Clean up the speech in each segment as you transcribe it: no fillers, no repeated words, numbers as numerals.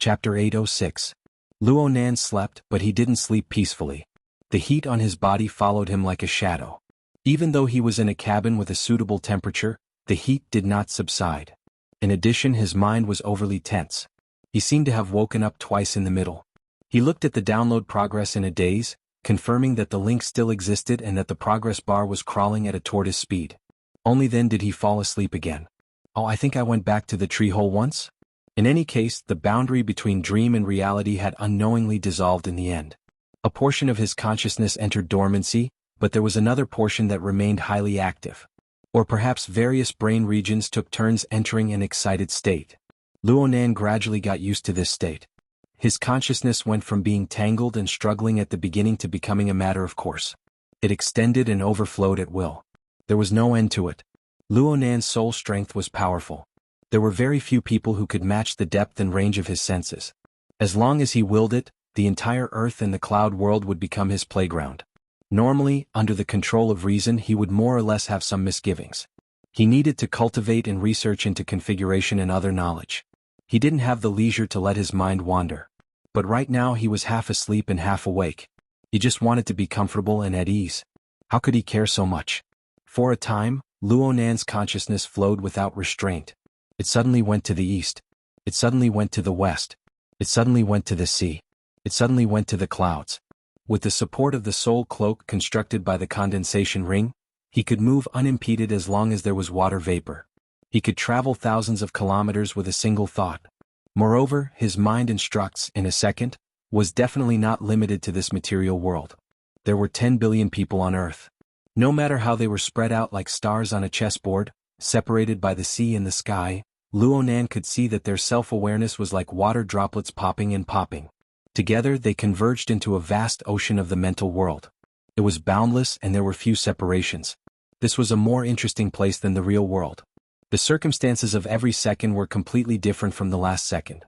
Chapter 806. Luonan slept, but he didn't sleep peacefully. The heat on his body followed him like a shadow. Even though he was in a cabin with a suitable temperature, the heat did not subside. In addition, his mind was overly tense. He seemed to have woken up twice in the middle. He looked at the download progress in a daze, confirming that the link still existed and that the progress bar was crawling at a tortoise speed. Only then did he fall asleep again. Oh, I think I went back to the tree hole once? In any case, the boundary between dream and reality had unknowingly dissolved in the end. A portion of his consciousness entered dormancy, but there was another portion that remained highly active. Or perhaps various brain regions took turns entering an excited state. Luonan gradually got used to this state. His consciousness went from being tangled and struggling at the beginning to becoming a matter of course. It extended and overflowed at will. There was no end to it. Luonan's soul strength was powerful. There were very few people who could match the depth and range of his senses. As long as he willed it, the entire earth and the cloud world would become his playground. Normally, under the control of reason, he would more or less have some misgivings. He needed to cultivate and research into configuration and other knowledge. He didn't have the leisure to let his mind wander. But right now he was half asleep and half awake. He just wanted to be comfortable and at ease. How could he care so much? For a time, Luonan's consciousness flowed without restraint. It suddenly went to the east. It suddenly went to the west. It suddenly went to the sea. It suddenly went to the clouds. With the support of the soul cloak constructed by the condensation ring, he could move unimpeded as long as there was water vapor. He could travel thousands of kilometers with a single thought. Moreover, his mind instructs, in a second, was definitely not limited to this material world. There were 10 billion people on Earth. No matter how they were spread out like stars on a chessboard, separated by the sea and the sky, Luonan could see that their self-awareness was like water droplets popping and popping. Together they converged into a vast ocean of the mental world. It was boundless and there were few separations. This was a more interesting place than the real world. The circumstances of every second were completely different from the last second.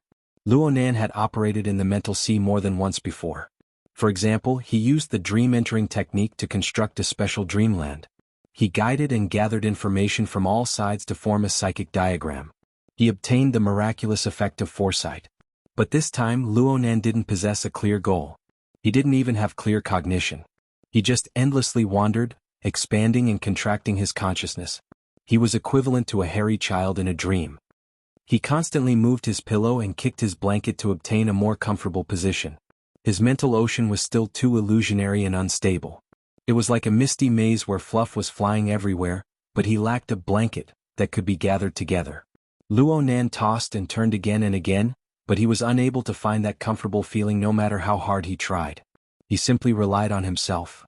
Luonan had operated in the mental sea more than once before. For example, he used the dream entering technique to construct a special dreamland. He guided and gathered information from all sides to form a psychic diagram. He obtained the miraculous effect of foresight. But this time Luonan didn't possess a clear goal. He didn't even have clear cognition. He just endlessly wandered, expanding and contracting his consciousness. He was equivalent to a hairy child in a dream. He constantly moved his pillow and kicked his blanket to obtain a more comfortable position. His mental ocean was still too illusionary and unstable. It was like a misty maze where fluff was flying everywhere, but he lacked a blanket that could be gathered together. Luonan tossed and turned again and again, but he was unable to find that comfortable feeling no matter how hard he tried. He simply relied on himself.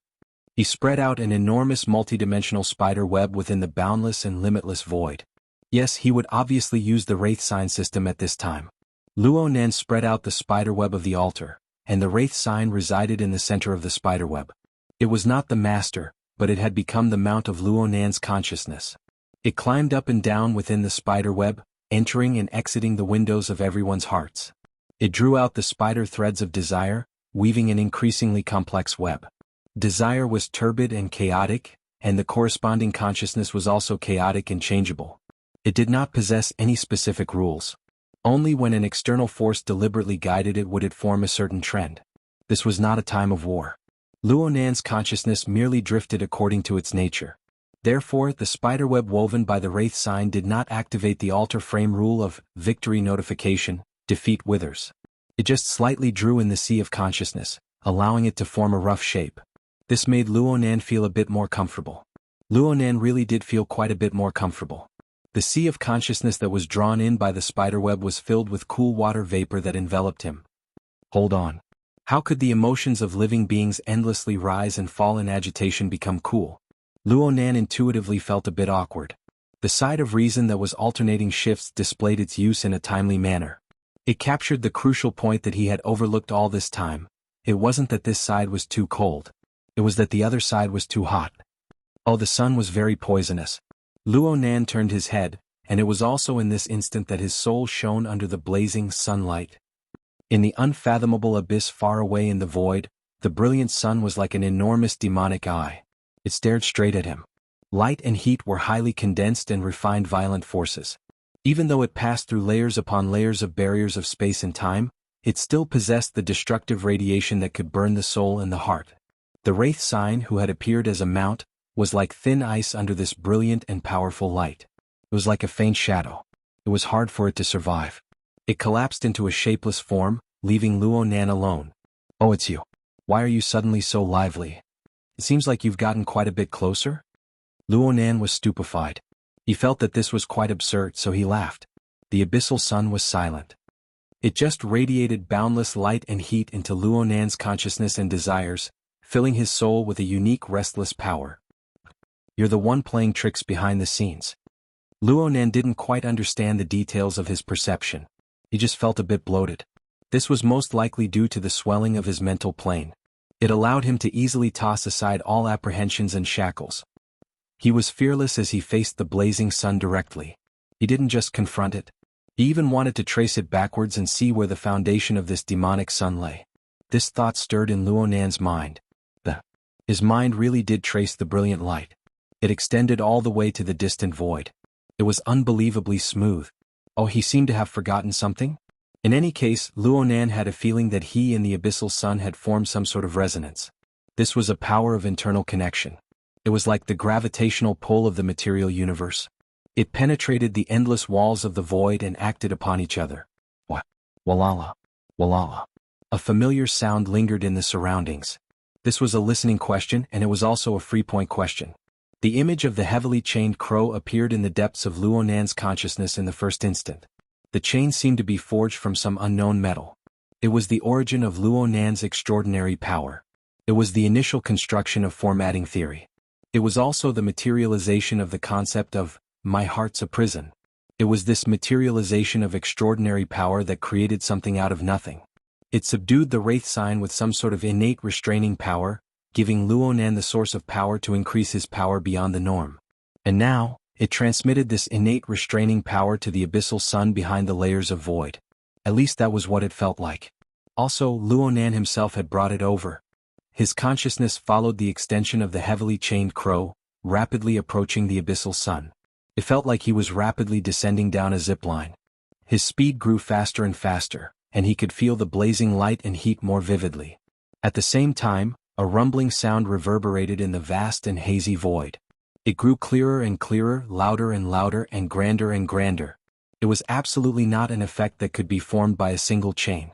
He spread out an enormous multidimensional spider web within the boundless and limitless void. Yes, he would obviously use the wraith sign system at this time. Luonan spread out the spider web of the altar, and the wraith sign resided in the center of the spider web. It was not the master, but it had become the mount of Luonan's consciousness. It climbed up and down within the spider web, entering and exiting the windows of everyone's hearts. It drew out the spider threads of desire, weaving an increasingly complex web. Desire was turbid and chaotic, and the corresponding consciousness was also chaotic and changeable. It did not possess any specific rules. Only when an external force deliberately guided it would it form a certain trend. This was not a time of war. Luonan's consciousness merely drifted according to its nature. Therefore, the spiderweb woven by the wraith sign did not activate the altar frame rule of victory notification, defeat withers. It just slightly drew in the sea of consciousness, allowing it to form a rough shape. This made Luonan feel a bit more comfortable. Luonan really did feel quite a bit more comfortable. The sea of consciousness that was drawn in by the spiderweb was filled with cool water vapor that enveloped him. Hold on. How could the emotions of living beings endlessly rise and fall in agitation become cool? Luonan intuitively felt a bit awkward. The side of reason that was alternating shifts displayed its use in a timely manner. It captured the crucial point that he had overlooked all this time. It wasn't that this side was too cold. It was that the other side was too hot. Oh, the sun was very poisonous. Luonan turned his head, and it was also in this instant that his soul shone under the blazing sunlight. In the unfathomable abyss far away in the void, the brilliant sun was like an enormous demonic eye. It stared straight at him. Light and heat were highly condensed and refined violent forces. Even though it passed through layers upon layers of barriers of space and time, It still possessed the destructive radiation that could burn the soul and the heart. The wraith sign, who had appeared as a mount, was like thin ice under this brilliant and powerful light. It was like a faint shadow. It was hard for it to survive. It collapsed into a shapeless form, leaving Luonan alone. "Oh, it's you. Why are you suddenly so lively? It seems like you've gotten quite a bit closer?" Luonan was stupefied. He felt that this was quite absurd, so he laughed. The abyssal sun was silent. It just radiated boundless light and heat into Luonan's consciousness and desires, filling his soul with a unique restless power. "You're the one playing tricks behind the scenes." Luonan didn't quite understand the details of his perception. He just felt a bit bloated. This was most likely due to the swelling of his mental plane. It allowed him to easily toss aside all apprehensions and shackles. He was fearless as he faced the blazing sun directly. He didn't just confront it. He even wanted to trace it backwards and see where the foundation of this demonic sun lay. This thought stirred in Luonan's mind. His mind really did trace the brilliant light. It extended all the way to the distant void. It was unbelievably smooth. Oh, he seemed to have forgotten something? In any case, Luonan had a feeling that he and the abyssal sun had formed some sort of resonance. This was a power of internal connection. It was like the gravitational pull of the material universe. It penetrated the endless walls of the void and acted upon each other. Walala, walala. A familiar sound lingered in the surroundings. This was a listening question, and it was also a free-point question. The image of the heavily chained crow appeared in the depths of Luonan's consciousness in the first instant. The chain seemed to be forged from some unknown metal. It was the origin of Luonan's extraordinary power. It was the initial construction of formatting theory. It was also the materialization of the concept of, "my heart's a prison." It was this materialization of extraordinary power that created something out of nothing. It subdued the wraith sign with some sort of innate restraining power, giving Luonan the source of power to increase his power beyond the norm. And now, it transmitted this innate restraining power to the abyssal sun behind the layers of void. At least that was what it felt like. Also, Luonan himself had brought it over. His consciousness followed the extension of the heavily chained crow, rapidly approaching the abyssal sun. It felt like he was rapidly descending down a zip line. His speed grew faster and faster, and he could feel the blazing light and heat more vividly. At the same time, a rumbling sound reverberated in the vast and hazy void. It grew clearer and clearer, louder and louder, and grander. It was absolutely not an effect that could be formed by a single chain.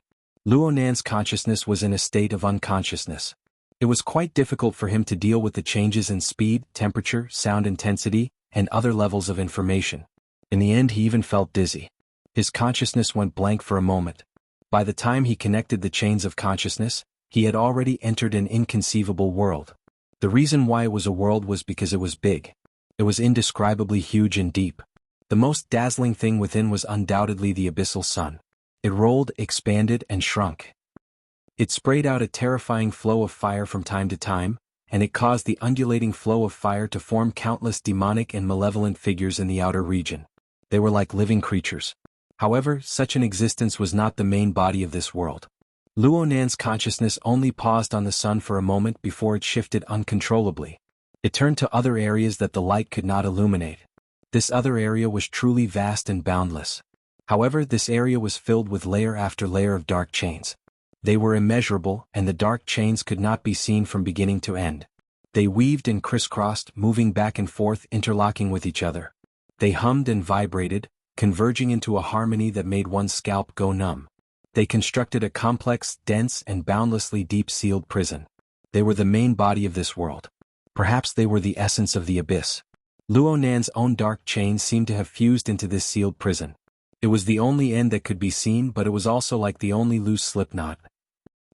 Luonan's consciousness was in a state of unconsciousness. It was quite difficult for him to deal with the changes in speed, temperature, sound intensity, and other levels of information. In the end, he even felt dizzy. His consciousness went blank for a moment. By the time he connected the chains of consciousness, he had already entered an inconceivable world. The reason why it was a world was because it was big. It was indescribably huge and deep. The most dazzling thing within was undoubtedly the abyssal sun. It rolled, expanded, and shrunk. It sprayed out a terrifying flow of fire from time to time, and it caused the undulating flow of fire to form countless demonic and malevolent figures in the outer region. They were like living creatures. However, such an existence was not the main body of this world. Luonan's consciousness only paused on the sun for a moment before it shifted uncontrollably. It turned to other areas that the light could not illuminate. This other area was truly vast and boundless. However, this area was filled with layer after layer of dark chains. They were immeasurable, and the dark chains could not be seen from beginning to end. They weaved and crisscrossed, moving back and forth, interlocking with each other. They hummed and vibrated, converging into a harmony that made one's scalp go numb. They constructed a complex, dense, and boundlessly deep-sealed prison. They were the main body of this world. Perhaps they were the essence of the abyss. Luonan's own dark chains seemed to have fused into this sealed prison. It was the only end that could be seen, but it was also like the only loose slipknot.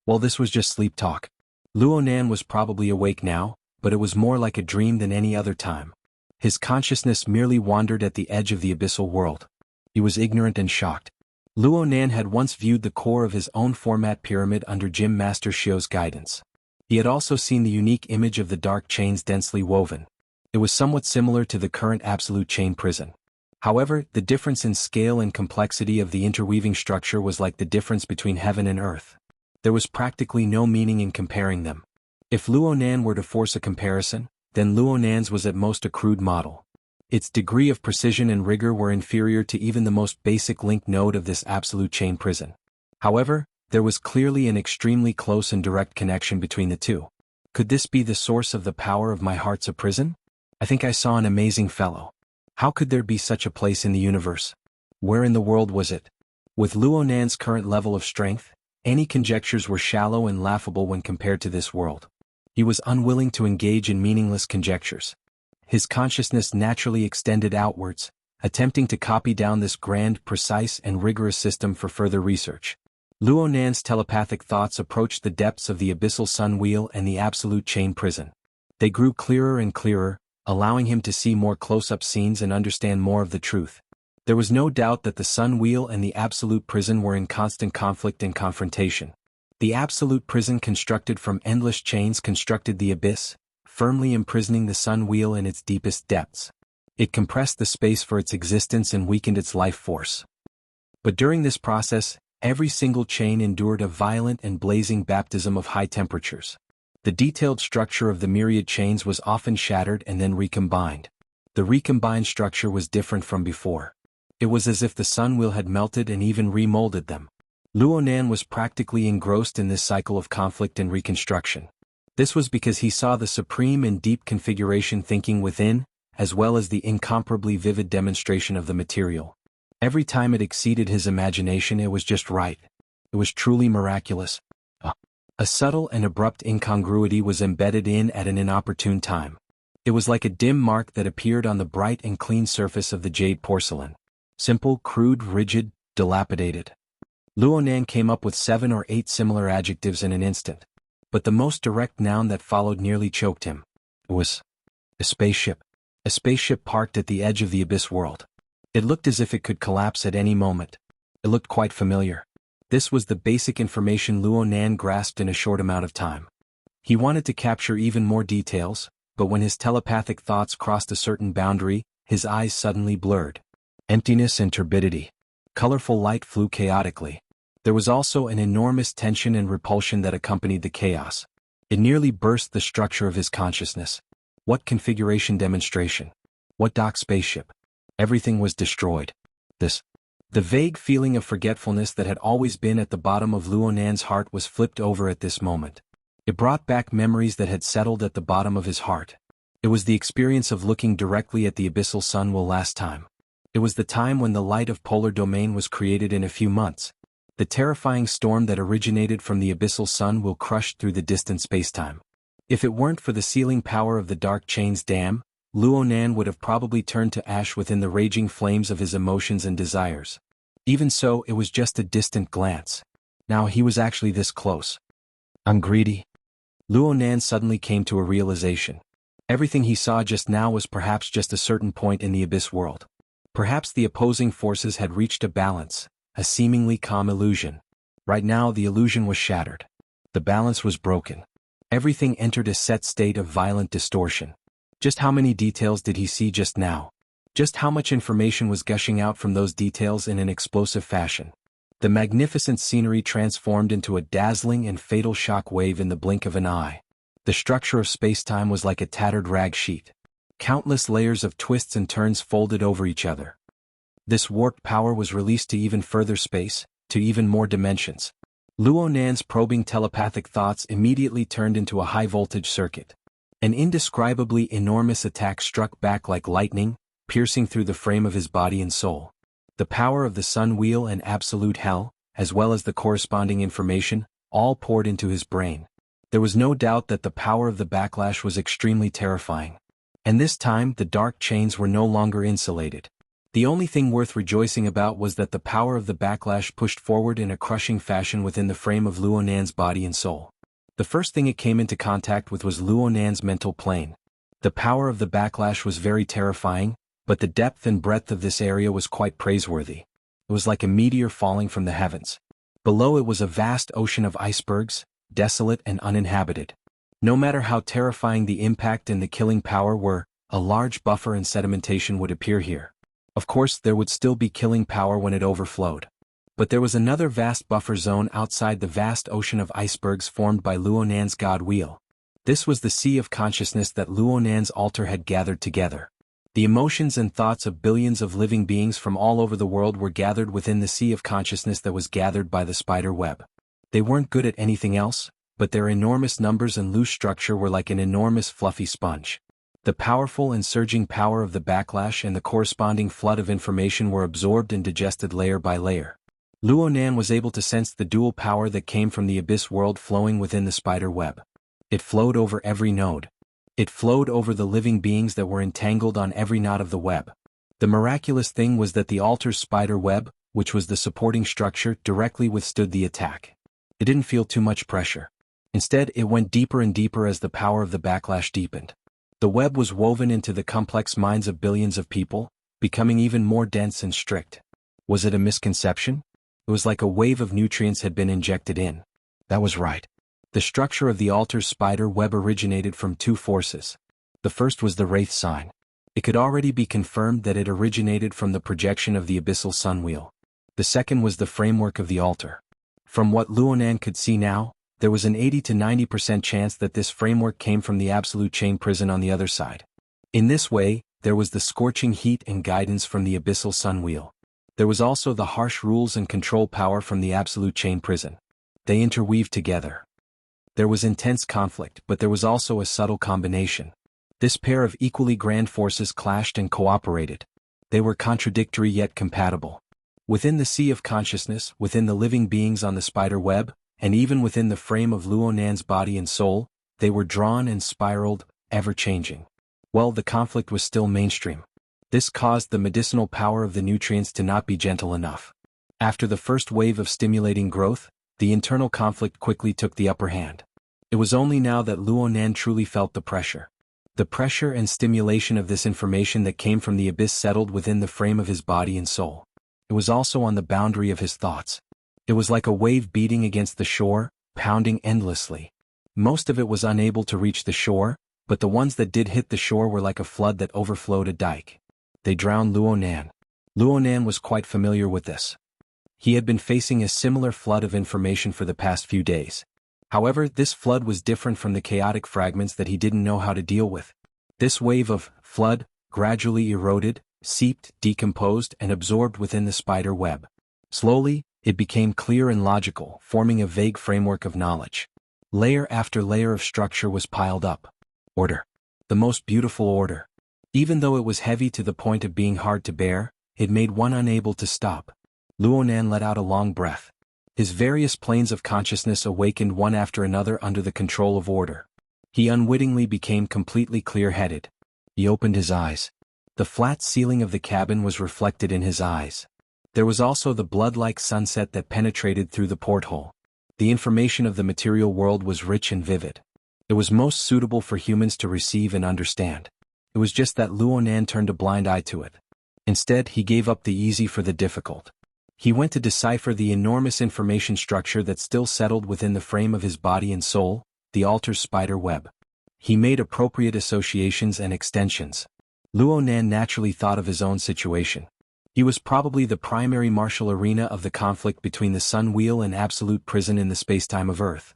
Well, this was just sleep talk. Luonan was probably awake now, but it was more like a dream than any other time. His consciousness merely wandered at the edge of the abyssal world. He was ignorant and shocked. Luonan had once viewed the core of his own format pyramid under Gym Master Shio's guidance. He had also seen the unique image of the dark chains densely woven. It was somewhat similar to the current absolute chain prison. However, the difference in scale and complexity of the interweaving structure was like the difference between heaven and earth. There was practically no meaning in comparing them. If Luonan were to force a comparison, then Luonan's was at most a crude model. Its degree of precision and rigor were inferior to even the most basic link node of this absolute chain prison. However, There was clearly an extremely close and direct connection between the two. Could this be the source of the power of my heart's a prison? I think I saw an amazing fellow. How could there be such a place in the universe? Where in the world was it? With Luonan's current level of strength, any conjectures were shallow and laughable when compared to this world. He was unwilling to engage in meaningless conjectures. His consciousness naturally extended outwards, attempting to copy down this grand, precise, and rigorous system for further research. Luonan's telepathic thoughts approached the depths of the abyssal sun wheel and the absolute chain prison. They grew clearer and clearer, allowing him to see more close-up scenes and understand more of the truth. There was no doubt that the sun wheel and the absolute prison were in constant conflict and confrontation. The absolute prison constructed from endless chains constructed the abyss, firmly imprisoning the sun wheel in its deepest depths. It compressed the space for its existence and weakened its life force. But during this process, every single chain endured a violent and blazing baptism of high temperatures. The detailed structure of the myriad chains was often shattered and then recombined. The recombined structure was different from before. It was as if the sun wheel had melted and even remolded them. Luonan was practically engrossed in this cycle of conflict and reconstruction. This was because he saw the supreme and deep configuration thinking within, as well as the incomparably vivid demonstration of the material. Every time it exceeded his imagination, it was just right. It was truly miraculous. A subtle and abrupt incongruity was embedded in at an inopportune time. It was like a dim mark that appeared on the bright and clean surface of the jade porcelain. Simple, crude, rigid, dilapidated. Luonan came up with 7 or 8 similar adjectives in an instant. But the most direct noun that followed nearly choked him. It was a spaceship. A spaceship parked at the edge of the abyss world. It looked as if it could collapse at any moment. It looked quite familiar. This was the basic information Luonan grasped in a short amount of time. He wanted to capture even more details, but when his telepathic thoughts crossed a certain boundary, his eyes suddenly blurred. Emptiness and turbidity. Colorful light flew chaotically. There was also an enormous tension and repulsion that accompanied the chaos. It nearly burst the structure of his consciousness. What configuration demonstration? What dock spaceship? Everything was destroyed. The vague feeling of forgetfulness that had always been at the bottom of Luonan's heart was flipped over at this moment. It brought back memories that had settled at the bottom of his heart. It was the experience of looking directly at the abyssal sun will last time. It was the time when the light of polar domain was created in a few months. The terrifying storm that originated from the abyssal sun will crushed through the distant spacetime. If it weren't for the sealing power of the Dark Chains Dam, Luonan would have probably turned to ash within the raging flames of his emotions and desires. Even so, it was just a distant glance. Now he was actually this close. I'm greedy. Luonan suddenly came to a realization. Everything he saw just now was perhaps just a certain point in the abyss world. Perhaps the opposing forces had reached a balance, a seemingly calm illusion. Right now the illusion was shattered. The balance was broken. Everything entered a set state of violent distortion. Just how many details did he see just now? Just how much information was gushing out from those details in an explosive fashion? The magnificent scenery transformed into a dazzling and fatal shock wave in the blink of an eye. The structure of spacetime was like a tattered rag sheet. Countless layers of twists and turns folded over each other. This warped power was released to even further space, to even more dimensions. Luonan's probing telepathic thoughts immediately turned into a high-voltage circuit. An indescribably enormous attack struck back like lightning, piercing through the frame of his body and soul. The power of the sun wheel and absolute hell, as well as the corresponding information, all poured into his brain. There was no doubt that the power of the backlash was extremely terrifying. And this time the dark chains were no longer insulated. The only thing worth rejoicing about was that the power of the backlash pushed forward in a crushing fashion within the frame of Luonan's body and soul. The first thing it came into contact with was Luonan's mental plane. The power of the backlash was very terrifying, but the depth and breadth of this area was quite praiseworthy. It was like a meteor falling from the heavens. Below it was a vast ocean of icebergs, desolate and uninhabited. No matter how terrifying the impact and the killing power were, a large buffer and sedimentation would appear here. Of course, there would still be killing power when it overflowed. But there was another vast buffer zone outside the vast ocean of icebergs formed by Luonan's god wheel. This was the sea of consciousness that Luonan's altar had gathered together. The emotions and thoughts of billions of living beings from all over the world were gathered within the sea of consciousness that was gathered by the spider web. They weren't good at anything else, but their enormous numbers and loose structure were like an enormous fluffy sponge. The powerful and surging power of the backlash and the corresponding flood of information were absorbed and digested layer by layer. Luonan was able to sense the dual power that came from the abyss world flowing within the spider web. It flowed over every node. It flowed over the living beings that were entangled on every knot of the web. The miraculous thing was that the altar's spider web, which was the supporting structure, directly withstood the attack. It didn't feel too much pressure. Instead, it went deeper and deeper as the power of the backlash deepened. The web was woven into the complex minds of billions of people, becoming even more dense and strict. Was it a misconception? It was like a wave of nutrients had been injected in. That was right. The structure of the altar's spider web originated from two forces. The first was the wraith sign. It could already be confirmed that it originated from the projection of the abyssal sun wheel. The second was the framework of the altar. From what Luonan could see now, there was an 80 to 90% chance that this framework came from the absolute chain prison on the other side. In this way, there was the scorching heat and guidance from the abyssal sun wheel. There was also the harsh rules and control power from the absolute chain prison. They interweaved together. There was intense conflict, but there was also a subtle combination. This pair of equally grand forces clashed and cooperated. They were contradictory yet compatible. Within the sea of consciousness, within the living beings on the spider web, and even within the frame of Luonan's body and soul, they were drawn and spiraled, ever-changing. Well, the conflict was still mainstream. This caused the medicinal power of the nutrients to not be gentle enough. After the first wave of stimulating growth, the internal conflict quickly took the upper hand. It was only now that Luonan truly felt the pressure. The pressure and stimulation of this information that came from the abyss settled within the frame of his body and soul. It was also on the boundary of his thoughts. It was like a wave beating against the shore, pounding endlessly. Most of it was unable to reach the shore, but the ones that did hit the shore were like a flood that overflowed a dike. They drowned Luonan. Luonan was quite familiar with this. He had been facing a similar flood of information for the past few days. However, this flood was different from the chaotic fragments that he didn't know how to deal with. This wave of flood gradually eroded, seeped, decomposed, and absorbed within the spider web. Slowly, it became clear and logical, forming a vague framework of knowledge. Layer after layer of structure was piled up. Order. The most beautiful order. Even though it was heavy to the point of being hard to bear, it made one unable to stop. Luonan let out a long breath. His various planes of consciousness awakened one after another under the control of order. He unwittingly became completely clear-headed. He opened his eyes. The flat ceiling of the cabin was reflected in his eyes. There was also the blood-like sunset that penetrated through the porthole. The information of the material world was rich and vivid. It was most suitable for humans to receive and understand. It was just that Luonan turned a blind eye to it. Instead, he gave up the easy for the difficult. He went to decipher the enormous information structure that still settled within the frame of his body and soul, the altar's spider web. He made appropriate associations and extensions. Luonan naturally thought of his own situation. He was probably the primary martial arena of the conflict between the sun wheel and absolute prison in the spacetime of Earth.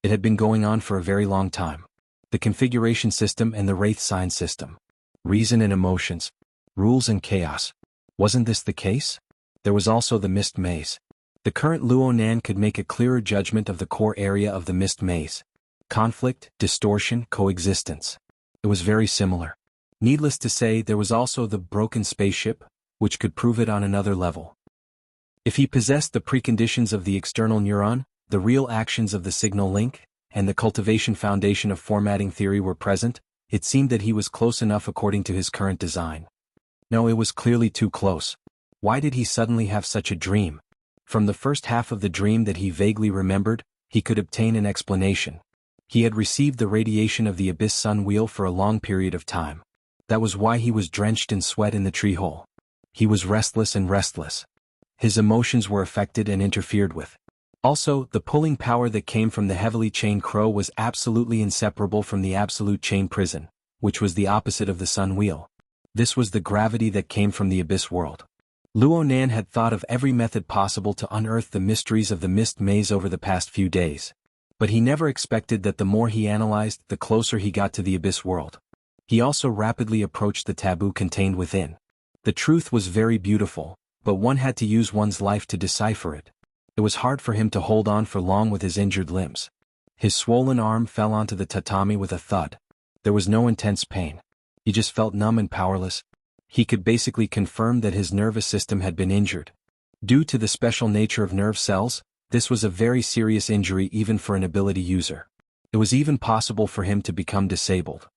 It had been going on for a very long time. The configuration system and the wraith sign system. Reason and emotions. Rules and chaos. Wasn't this the case? There was also the mist maze. The current Luonan could make a clearer judgment of the core area of the mist maze. Conflict, distortion, coexistence. It was very similar. Needless to say, there was also the broken spaceship, which could prove it on another level. If he possessed the preconditions of the external neuron, the real actions of the signal link, and the cultivation foundation of formatting theory were present, it seemed that he was close enough according to his current design. No, it was clearly too close. Why did he suddenly have such a dream? From the first half of the dream that he vaguely remembered, he could obtain an explanation. He had received the radiation of the abyss sun wheel for a long period of time. That was why he was drenched in sweat in the tree hole. He was restless and restless. His emotions were affected and interfered with. Also, the pulling power that came from the heavily chained crow was absolutely inseparable from the absolute chain prison, which was the opposite of the sun wheel. This was the gravity that came from the abyss world. Luonan had thought of every method possible to unearth the mysteries of the mist maze over the past few days. But he never expected that the more he analyzed, the closer he got to the abyss world. He also rapidly approached the taboo contained within. The truth was very beautiful, but one had to use one's life to decipher it. It was hard for him to hold on for long with his injured limbs. His swollen arm fell onto the tatami with a thud. There was no intense pain. He just felt numb and powerless. He could basically confirm that his nervous system had been injured. Due to the special nature of nerve cells, this was a very serious injury even for an ability user. It was even possible for him to become disabled.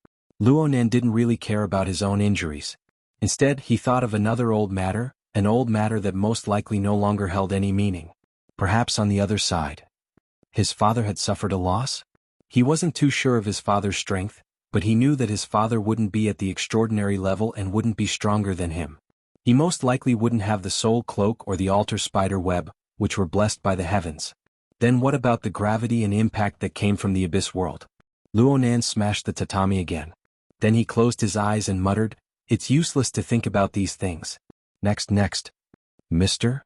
Luonan didn't really care about his own injuries. Instead, he thought of another old matter, an old matter that most likely no longer held any meaning. Perhaps on the other side. His father had suffered a loss? He wasn't too sure of his father's strength, but he knew that his father wouldn't be at the extraordinary level and wouldn't be stronger than him. He most likely wouldn't have the soul cloak or the altar spider web, which were blessed by the heavens. Then what about the gravity and impact that came from the abyss world? Luonan smashed the tatami again. Then he closed his eyes and muttered, "It's useless to think about these things. Next. Mister?"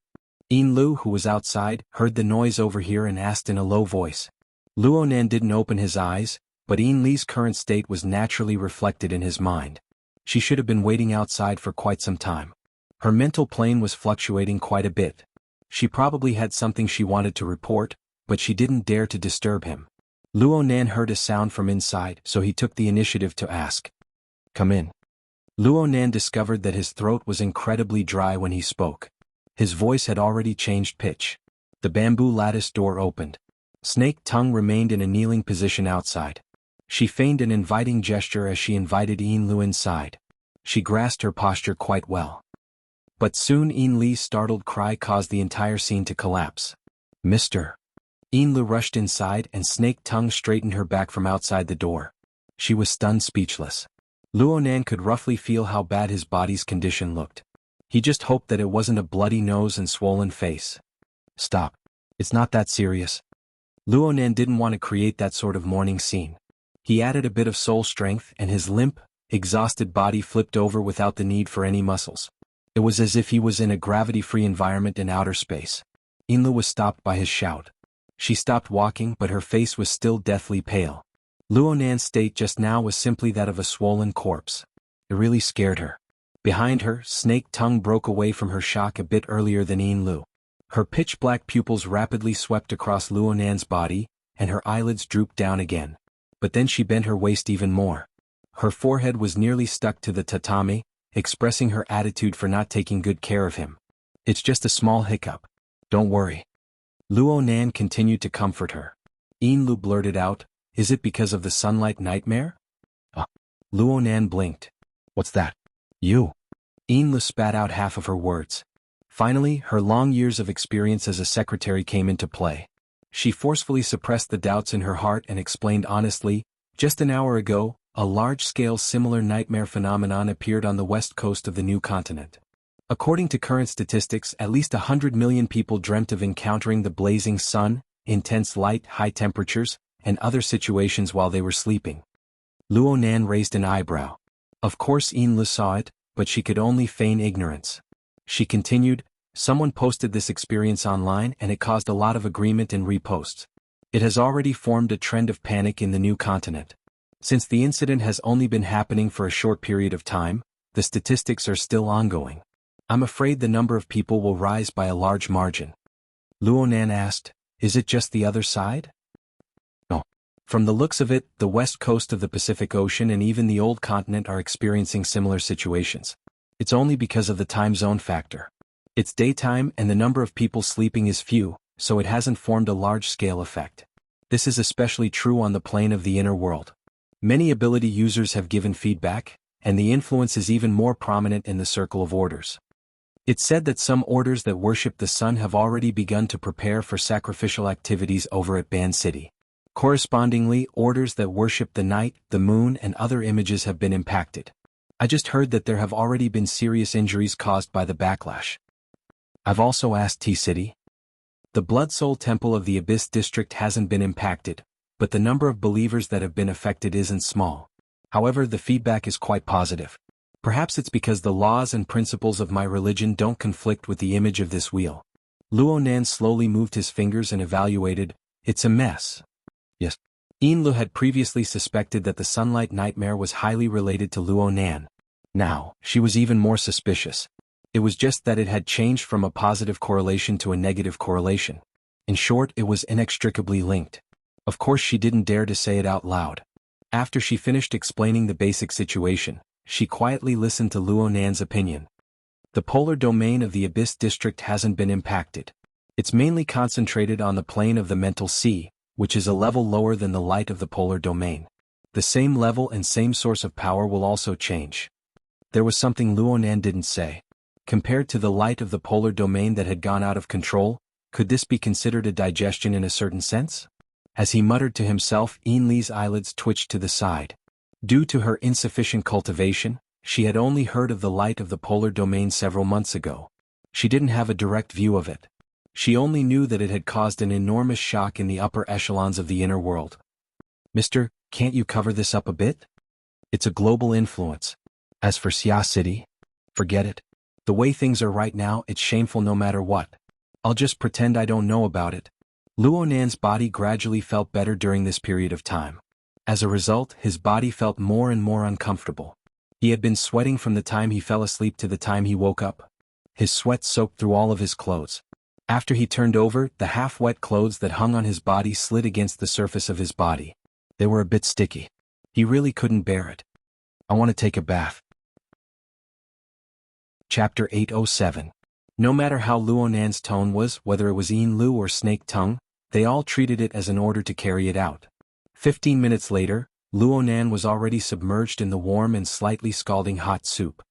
Lu, who was outside, heard the noise over here and asked in a low voice. Luonan didn't open his eyes, but Li's current state was naturally reflected in his mind. She should have been waiting outside for quite some time. Her mental plane was fluctuating quite a bit. She probably had something she wanted to report, but she didn't dare to disturb him. Luonan heard a sound from inside, so he took the initiative to ask. "Come in." Luonan discovered that his throat was incredibly dry when he spoke. His voice had already changed pitch. The bamboo lattice door opened. Snake Tongue remained in a kneeling position outside. She feigned an inviting gesture as she invited Lu inside. She grasped her posture quite well. But soon Li's startled cry caused the entire scene to collapse. "Mister." Lu rushed inside and Snake Tongue straightened her back from outside the door. She was stunned speechless. Luonan could roughly feel how bad his body's condition looked. He just hoped that it wasn't a bloody nose and swollen face. "Stop. It's not that serious." Luonan didn't want to create that sort of mourning scene. He added a bit of soul strength and his limp, exhausted body flipped over without the need for any muscles. It was as if he was in a gravity-free environment in outer space. Lu was stopped by his shout. She stopped walking but her face was still deathly pale. Luonan's state just now was simply that of a swollen corpse. It really scared her. Behind her, Snake Tongue broke away from her shock a bit earlier than Lu. Her pitch-black pupils rapidly swept across Luonan's body, and her eyelids drooped down again. But then she bent her waist even more. Her forehead was nearly stuck to the tatami, expressing her attitude for not taking good care of him. "It's just a small hiccup. Don't worry." Luonan continued to comfort her. Lu blurted out, "Is it because of the sunlight nightmare?" Luonan blinked. "What's that?" "You." Lu spat out half of her words. Finally, her long years of experience as a secretary came into play. She forcefully suppressed the doubts in her heart and explained honestly, "Just an hour ago, a large-scale similar nightmare phenomenon appeared on the west coast of the new continent. According to current statistics, at least 100 million people dreamt of encountering the blazing sun, intense light, high temperatures, and other situations while they were sleeping." Luonan raised an eyebrow. Of course Lu saw it, but she could only feign ignorance. She continued, "Someone posted this experience online and it caused a lot of agreement and reposts. It has already formed a trend of panic in the new continent. Since the incident has only been happening for a short period of time, the statistics are still ongoing. I'm afraid the number of people will rise by a large margin." Luonan asked, "Is it just the other side?" "No. From the looks of it, the west coast of the Pacific Ocean and even the old continent are experiencing similar situations. It's only because of the time zone factor. It's daytime and the number of people sleeping is few, so it hasn't formed a large-scale effect. This is especially true on the plane of the inner world. Many ability users have given feedback, and the influence is even more prominent in the Circle of Orders. It's said that some orders that worship the sun have already begun to prepare for sacrificial activities over at Ban City. Correspondingly, orders that worship the night, the moon and other images have been impacted. I just heard that there have already been serious injuries caused by the backlash." "I've also asked T-City. The Blood Soul Temple of the Abyss District hasn't been impacted, but the number of believers that have been affected isn't small. However, the feedback is quite positive. Perhaps it's because the laws and principles of my religion don't conflict with the image of this wheel." Luonan slowly moved his fingers and evaluated, "It's a mess." "Yes." Lu had previously suspected that the sunlight nightmare was highly related to Luonan. Now, she was even more suspicious. It was just that it had changed from a positive correlation to a negative correlation. In short, it was inextricably linked. Of course, she didn't dare to say it out loud. After she finished explaining the basic situation, she quietly listened to Luo Nan's opinion. The polar domain of the Abyss District hasn't been impacted. It's mainly concentrated on the plane of the mental sea, which is a level lower than the light of the polar domain. The same level and same source of power will also change. There was something Luo Nan didn't say. Compared to the light of the polar domain that had gone out of control, could this be considered a digestion in a certain sense? As he muttered to himself, Yin Li's eyelids twitched to the side. Due to her insufficient cultivation, she had only heard of the light of the polar domain several months ago. She didn't have a direct view of it. She only knew that it had caused an enormous shock in the upper echelons of the inner world. "Mister, can't you cover this up a bit? It's a global influence. As for Xia City, forget it. The way things are right now, it's shameful no matter what. I'll just pretend I don't know about it." Luo Nan's body gradually felt better during this period of time. As a result, his body felt more and more uncomfortable. He had been sweating from the time he fell asleep to the time he woke up. His sweat soaked through all of his clothes. After he turned over, the half-wet clothes that hung on his body slid against the surface of his body. They were a bit sticky. He really couldn't bear it. "I want to take a bath." Chapter 807. No matter how Luo Nan's tone was, whether it was Yin Lu or Snake Tongue, they all treated it as an order to carry it out. 15 minutes later, Luo Nan was already submerged in the warm and slightly scalding hot soup.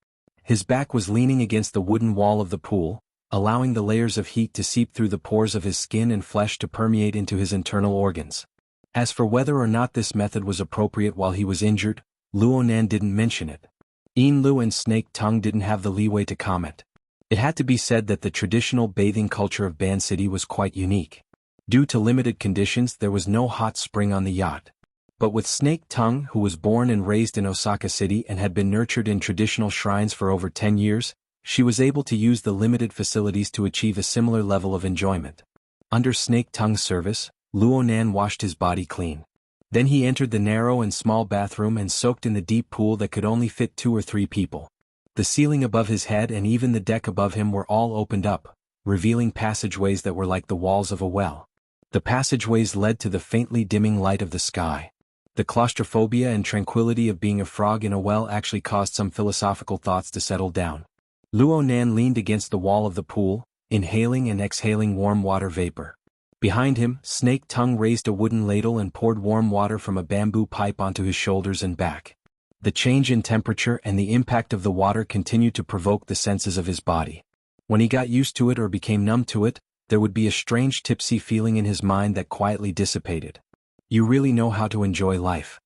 His back was leaning against the wooden wall of the pool, allowing the layers of heat to seep through the pores of his skin and flesh to permeate into his internal organs. As for whether or not this method was appropriate while he was injured, Luo Nan didn't mention it. Yin Lu and Snake Tongue didn't have the leeway to comment. It had to be said that the traditional bathing culture of Ban City was quite unique. Due to limited conditions, there was no hot spring on the yacht. But with Snake Tongue, who was born and raised in Osaka City and had been nurtured in traditional shrines for over 10 years, she was able to use the limited facilities to achieve a similar level of enjoyment. Under Snake Tongue's service, Luo Nan washed his body clean. Then he entered the narrow and small bathroom and soaked in the deep pool that could only fit 2 or 3 people. The ceiling above his head and even the deck above him were all opened up, revealing passageways that were like the walls of a well. The passageways led to the faintly dimming light of the sky. The claustrophobia and tranquility of being a frog in a well actually caused some philosophical thoughts to settle down. Luo Nan leaned against the wall of the pool, inhaling and exhaling warm water vapor. Behind him, Snake Tongue raised a wooden ladle and poured warm water from a bamboo pipe onto his shoulders and back. The change in temperature and the impact of the water continued to provoke the senses of his body. When he got used to it or became numb to it, there would be a strange tipsy feeling in his mind that quietly dissipated. "You really know how to enjoy life."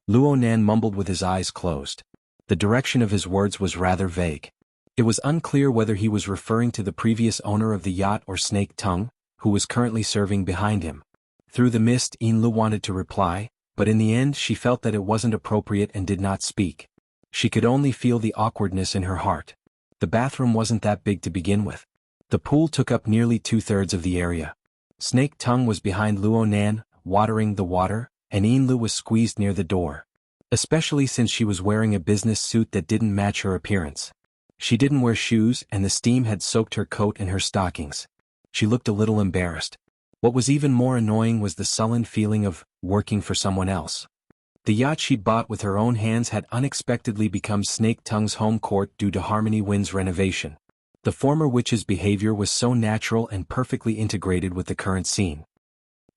Luo Nan mumbled with his eyes closed. The direction of his words was rather vague. It was unclear whether he was referring to the previous owner of the yacht or Snake Tongue, who was currently serving behind him. Through the mist, Yin Lu wanted to reply, but in the end she felt that it wasn't appropriate and did not speak. She could only feel the awkwardness in her heart. The bathroom wasn't that big to begin with. The pool took up nearly 2/3 of the area. Snake Tongue was behind Luo Nan, watering the water, and Yin Lu was squeezed near the door. Especially since she was wearing a business suit that didn't match her appearance. She didn't wear shoes and the steam had soaked her coat and her stockings. She looked a little embarrassed. What was even more annoying was the sullen feeling of working for someone else. The yacht she'd bought with her own hands had unexpectedly become Snake Tongue's home court due to Harmony Wind's renovation. The former witch's behavior was so natural and perfectly integrated with the current scene.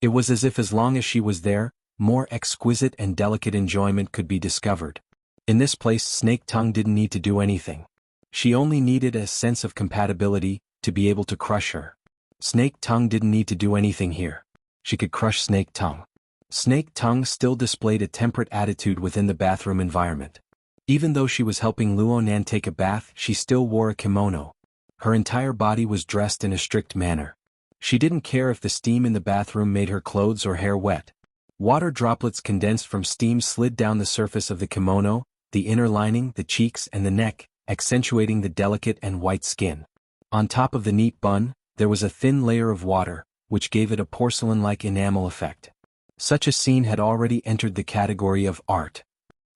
It was as if as long as she was there, more exquisite and delicate enjoyment could be discovered. In this place, Snake Tongue didn't need to do anything. She only needed a sense of compatibility to be able to crush her. Snake Tongue didn't need to do anything here. She could crush Snake Tongue. Snake Tongue still displayed a temperate attitude within the bathroom environment. Even though she was helping Luo Nan take a bath, she still wore a kimono. Her entire body was dressed in a strict manner. She didn't care if the steam in the bathroom made her clothes or hair wet. Water droplets condensed from steam slid down the surface of the kimono, the inner lining, the cheeks and the neck, accentuating the delicate and white skin. On top of the neat bun, there was a thin layer of water, which gave it a porcelain-like enamel effect. Such a scene had already entered the category of art.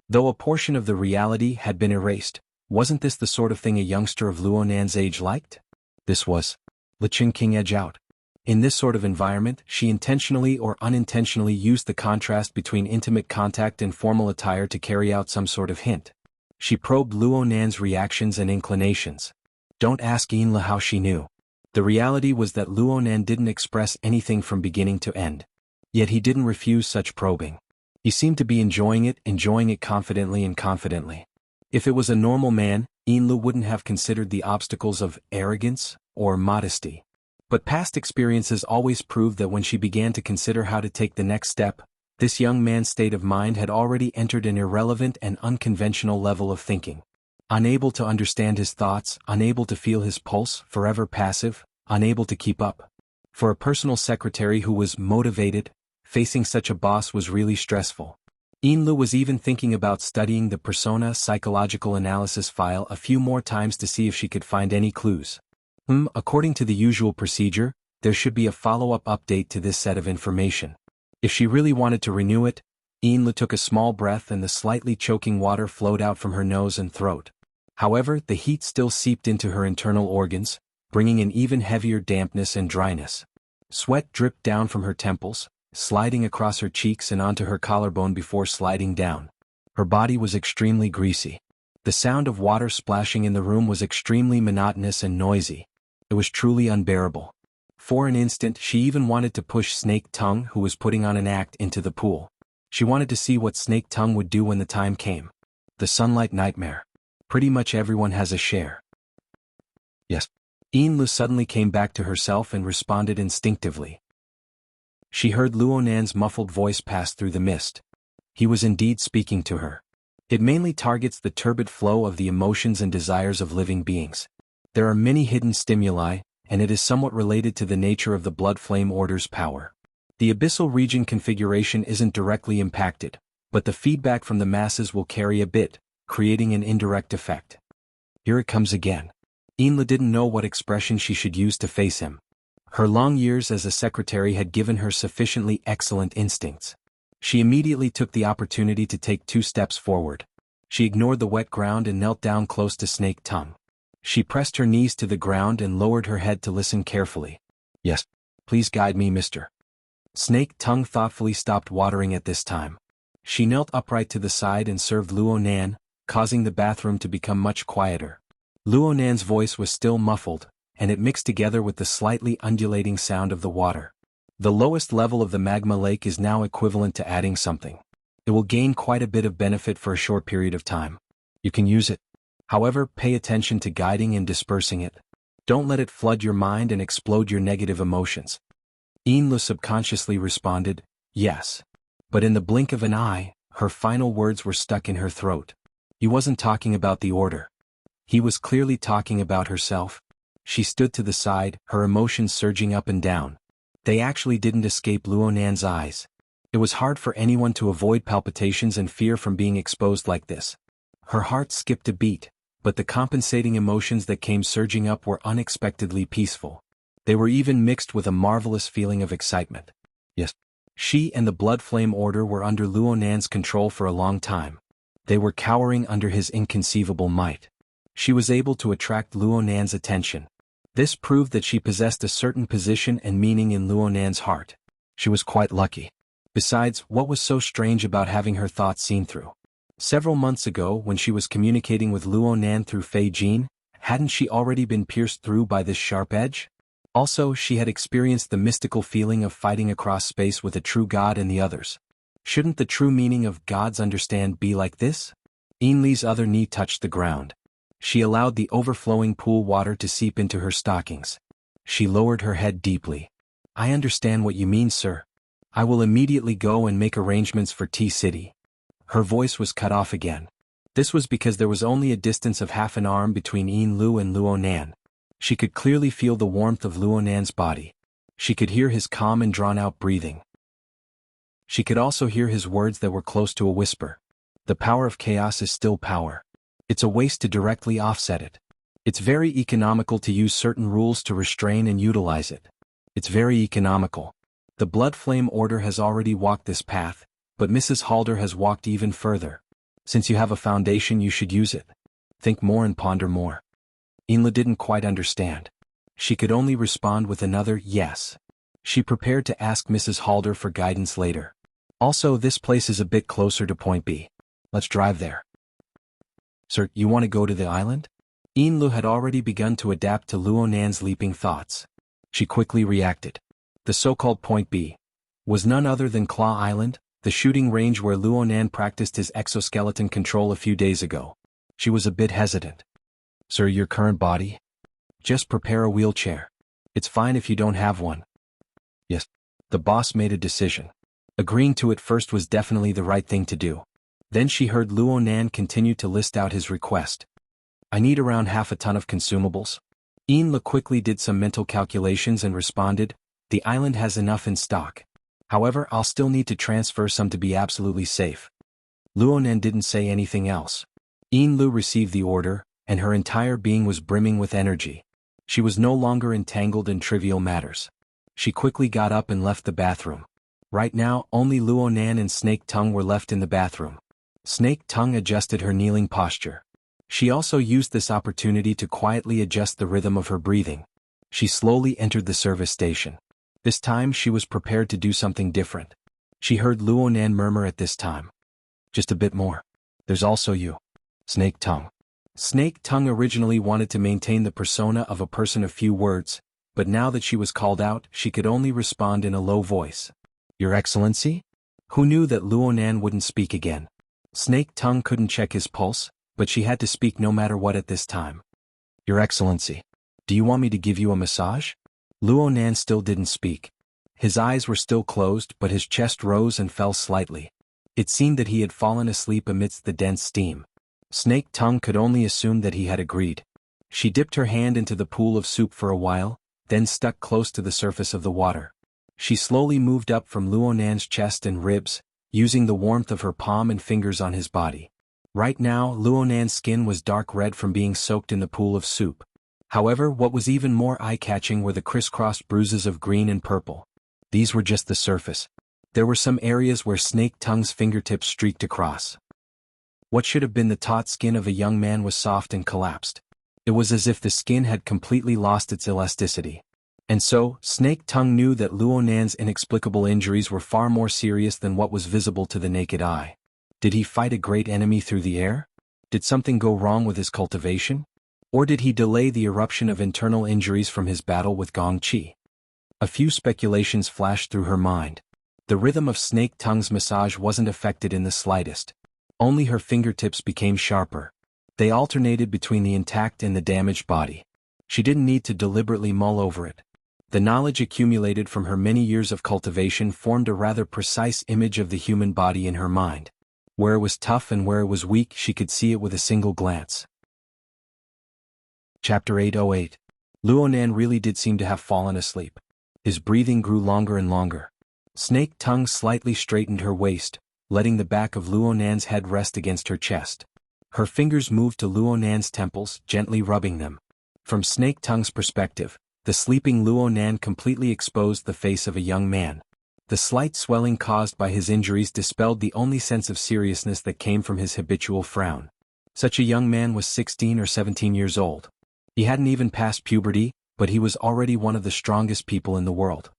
Though a portion of the reality had been erased, wasn't this the sort of thing a youngster of Luo Nan's age liked? This was. Let King edge out. In this sort of environment, she intentionally or unintentionally used the contrast between intimate contact and formal attire to carry out some sort of hint. She probed Luo Nan's reactions and inclinations. Don't ask Yinla how she knew. The reality was that Luo Nan didn't express anything from beginning to end. Yet he didn't refuse such probing. He seemed to be enjoying it confidently and confidently. If it was a normal man, Yinla wouldn't have considered the obstacles of arrogance or modesty. But past experiences always proved that when she began to consider how to take the next step, this young man's state of mind had already entered an irrelevant and unconventional level of thinking. Unable to understand his thoughts, unable to feel his pulse, forever passive, unable to keep up. For a personal secretary who was motivated, facing such a boss was really stressful. Yinla was even thinking about studying the persona psychological analysis file a few more times to see if she could find any clues. According to the usual procedure, there should be a follow-up update to this set of information. If she really wanted to renew it, Yinla took a small breath and the slightly choking water flowed out from her nose and throat. However, the heat still seeped into her internal organs, bringing an even heavier dampness and dryness. Sweat dripped down from her temples, sliding across her cheeks and onto her collarbone before sliding down. Her body was extremely greasy. The sound of water splashing in the room was extremely monotonous and noisy. It was truly unbearable. For an instant, she even wanted to push Snake Tongue, who was putting on an act, into the pool. She wanted to see what Snake Tongue would do when the time came. The sunlight nightmare. Pretty much everyone has a share. Yes. Yinla suddenly came back to herself and responded instinctively. She heard Luo Nan's muffled voice pass through the mist. He was indeed speaking to her. It mainly targets the turbid flow of the emotions and desires of living beings. There are many hidden stimuli, and it is somewhat related to the nature of the Blood Flame Order's power. The abyssal region configuration isn't directly impacted, but the feedback from the masses will carry a bit, creating an indirect effect. Here it comes again. Yinla didn't know what expression she should use to face him. Her long years as a secretary had given her sufficiently excellent instincts. She immediately took the opportunity to take 2 steps forward. She ignored the wet ground and knelt down close to Snake Tongue. She pressed her knees to the ground and lowered her head to listen carefully. Yes, please guide me, mister. Snake Tongue thoughtfully stopped watering at this time. She knelt upright to the side and served Luo Nan, causing the bathroom to become much quieter. Luo Nan's voice was still muffled, and it mixed together with the slightly undulating sound of the water. The lowest level of the magma lake is now equivalent to adding something. It will gain quite a bit of benefit for a short period of time. You can use it. However, pay attention to guiding and dispersing it. Don't let it flood your mind and explode your negative emotions. Yinla subconsciously responded, yes. But in the blink of an eye, her final words were stuck in her throat. He wasn't talking about the order. He was clearly talking about herself. She stood to the side, her emotions surging up and down. They actually didn't escape Luo Nan's eyes. It was hard for anyone to avoid palpitations and fear from being exposed like this. Her heart skipped a beat, but the compensating emotions that came surging up were unexpectedly peaceful. They were even mixed with a marvelous feeling of excitement. Yes, she and the Blood Flame Order were under Luo Nan's control for a long time. They were cowering under his inconceivable might. She was able to attract Luo Nan's attention. This proved that she possessed a certain position and meaning in Luo Nan's heart. She was quite lucky. Besides, what was so strange about having her thoughts seen through? Several months ago, when she was communicating with Luo Nan through Fei Jin, hadn't she already been pierced through by this sharp edge? Also, she had experienced the mystical feeling of fighting across space with a true god and the others. Shouldn't the true meaning of God's understand be like this? Yinli's other knee touched the ground. She allowed the overflowing pool water to seep into her stockings. She lowered her head deeply. I understand what you mean, sir. I will immediately go and make arrangements for T-City. Her voice was cut off again. This was because there was only a distance of half an arm between Yinlu and Luo Nan. She could clearly feel the warmth of Luo Nan's body. She could hear his calm and drawn-out breathing. She could also hear his words that were close to a whisper. The power of chaos is still power. It's a waste to directly offset it. It's very economical to use certain rules to restrain and utilize it. It's very economical. The Blood Flame Order has already walked this path, but Mrs. Halder has walked even further. Since you have a foundation, you should use it. Think more and ponder more. Yinla didn't quite understand. She could only respond with another yes. She prepared to ask Mrs. Halder for guidance later. Also, this place is a bit closer to point B. Let's drive there. Sir, you want to go to the island? Yin Lu had already begun to adapt to Luo Nan's leaping thoughts. She quickly reacted. The so-called Point B was none other than Claw Island, the shooting range where Luo Nan practiced his exoskeleton control a few days ago. She was a bit hesitant. Sir, your current body? Just prepare a wheelchair. It's fine if you don't have one. Yes. The boss made a decision. Agreeing to it first was definitely the right thing to do. Then she heard Luo Nan continue to list out his request. I need around half a ton of consumables. Yin Lu quickly did some mental calculations and responded, the island has enough in stock. However, I'll still need to transfer some to be absolutely safe. Luo Nan didn't say anything else. Yin Lu received the order, and her entire being was brimming with energy. She was no longer entangled in trivial matters. She quickly got up and left the bathroom. Right now, only Luo Nan and Snake Tongue were left in the bathroom. Snake Tongue adjusted her kneeling posture. She also used this opportunity to quietly adjust the rhythm of her breathing. She slowly entered the service station. This time she was prepared to do something different. She heard Luo Nan murmur at this time. Just a bit more. There's also you. Snake Tongue. Snake Tongue originally wanted to maintain the persona of a person of few words, but now that she was called out, she could only respond in a low voice. Your Excellency? Who knew that Luo Nan wouldn't speak again? Snake Tongue couldn't check his pulse, but she had to speak no matter what at this time. Your Excellency, do you want me to give you a massage? Luo Nan still didn't speak. His eyes were still closed, but his chest rose and fell slightly. It seemed that he had fallen asleep amidst the dense steam. Snake Tongue could only assume that he had agreed. She dipped her hand into the pool of soup for a while, then stuck close to the surface of the water. She slowly moved up from Luo Nan's chest and ribs, using the warmth of her palm and fingers on his body. Right now, Luo Nan's skin was dark red from being soaked in the pool of soup. However, what was even more eye-catching were the crisscrossed bruises of green and purple. These were just the surface. There were some areas where Snake Tongue's fingertips streaked across. What should have been the taut skin of a young man was soft and collapsed. It was as if the skin had completely lost its elasticity. And so, Snake Tongue knew that Luo Nan's inexplicable injuries were far more serious than what was visible to the naked eye. Did he fight a great enemy through the air? Did something go wrong with his cultivation? Or did he delay the eruption of internal injuries from his battle with Gong Qi? A few speculations flashed through her mind. The rhythm of Snake Tongue's massage wasn't affected in the slightest. Only her fingertips became sharper. They alternated between the intact and the damaged body. She didn't need to deliberately mull over it. The knowledge accumulated from her many years of cultivation formed a rather precise image of the human body in her mind. Where it was tough and where it was weak, she could see it with a single glance. Chapter 808. Luo Nan really did seem to have fallen asleep. His breathing grew longer and longer. Snake Tongue slightly straightened her waist, letting the back of Luo Nan's head rest against her chest. Her fingers moved to Luo Nan's temples, gently rubbing them. From Snake Tongue's perspective, the sleeping Luo Nan completely exposed the face of a young man. The slight swelling caused by his injuries dispelled the only sense of seriousness that came from his habitual frown. Such a young man was 16 or 17 years old. He hadn't even passed puberty, but he was already one of the strongest people in the world.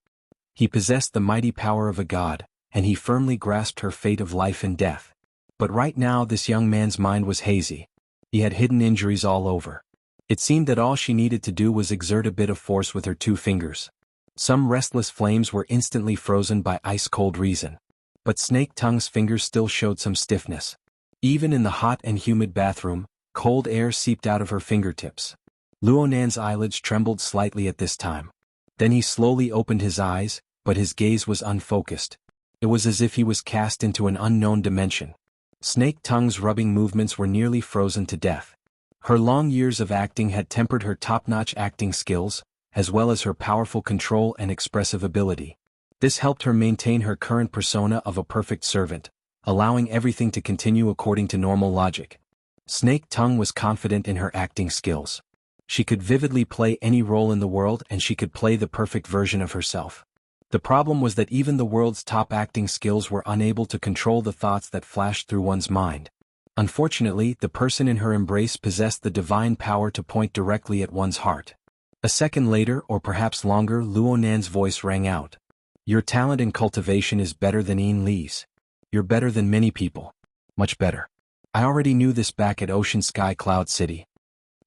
He possessed the mighty power of a god, and he firmly grasped her fate of life and death. But right now this young man's mind was hazy. He had hidden injuries all over. It seemed that all she needed to do was exert a bit of force with her 2 fingers. Some restless flames were instantly frozen by ice-cold reason. But Snake Tongue's fingers still showed some stiffness. Even in the hot and humid bathroom, cold air seeped out of her fingertips. Luo Nan's eyelids trembled slightly at this time. Then he slowly opened his eyes, but his gaze was unfocused. It was as if he was cast into an unknown dimension. Snake Tongue's rubbing movements were nearly frozen to death. Her long years of acting had tempered her top-notch acting skills, as well as her powerful control and expressive ability. This helped her maintain her current persona of a perfect servant, allowing everything to continue according to normal logic. Snake Tongue was confident in her acting skills. She could vividly play any role in the world, and she could play the perfect version of herself. The problem was that even the world's top acting skills were unable to control the thoughts that flashed through one's mind. Unfortunately, the person in her embrace possessed the divine power to point directly at one's heart. A second later, or perhaps longer, Luo Nan's voice rang out. Your talent in cultivation is better than Yin Li's. You're better than many people. Much better. I already knew this back at Ocean Sky Cloud City.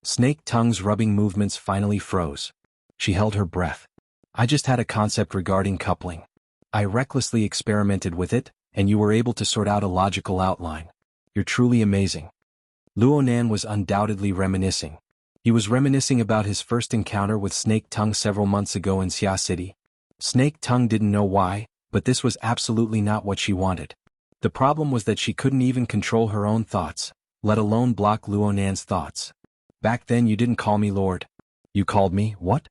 Snake Tongue's rubbing movements finally froze. She held her breath. I just had a concept regarding coupling. I recklessly experimented with it, and you were able to sort out a logical outline. You're truly amazing. Luo Nan was undoubtedly reminiscing. He was reminiscing about his first encounter with Snake Tongue several months ago in Xia City. Snake Tongue didn't know why, but this was absolutely not what she wanted. The problem was that she couldn't even control her own thoughts, let alone block Luo Nan's thoughts. Back then you didn't call me Lord. You called me, what?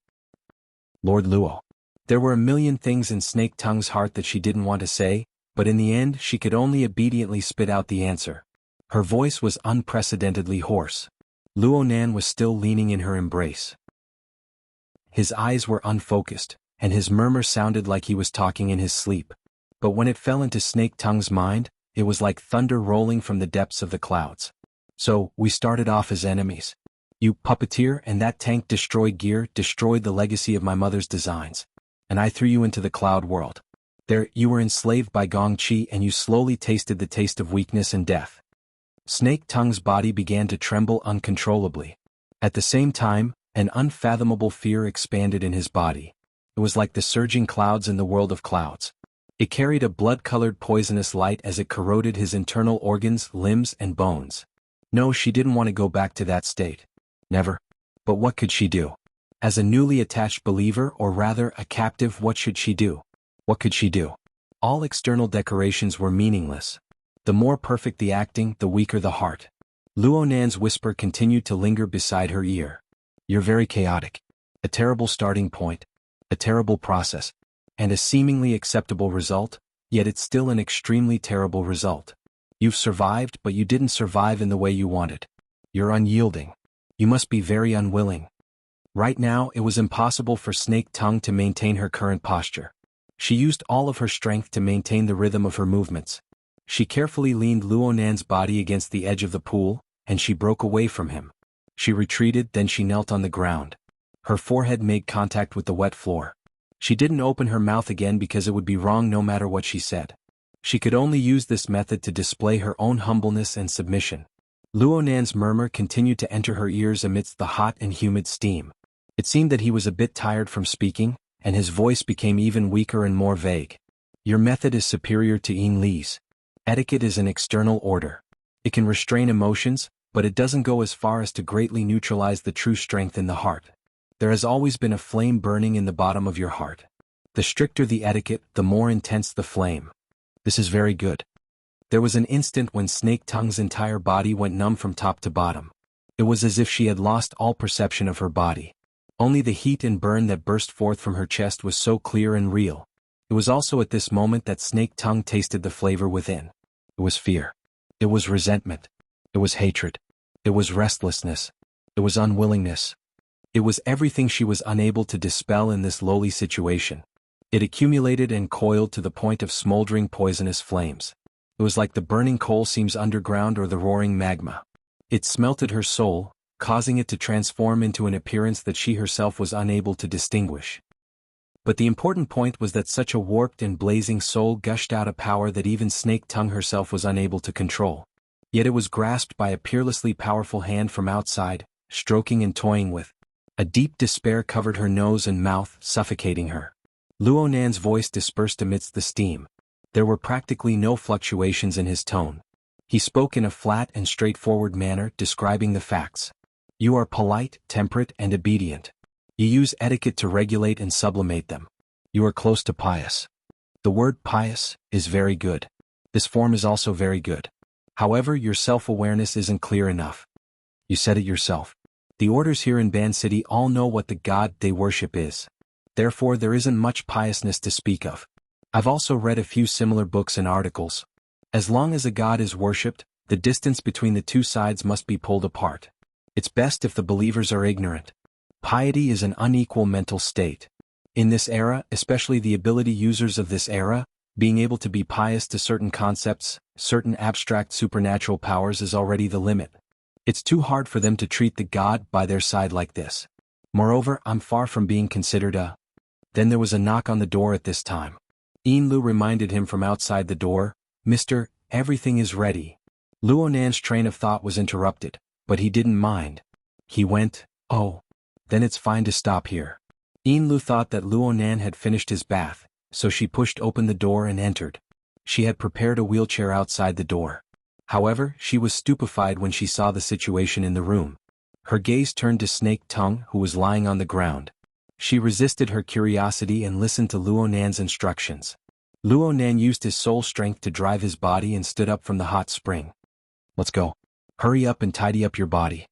Lord Luo. There were a million things in Snake Tongue's heart that she didn't want to say, but in the end she could only obediently spit out the answer. Her voice was unprecedentedly hoarse. Luo Nan was still leaning in her embrace. His eyes were unfocused, and his murmur sounded like he was talking in his sleep. But when it fell into Snake Tongue's mind, it was like thunder rolling from the depths of the clouds. So, we started off as enemies. You puppeteer and that tank destroy gear destroyed the legacy of my mother's designs. And I threw you into the cloud world. There, you were enslaved by Gong Qi and you slowly tasted the taste of weakness and death. Snake Tongue's body began to tremble uncontrollably. At the same time, an unfathomable fear expanded in his body. It was like the surging clouds in the world of clouds. It carried a blood-colored poisonous light as it corroded his internal organs, limbs, and bones. No, she didn't want to go back to that state. Never. But what could she do? As a newly attached believer, or rather a captive, what should she do? What could she do? All external decorations were meaningless. The more perfect the acting, the weaker the heart. Luo Nan's whisper continued to linger beside her ear. You're very chaotic. A terrible starting point. A terrible process. And a seemingly acceptable result, yet it's still an extremely terrible result. You've survived, but you didn't survive in the way you wanted. You're unyielding. You must be very unwilling. Right now, it was impossible for Snake Tongue to maintain her current posture. She used all of her strength to maintain the rhythm of her movements. She carefully leaned Luo Nan's body against the edge of the pool, and she broke away from him. She retreated, then she knelt on the ground. Her forehead made contact with the wet floor. She didn't open her mouth again because it would be wrong no matter what she said. She could only use this method to display her own humbleness and submission. Luo Nan's murmur continued to enter her ears amidst the hot and humid steam. It seemed that he was a bit tired from speaking, and his voice became even weaker and more vague. Your method is superior to Yin Li's. Etiquette is an external order. It can restrain emotions, but it doesn't go as far as to greatly neutralize the true strength in the heart. There has always been a flame burning in the bottom of your heart. The stricter the etiquette, the more intense the flame. This is very good. There was an instant when Snake Tongue's entire body went numb from top to bottom. It was as if she had lost all perception of her body. Only the heat and burn that burst forth from her chest was so clear and real. It was also at this moment that Snake Tongue tasted the flavor within. It was fear. It was resentment. It was hatred. It was restlessness. It was unwillingness. It was everything she was unable to dispel in this lowly situation. It accumulated and coiled to the point of smoldering poisonous flames. It was like the burning coal seams underground or the roaring magma. It smelted her soul, causing it to transform into an appearance that she herself was unable to distinguish. But the important point was that such a warped and blazing soul gushed out a power that even Snake Tongue herself was unable to control. Yet it was grasped by a peerlessly powerful hand from outside, stroking and toying with. A deep despair covered her nose and mouth, suffocating her. Luo Nan's voice dispersed amidst the steam. There were practically no fluctuations in his tone. He spoke in a flat and straightforward manner, describing the facts. You are polite, temperate, and obedient. You use etiquette to regulate and sublimate them. You are close to pious. The word pious is very good. This form is also very good. However, your self-awareness isn't clear enough. You said it yourself. The orders here in Ban City all know what the god they worship is. Therefore, there isn't much piousness to speak of. I've also read a few similar books and articles. As long as a god is worshipped, the distance between the two sides must be pulled apart. It's best if the believers are ignorant. Piety is an unequal mental state. In this era, especially the ability users of this era, being able to be pious to certain concepts, certain abstract supernatural powers is already the limit. It's too hard for them to treat the god by their side like this. Moreover, I'm far from being considered a... Then there was a knock on the door at this time. Lu reminded him from outside the door, "Mr. Everything is ready." Luonan's train of thought was interrupted, but he didn't mind. He went, "Oh. Then it's fine to stop here." Lu thought that Luonan had finished his bath, so she pushed open the door and entered. She had prepared a wheelchair outside the door. However, she was stupefied when she saw the situation in the room. Her gaze turned to Snake Tongue, who was lying on the ground. She resisted her curiosity and listened to Luonan's instructions. Luonan used his soul strength to drive his body and stood up from the hot spring. "Let's go. Hurry up and tidy up your body."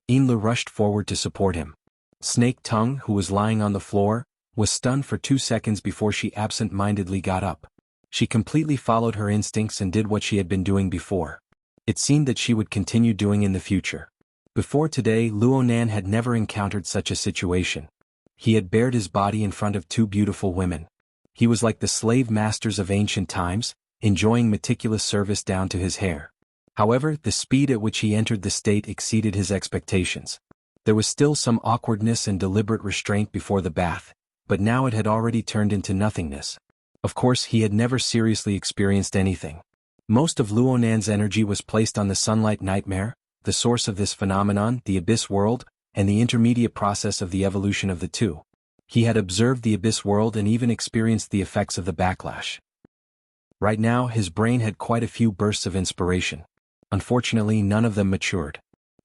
Lu rushed forward to support him. Snake Tongue, who was lying on the floor, was stunned for 2 seconds before she absent-mindedly got up. She completely followed her instincts and did what she had been doing before. It seemed that she would continue doing in the future. Before today, Luonan had never encountered such a situation. He had bared his body in front of 2 beautiful women. He was like the slave masters of ancient times, enjoying meticulous service down to his hair. However, the speed at which he entered the state exceeded his expectations. There was still some awkwardness and deliberate restraint before the bath, but now it had already turned into nothingness. Of course, he had never seriously experienced anything. Most of Luonan's energy was placed on the sunlight nightmare, the source of this phenomenon, the abyss world, and the intermediate process of the evolution of the two. He had observed the abyss world and even experienced the effects of the backlash. Right now, his brain had quite a few bursts of inspiration. Unfortunately, none of them matured.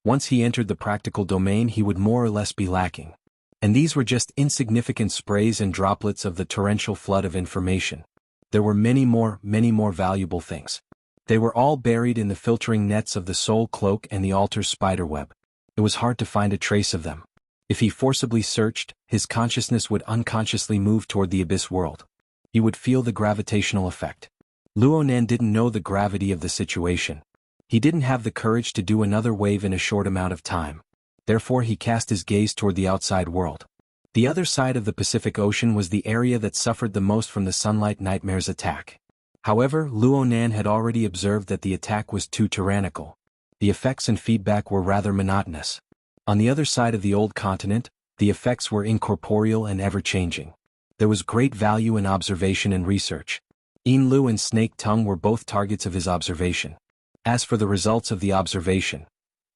Once he entered the practical domain, he would more or less be lacking. And these were just insignificant sprays and droplets of the torrential flood of information. There were many more valuable things. They were all buried in the filtering nets of the soul cloak and the altar's spiderweb. It was hard to find a trace of them. If he forcibly searched, his consciousness would unconsciously move toward the abyss world. He would feel the gravitational effect. Luonan didn't know the gravity of the situation. He didn't have the courage to do another wave in a short amount of time. Therefore he cast his gaze toward the outside world. The other side of the Pacific Ocean was the area that suffered the most from the Sunlight Nightmare's attack. However, Luonan had already observed that the attack was too tyrannical. The effects and feedback were rather monotonous. On the other side of the old continent, the effects were incorporeal and ever-changing. There was great value in observation and research. Lu and Snake Tongue were both targets of his observation. As for the results of the observation,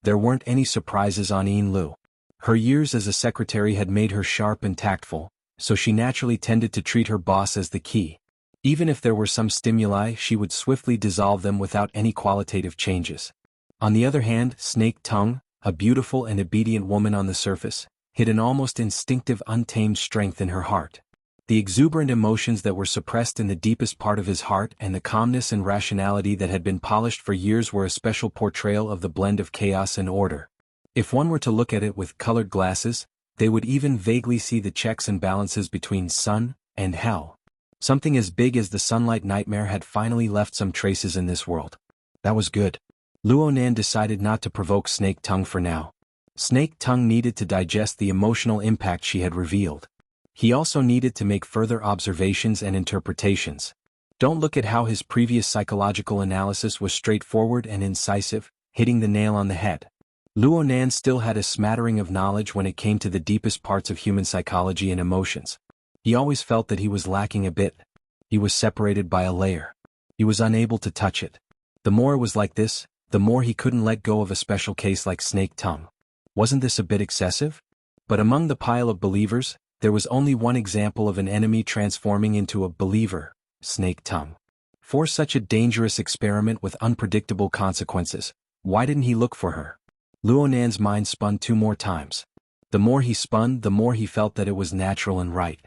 there weren't any surprises on Lu. Her years as a secretary had made her sharp and tactful, so she naturally tended to treat her boss as the key. Even if there were some stimuli, she would swiftly dissolve them without any qualitative changes. On the other hand, Snake Tongue, a beautiful and obedient woman on the surface, hid an almost instinctive untamed strength in her heart. The exuberant emotions that were suppressed in the deepest part of his heart and the calmness and rationality that had been polished for years were a special portrayal of the blend of chaos and order. If one were to look at it with colored glasses, they would even vaguely see the checks and balances between sun and hell. Something as big as the Sunlight Nightmare had finally left some traces in this world. That was good. Luonan decided not to provoke Snake Tongue for now. Snake Tongue needed to digest the emotional impact she had revealed. He also needed to make further observations and interpretations. Don't look at how his previous psychological analysis was straightforward and incisive, hitting the nail on the head. Luonan still had a smattering of knowledge when it came to the deepest parts of human psychology and emotions. He always felt that he was lacking a bit. He was separated by a layer. He was unable to touch it. The more it was like this, the more he couldn't let go of a special case like Snake Tongue. Wasn't this a bit excessive? But among the pile of believers, there was only one example of an enemy transforming into a believer, Snake Tongue. For such a dangerous experiment with unpredictable consequences, why didn't he look for her? Luonan's mind spun 2 more times. The more he spun, the more he felt that it was natural and right.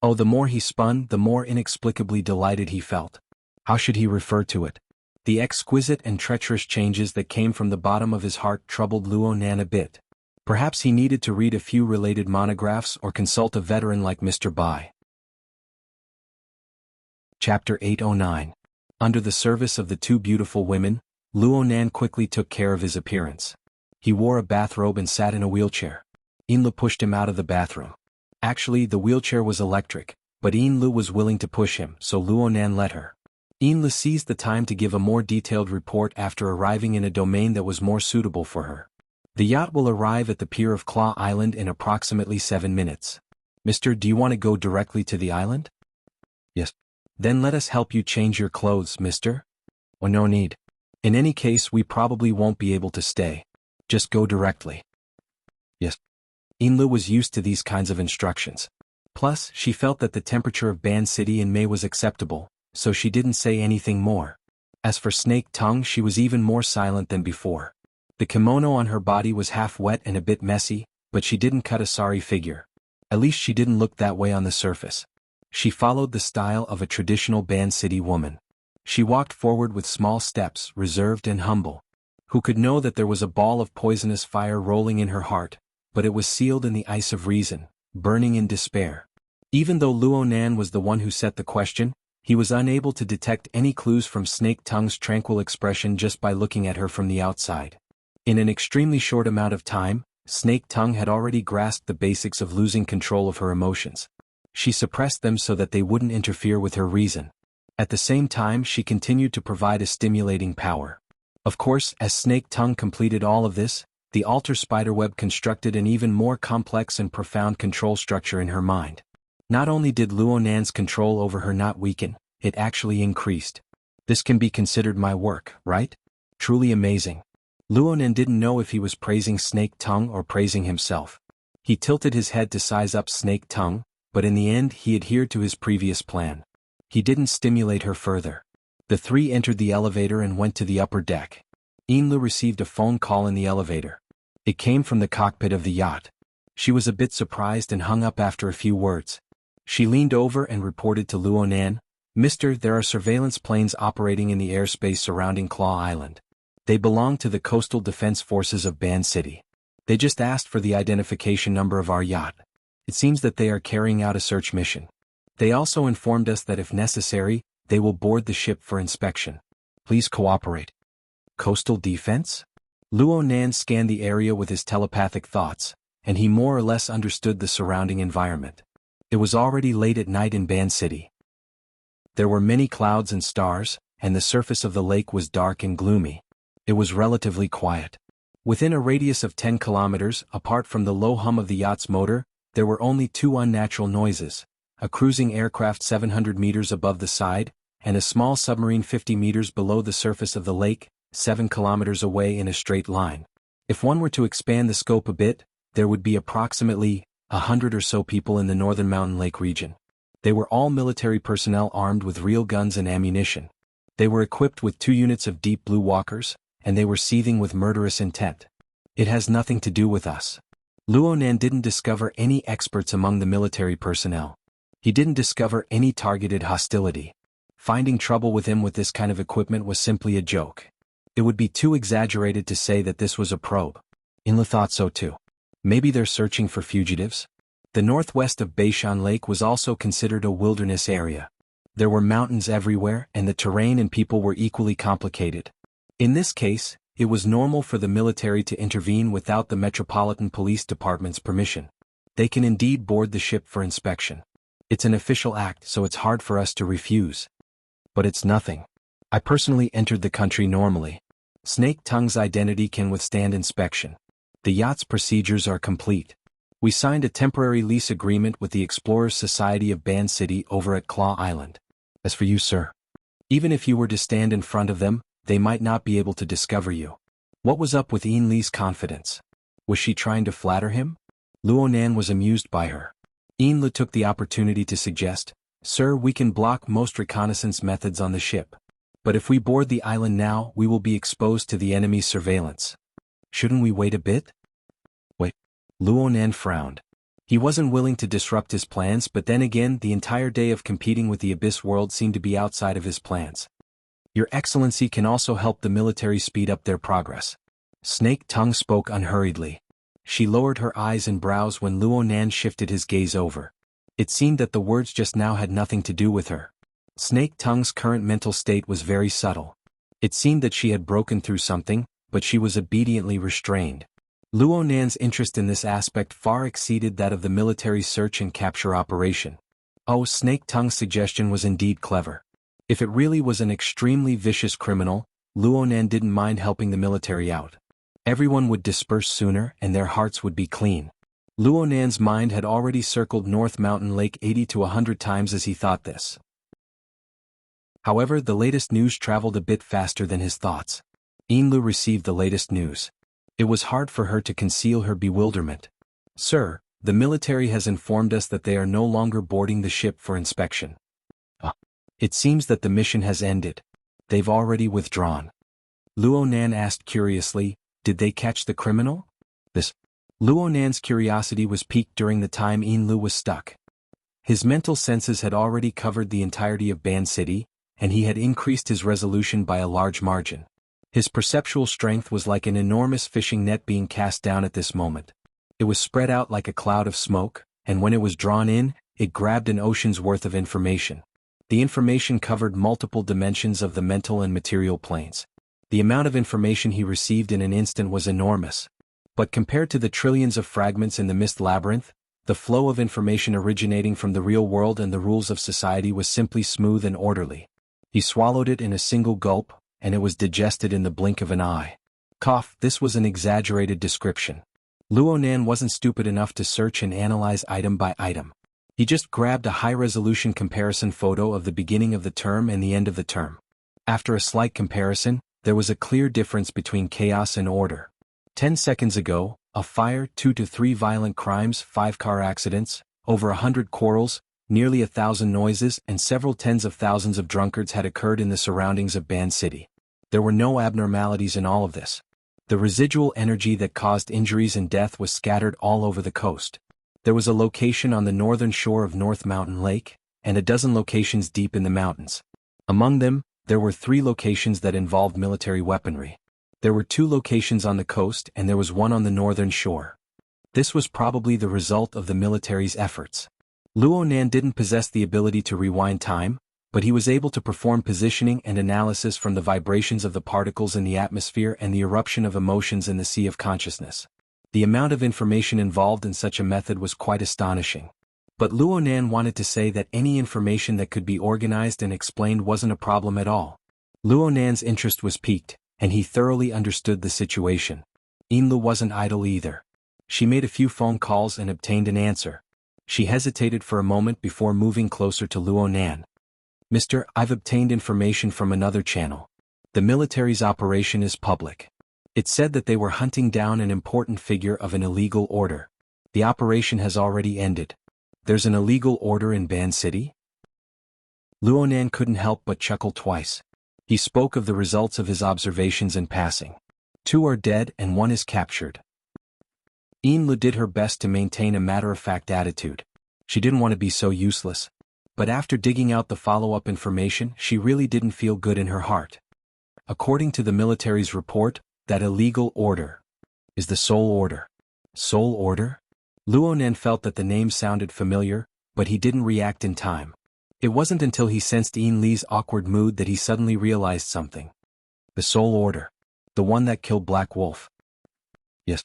Oh, the more he spun, the more inexplicably delighted he felt. How should he refer to it? The exquisite and treacherous changes that came from the bottom of his heart troubled Luonan a bit. Perhaps he needed to read a few related monographs or consult a veteran like Mr. Bai. Chapter 809. Under the service of the 2 beautiful women, Luonan quickly took care of his appearance. He wore a bathrobe and sat in a wheelchair. Lu pushed him out of the bathroom. Actually, the wheelchair was electric, but Lu was willing to push him, so Luonan let her. Lu seized the time to give a more detailed report after arriving in a domain that was more suitable for her. The yacht will arrive at the pier of Claw Island in approximately 7 minutes. Mister, do you want to go directly to the island? Yes. Then let us help you change your clothes, mister. Or no need. In any case, we probably won't be able to stay. Just go directly. Yes. Inlu was used to these kinds of instructions. Plus, she felt that the temperature of Ban City in May was acceptable, so she didn't say anything more. As for Snake Tongue, she was even more silent than before. The kimono on her body was half wet and a bit messy, but she didn't cut a sorry figure. At least she didn't look that way on the surface. She followed the style of a traditional Ban City woman. She walked forward with small steps, reserved and humble. Who could know that there was a ball of poisonous fire rolling in her heart, but it was sealed in the ice of reason, burning in despair. Even though Luo Nan was the one who set the question, he was unable to detect any clues from Snake Tongue's tranquil expression just by looking at her from the outside. In an extremely short amount of time, Snake Tongue had already grasped the basics of losing control of her emotions. She suppressed them so that they wouldn't interfere with her reason. At the same time, she continued to provide a stimulating power. Of course, as Snake Tongue completed all of this, the altar spiderweb constructed an even more complex and profound control structure in her mind. Not only did Luo Nan's control over her not weaken, it actually increased. This can be considered my work, right? Truly amazing. Luo Nan didn't know if he was praising Snake Tongue or praising himself. He tilted his head to size up Snake Tongue, but in the end he adhered to his previous plan. He didn't stimulate her further. The three entered the elevator and went to the upper deck. Inlu received a phone call in the elevator. It came from the cockpit of the yacht. She was a bit surprised and hung up after a few words. She leaned over and reported to Luo Nan, "Mister, there are surveillance planes operating in the airspace surrounding Claw Island. They belong to the Coastal Defense Forces of Ban City. They just asked for the identification number of our yacht. It seems that they are carrying out a search mission. They also informed us that if necessary, they will board the ship for inspection. Please cooperate." Coastal defense? Luo Nan scanned the area with his telepathic thoughts, and he more or less understood the surrounding environment. It was already late at night in Ban City. There were many clouds and stars, and the surface of the lake was dark and gloomy. It was relatively quiet. Within a radius of 10 kilometers, apart from the low hum of the yacht's motor, there were only two unnatural noises: a cruising aircraft 700 meters above the side, and a small submarine 50 meters below the surface of the lake, 7 kilometers away in a straight line. If one were to expand the scope a bit, there would be approximately 100 or so people in the northern mountain lake region. They were all military personnel armed with real guns and ammunition. They were equipped with 2 units of deep blue walkers, and they were seething with murderous intent. It has nothing to do with us. Luo Nan didn't discover any experts among the military personnel. He didn't discover any targeted hostility. Finding trouble with him with this kind of equipment was simply a joke. It would be too exaggerated to say that this was a probe. Inla thought so too. Maybe they're searching for fugitives? The northwest of Beishan Lake was also considered a wilderness area. There were mountains everywhere, and the terrain and people were equally complicated. In this case, it was normal for the military to intervene without the Metropolitan Police Department's permission. They can indeed board the ship for inspection. It's an official act, so it's hard for us to refuse. But it's nothing. I personally entered the country normally. Snake Tongue's identity can withstand inspection. The yacht's procedures are complete. We signed a temporary lease agreement with the Explorers Society of Ban City over at Claw Island. As for you, sir, even if you were to stand in front of them, they might not be able to discover you. What was up with Yin Li's confidence? Was she trying to flatter him? Luo Nan was amused by her. Yin Li took the opportunity to suggest, "Sir, we can block most reconnaissance methods on the ship. But if we board the island now, we will be exposed to the enemy's surveillance. Shouldn't we wait a bit?" Wait. Luo Nan frowned. He wasn't willing to disrupt his plans, but then again, the entire day of competing with the Abyss World seemed to be outside of his plans. "Your Excellency can also help the military speed up their progress." Snake Tongue spoke unhurriedly. She lowered her eyes and brows when Luo Nan shifted his gaze over. It seemed that the words just now had nothing to do with her. Snake Tongue's current mental state was very subtle. It seemed that she had broken through something, but she was obediently restrained. Luo Nan's interest in this aspect far exceeded that of the military search and capture operation. Oh, Snake Tongue's suggestion was indeed clever. If it really was an extremely vicious criminal, Luo Nan didn't mind helping the military out. Everyone would disperse sooner and their hearts would be clean. Luonan's mind had already circled North Mountain Lake 80 to 100 times as he thought this. However, the latest news traveled a bit faster than his thoughts. Yinlu received the latest news. It was hard for her to conceal her bewilderment. "Sir, the military has informed us that they are no longer boarding the ship for inspection. It seems that the mission has ended. They've already withdrawn." Luonan asked curiously, "Did they catch the criminal?" Luonan's curiosity was piqued during the time Yinlu was stuck. His mental senses had already covered the entirety of Ban City, and he had increased his resolution by a large margin. His perceptual strength was like an enormous fishing net being cast down at this moment. It was spread out like a cloud of smoke, and when it was drawn in, it grabbed an ocean's worth of information. The information covered multiple dimensions of the mental and material planes. The amount of information he received in an instant was enormous. But compared to the trillions of fragments in the mist labyrinth, the flow of information originating from the real world and the rules of society was simply smooth and orderly. He swallowed it in a single gulp, and it was digested in the blink of an eye. This was an exaggerated description. Luonan wasn't stupid enough to search and analyze item by item. He just grabbed a high-resolution comparison photo of the beginning of the term and the end of the term. After a slight comparison, there was a clear difference between chaos and order. 10 seconds ago, a fire, 2 to 3 violent crimes, 5 car accidents, over 100 quarrels, nearly 1,000 noises and several tens of thousands of drunkards had occurred in the surroundings of Ban City. There were no abnormalities in all of this. The residual energy that caused injuries and death was scattered all over the coast. There was a location on the northern shore of North Mountain Lake, and a dozen locations deep in the mountains. Among them, there were 3 locations that involved military weaponry. There were 2 locations on the coast and there was one on the northern shore. This was probably the result of the military's efforts. Luonan didn't possess the ability to rewind time, but he was able to perform positioning and analysis from the vibrations of the particles in the atmosphere and the eruption of emotions in the sea of consciousness. The amount of information involved in such a method was quite astonishing. But Luonan wanted to say that any information that could be organized and explained wasn't a problem at all. Luonan's interest was piqued, and he thoroughly understood the situation. Yinlu wasn't idle either. She made a few phone calls and obtained an answer. She hesitated for a moment before moving closer to Luonan. "Mister, I've obtained information from another channel. The military's operation is public. It said that they were hunting down an important figure of an illegal order. The operation has already ended. There's an illegal order in Ban City?" Luonan couldn't help but chuckle twice. He spoke of the results of his observations in passing. 2 are dead and 1 is captured. Yinlu did her best to maintain a matter-of-fact attitude. She didn't want to be so useless. But after digging out the follow-up information, she really didn't feel good in her heart. According to the military's report, that illegal order is the Soul Order. Soul Order? Luonan felt that the name sounded familiar, but he didn't react in time. It wasn't until he sensed Yinlu's awkward mood that he suddenly realized something. The Soul Order. The one that killed Black Wolf. Yes.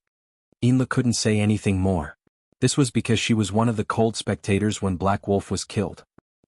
Yinlu couldn't say anything more. This was because she was one of the cold spectators when Black Wolf was killed.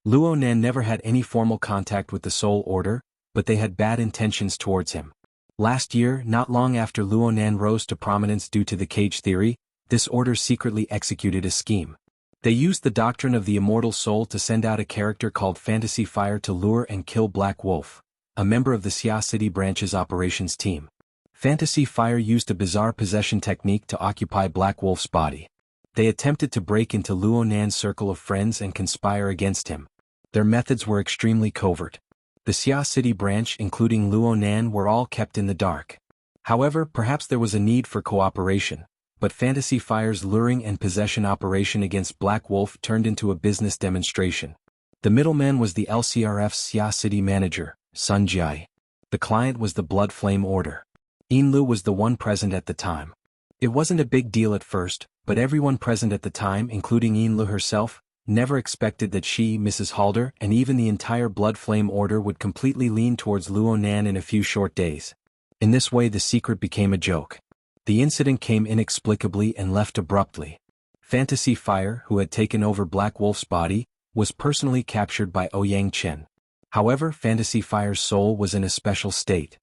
Luonan never had any formal contact with the Soul Order, but they had bad intentions towards him. Last year, not long after Luonan rose to prominence due to the cage theory, this order secretly executed a scheme. They used the doctrine of the immortal soul to send out a character called Fantasy Fire to lure and kill Black Wolf, a member of the Xia City branch's operations team. Fantasy Fire used a bizarre possession technique to occupy Black Wolf's body. They attempted to break into Luonan's circle of friends and conspire against him. Their methods were extremely covert. The Xia City branch, including Luonan, were all kept in the dark. However, perhaps there was a need for cooperation, but Fantasy Fire's luring and possession operation against Black Wolf turned into a business demonstration. The middleman was the LCRF's Xia City manager, Sun Jai. The client was the Blood Flame Order. Yinlu was the one present at the time. It wasn't a big deal at first, but everyone present at the time, including Yinlu herself, never expected that she, Mrs. Halder, and even the entire Blood Flame Order would completely lean towards Luonan in a few short days. In this way the secret became a joke. The incident came inexplicably and left abruptly. Fantasy Fire, who had taken over Black Wolf's body, was personally captured by Ouyang Chen. However, Fantasy Fire's soul was in a special state.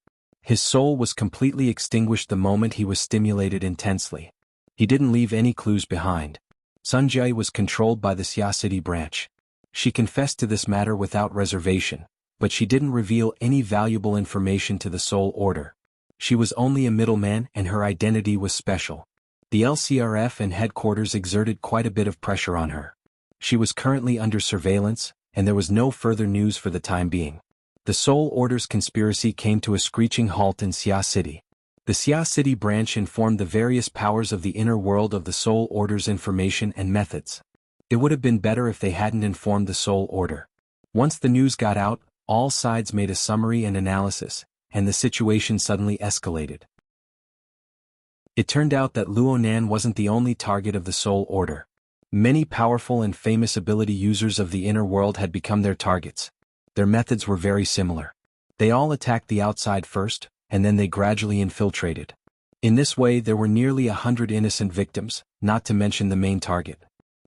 His soul was completely extinguished the moment he was stimulated intensely. He didn't leave any clues behind. Sun Jie was controlled by the Xia City branch. She confessed to this matter without reservation, but she didn't reveal any valuable information to the Soul Order. She was only a middleman and her identity was special. The LCRF and headquarters exerted quite a bit of pressure on her. She was currently under surveillance, and there was no further news for the time being. The Soul Order's conspiracy came to a screeching halt in Xia City. The Xia City branch informed the various powers of the inner world of the Soul Order's information and methods. It would have been better if they hadn't informed the Soul Order. Once the news got out, all sides made a summary and analysis, and the situation suddenly escalated. It turned out that Luonan wasn't the only target of the Soul Order. Many powerful and famous ability users of the inner world had become their targets. Their methods were very similar. They all attacked the outside first, and then they gradually infiltrated. In this way there were nearly 100 innocent victims, not to mention the main target.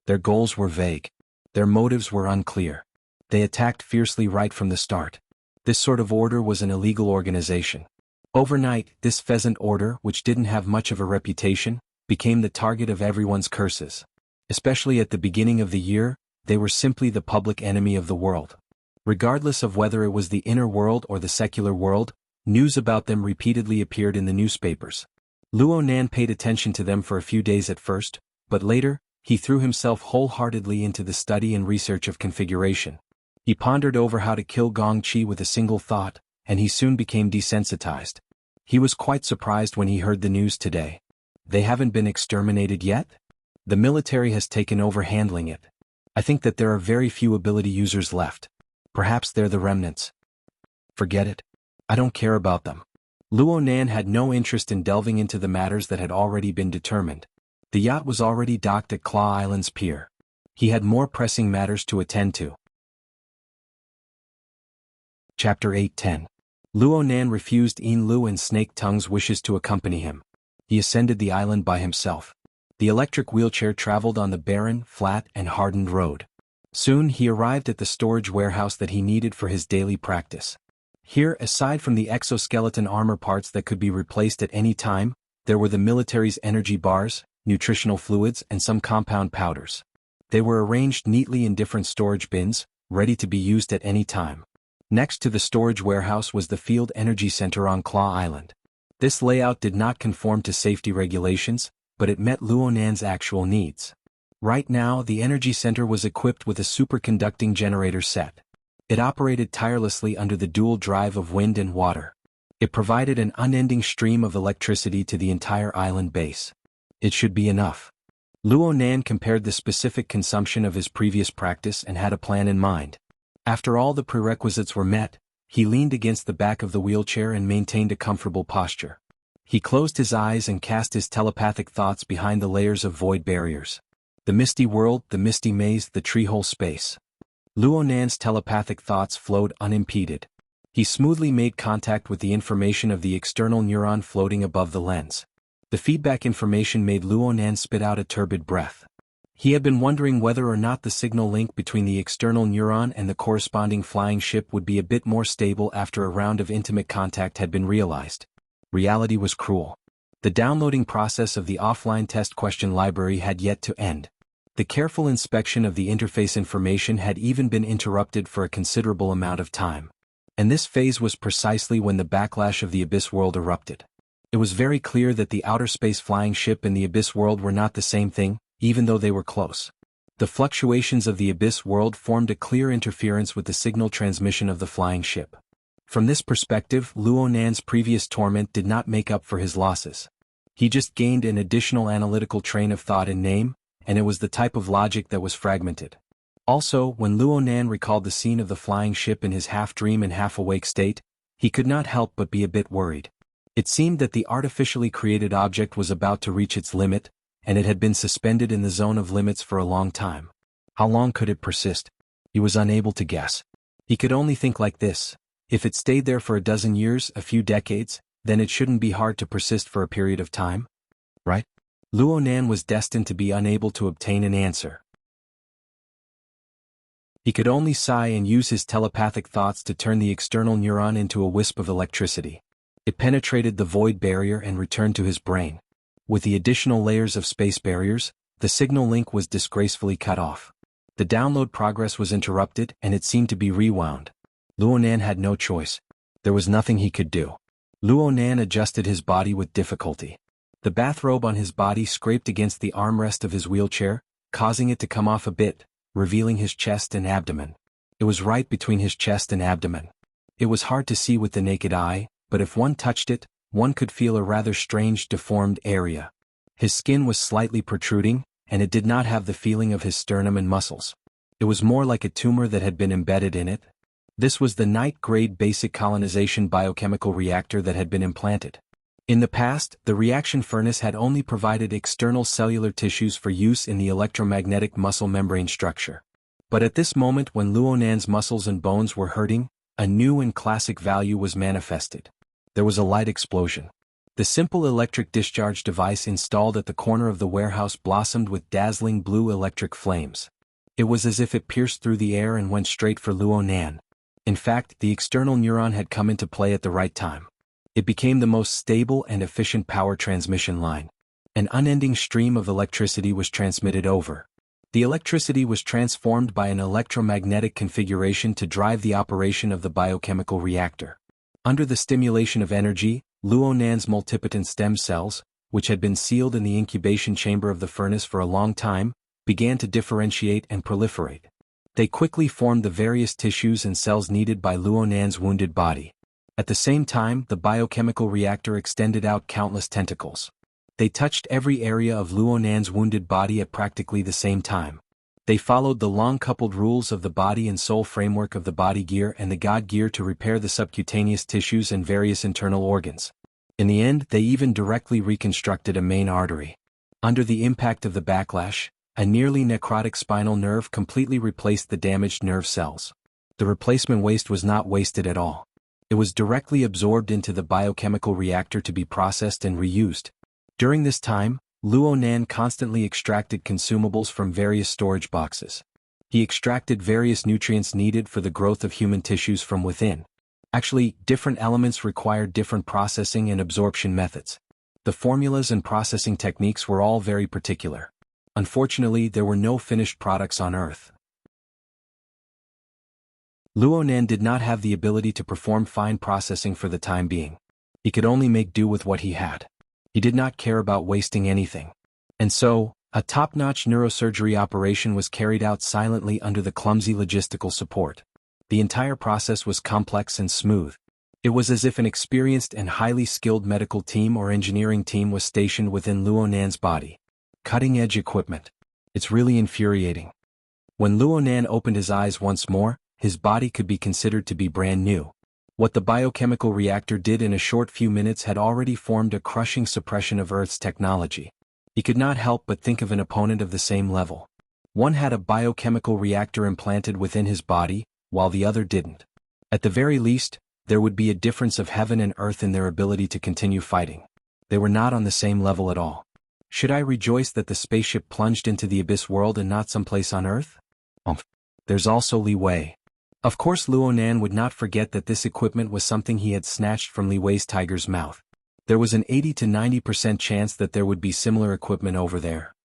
Their goals were vague. Their motives were unclear. They attacked fiercely right from the start. This sort of order was an illegal organization. Overnight, this pheasant order, which didn't have much of a reputation, became the target of everyone's curses. Especially at the beginning of the year, they were simply the public enemy of the world. Regardless of whether it was the inner world or the secular world, news about them repeatedly appeared in the newspapers. Luonan paid attention to them for a few days at first, but later, he threw himself wholeheartedly into the study and research of configuration. He pondered over how to kill Gong Qi with a single thought, and he soon became desensitized. He was quite surprised when he heard the news today. They haven't been exterminated yet? The military has taken over handling it. I think that there are very few ability users left. Perhaps they're the remnants. Forget it. I don't care about them. Luonan had no interest in delving into the matters that had already been determined. The yacht was already docked at Claw Island's pier. He had more pressing matters to attend to. Chapter 8:10. Luonan refused Yin Lu and Snake Tongue's wishes to accompany him. He ascended the island by himself. The electric wheelchair traveled on the barren, flat, and hardened road. Soon he arrived at the storage warehouse that he needed for his daily practice. Here, aside from the exoskeleton armor parts that could be replaced at any time, there were the military's energy bars, nutritional fluids, and some compound powders. They were arranged neatly in different storage bins, ready to be used at any time. Next to the storage warehouse was the Field Energy Center on Claw Island. This layout did not conform to safety regulations, but it met Luonan's actual needs. Right now, the energy center was equipped with a superconducting generator set. It operated tirelessly under the dual drive of wind and water. It provided an unending stream of electricity to the entire island base. It should be enough. Luonan compared the specific consumption of his previous practice and had a plan in mind. After all the prerequisites were met, he leaned against the back of the wheelchair and maintained a comfortable posture. He closed his eyes and cast his telepathic thoughts behind the layers of void barriers. The misty world, the misty maze, the treehole space. Luonan's telepathic thoughts flowed unimpeded. He smoothly made contact with the information of the external neuron floating above the lens. The feedback information made Luonan spit out a turbid breath. He had been wondering whether or not the signal link between the external neuron and the corresponding flying ship would be a bit more stable after a round of intimate contact had been realized. Reality was cruel. The downloading process of the offline test question library had yet to end. The careful inspection of the interface information had even been interrupted for a considerable amount of time. And this phase was precisely when the backlash of the Abyss World erupted. It was very clear that the outer space flying ship and the Abyss World were not the same thing, even though they were close. The fluctuations of the Abyss World formed a clear interference with the signal transmission of the flying ship. From this perspective, Luonan's previous torment did not make up for his losses. He just gained an additional analytical train of thought and name, and it was the type of logic that was fragmented. Also, when Luonan recalled the scene of the flying ship in his half-dream and half-awake state, he could not help but be a bit worried. It seemed that the artificially created object was about to reach its limit, and it had been suspended in the zone of limits for a long time. How long could it persist? He was unable to guess. He could only think like this: if it stayed there for a dozen years, a few decades, then it shouldn't be hard to persist for a period of time, right? Luonan was destined to be unable to obtain an answer. He could only sigh and use his telepathic thoughts to turn the external neuron into a wisp of electricity. It penetrated the void barrier and returned to his brain. With the additional layers of space barriers, the signal link was disgracefully cut off. The download progress was interrupted and it seemed to be rewound. Luonan had no choice. There was nothing he could do. Luonan adjusted his body with difficulty. The bathrobe on his body scraped against the armrest of his wheelchair, causing it to come off a bit, revealing his chest and abdomen. It was right between his chest and abdomen. It was hard to see with the naked eye, but if one touched it, one could feel a rather strange deformed area. His skin was slightly protruding, and it did not have the feeling of his sternum and muscles. It was more like a tumor that had been embedded in it. This was the night-grade basic colonization biochemical reactor that had been implanted. In the past, the reaction furnace had only provided external cellular tissues for use in the electromagnetic muscle membrane structure. But at this moment when Luonan's muscles and bones were hurting, a new and classic value was manifested. There was a light explosion. The simple electric discharge device installed at the corner of the warehouse blossomed with dazzling blue electric flames. It was as if it pierced through the air and went straight for Luonan. In fact, the external neuron had come into play at the right time. It became the most stable and efficient power transmission line. An unending stream of electricity was transmitted over. The electricity was transformed by an electromagnetic configuration to drive the operation of the biochemical reactor. Under the stimulation of energy, Luonan's multipotent stem cells, which had been sealed in the incubation chamber of the furnace for a long time, began to differentiate and proliferate. They quickly formed the various tissues and cells needed by Luonan's wounded body. At the same time, the biochemical reactor extended out countless tentacles. They touched every area of Luonan's wounded body at practically the same time. They followed the long-coupled rules of the body and soul framework of the body gear and the god gear to repair the subcutaneous tissues and various internal organs. In the end, they even directly reconstructed a main artery. Under the impact of the backlash, a nearly necrotic spinal nerve completely replaced the damaged nerve cells. The replacement waste was not wasted at all. It was directly absorbed into the biochemical reactor to be processed and reused. During this time, Luonan constantly extracted consumables from various storage boxes. He extracted various nutrients needed for the growth of human tissues from within. Actually, different elements required different processing and absorption methods. The formulas and processing techniques were all very particular. Unfortunately, there were no finished products on Earth. Luonan did not have the ability to perform fine processing for the time being. He could only make do with what he had. He did not care about wasting anything. And so, a top-notch neurosurgery operation was carried out silently under the clumsy logistical support. The entire process was complex and smooth. It was as if an experienced and highly skilled medical team or engineering team was stationed within Luonan's body. Cutting-edge equipment. It's really infuriating. When Luonan opened his eyes once more, his body could be considered to be brand new. What the biochemical reactor did in a short few minutes had already formed a crushing suppression of Earth's technology. He could not help but think of an opponent of the same level. One had a biochemical reactor implanted within his body, while the other didn't. At the very least, there would be a difference of heaven and earth in their ability to continue fighting. They were not on the same level at all. Should I rejoice that the spaceship plunged into the abyss world and not someplace on Earth? There's also Li Wei. Of course Luonan would not forget that this equipment was something he had snatched from Li Wei's tiger's mouth. There was an 80 to 90% chance that there would be similar equipment over there.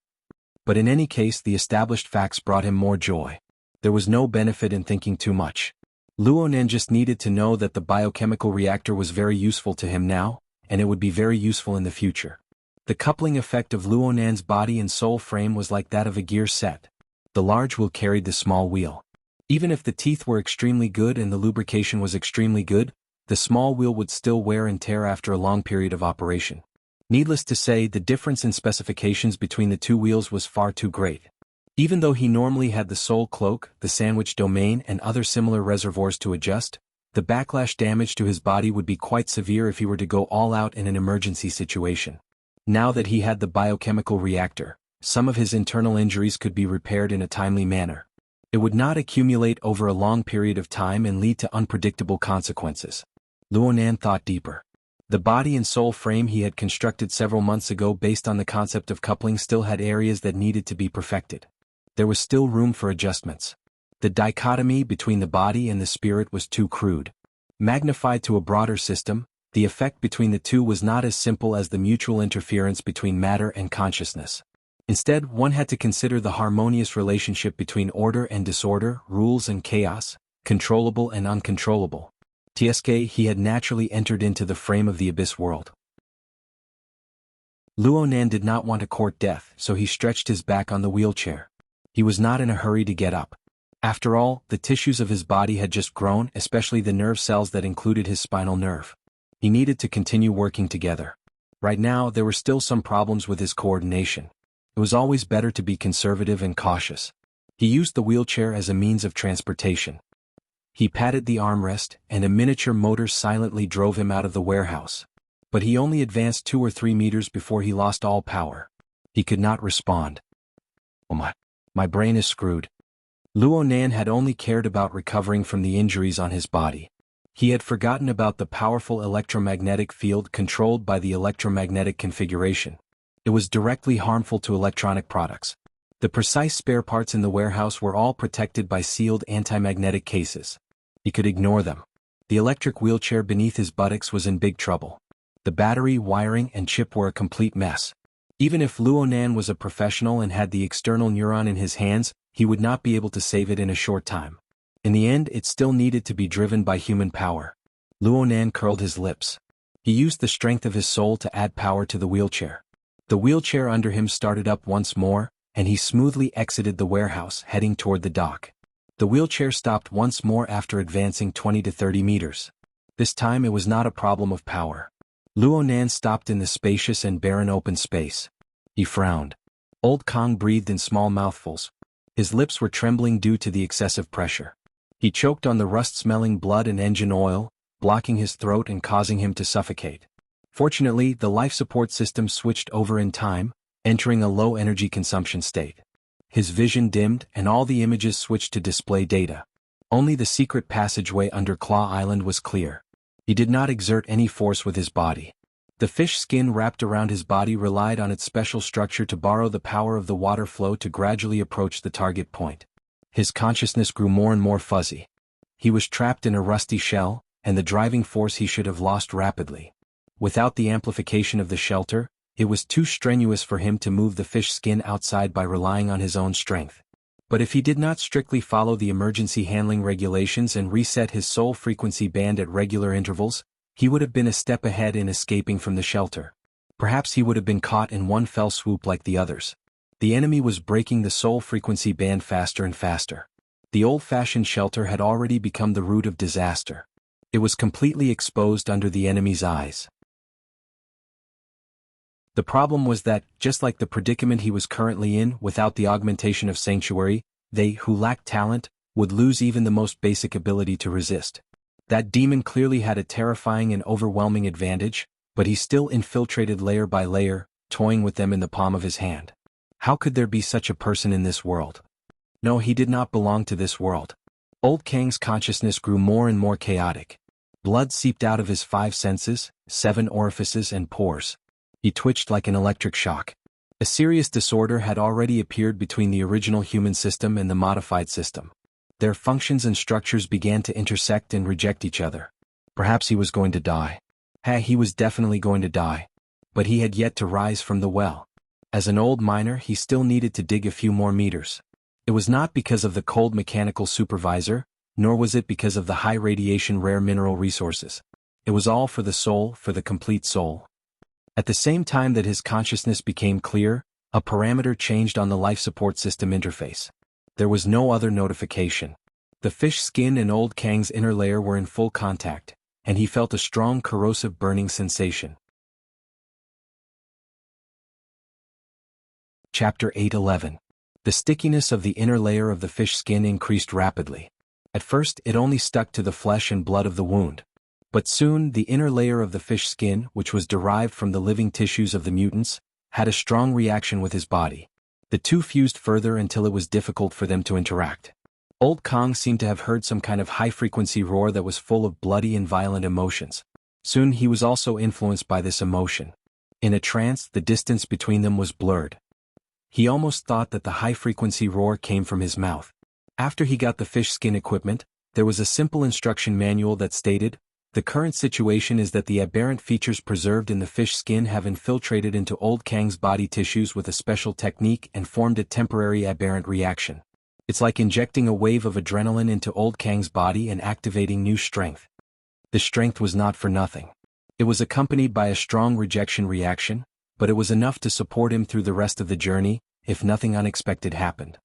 But in any case, the established facts brought him more joy. There was no benefit in thinking too much. Luonan just needed to know that the biochemical reactor was very useful to him now, and it would be very useful in the future. The coupling effect of Luonan's body and soul frame was like that of a gear set. The large wheel carried the small wheel. Even if the teeth were extremely good and the lubrication was extremely good, the small wheel would still wear and tear after a long period of operation. Needless to say, the difference in specifications between the two wheels was far too great. Even though he normally had the soul cloak, the sandwich domain and other similar reservoirs to adjust, the backlash damage to his body would be quite severe if he were to go all out in an emergency situation. Now that he had the biochemical reactor, some of his internal injuries could be repaired in a timely manner. It would not accumulate over a long period of time and lead to unpredictable consequences. Luonan thought deeper. The body and soul frame he had constructed several months ago based on the concept of coupling still had areas that needed to be perfected. There was still room for adjustments. The dichotomy between the body and the spirit was too crude. Magnified to a broader system, the effect between the two was not as simple as the mutual interference between matter and consciousness. Instead, one had to consider the harmonious relationship between order and disorder, rules and chaos, controllable and uncontrollable. TSK he had naturally entered into the frame of the abyss world. Luonan did not want to court death, so he stretched his back on the wheelchair. He was not in a hurry to get up. After all, the tissues of his body had just grown, especially the nerve cells that included his spinal nerve. He needed to continue working together. Right now, there were still some problems with his coordination. It was always better to be conservative and cautious. He used the wheelchair as a means of transportation. He patted the armrest, and a miniature motor silently drove him out of the warehouse. But he only advanced 2 or 3 meters before he lost all power. He could not respond. Oh my brain is screwed. Luonan had only cared about recovering from the injuries on his body. He had forgotten about the powerful electromagnetic field controlled by the electromagnetic configuration. It was directly harmful to electronic products. The precise spare parts in the warehouse were all protected by sealed anti-magnetic cases. He could ignore them. The electric wheelchair beneath his buttocks was in big trouble. The battery, wiring, and chip were a complete mess. Even if Luonan was a professional and had the external neuron in his hands, he would not be able to save it in a short time. In the end, it still needed to be driven by human power. Luonan curled his lips. He used the strength of his soul to add power to the wheelchair. The wheelchair under him started up once more, and he smoothly exited the warehouse, heading toward the dock. The wheelchair stopped once more after advancing 20 to 30 meters. This time it was not a problem of power. Luonan stopped in the spacious and barren open space. He frowned. Old Kong breathed in small mouthfuls. His lips were trembling due to the excessive pressure. He choked on the rust-smelling blood and engine oil, blocking his throat and causing him to suffocate. Fortunately, the life support system switched over in time, entering a low energy consumption state. His vision dimmed and all the images switched to display data. Only the secret passageway under Claw Island was clear. He did not exert any force with his body. The fish skin wrapped around his body relied on its special structure to borrow the power of the water flow to gradually approach the target point. His consciousness grew more and more fuzzy. He was trapped in a rusty shell, and the driving force he should have lost rapidly. Without the amplification of the shelter, it was too strenuous for him to move the fish skin outside by relying on his own strength. But if he did not strictly follow the emergency handling regulations and reset his soul frequency band at regular intervals, he would have been a step ahead in escaping from the shelter. Perhaps he would have been caught in one fell swoop like the others. The enemy was breaking the soul frequency band faster and faster. The old-fashioned shelter had already become the root of disaster. It was completely exposed under the enemy's eyes. The problem was that, just like the predicament he was currently in, without the augmentation of sanctuary, they who lacked talent would lose even the most basic ability to resist. That demon clearly had a terrifying and overwhelming advantage, but he still infiltrated layer by layer, toying with them in the palm of his hand. How could there be such a person in this world? No, he did not belong to this world. Old Kang's consciousness grew more and more chaotic. Blood seeped out of his 5 senses, 7 orifices and pores. He twitched like an electric shock. A serious disorder had already appeared between the original human system and the modified system. Their functions and structures began to intersect and reject each other. Perhaps he was going to die. He was definitely going to die. But he had yet to rise from the well. As an old miner, he still needed to dig a few more meters. It was not because of the cold mechanical supervisor, nor was it because of the high radiation rare mineral resources. It was all for the soul, for the complete soul. At the same time that his consciousness became clear, a parameter changed on the life support system interface. There was no other notification. The fish skin and old Kang's inner layer were in full contact, and he felt a strong corrosive burning sensation. Chapter 8:11. The stickiness of the inner layer of the fish skin increased rapidly. At first, it only stuck to the flesh and blood of the wound. But soon, the inner layer of the fish skin, which was derived from the living tissues of the mutants, had a strong reaction with his body. The two fused further until it was difficult for them to interact. Old Kong seemed to have heard some kind of high-frequency roar that was full of bloody and violent emotions. Soon he was also influenced by this emotion. In a trance, the distance between them was blurred. He almost thought that the high-frequency roar came from his mouth. After he got the fish skin equipment, there was a simple instruction manual that stated, The current situation is that the aberrant features preserved in the fish skin have infiltrated into Old Kang's body tissues with a special technique and formed a temporary aberrant reaction. It's like injecting a wave of adrenaline into Old Kang's body and activating new strength. The strength was not for nothing. It was accompanied by a strong rejection reaction, but it was enough to support him through the rest of the journey, if nothing unexpected happened.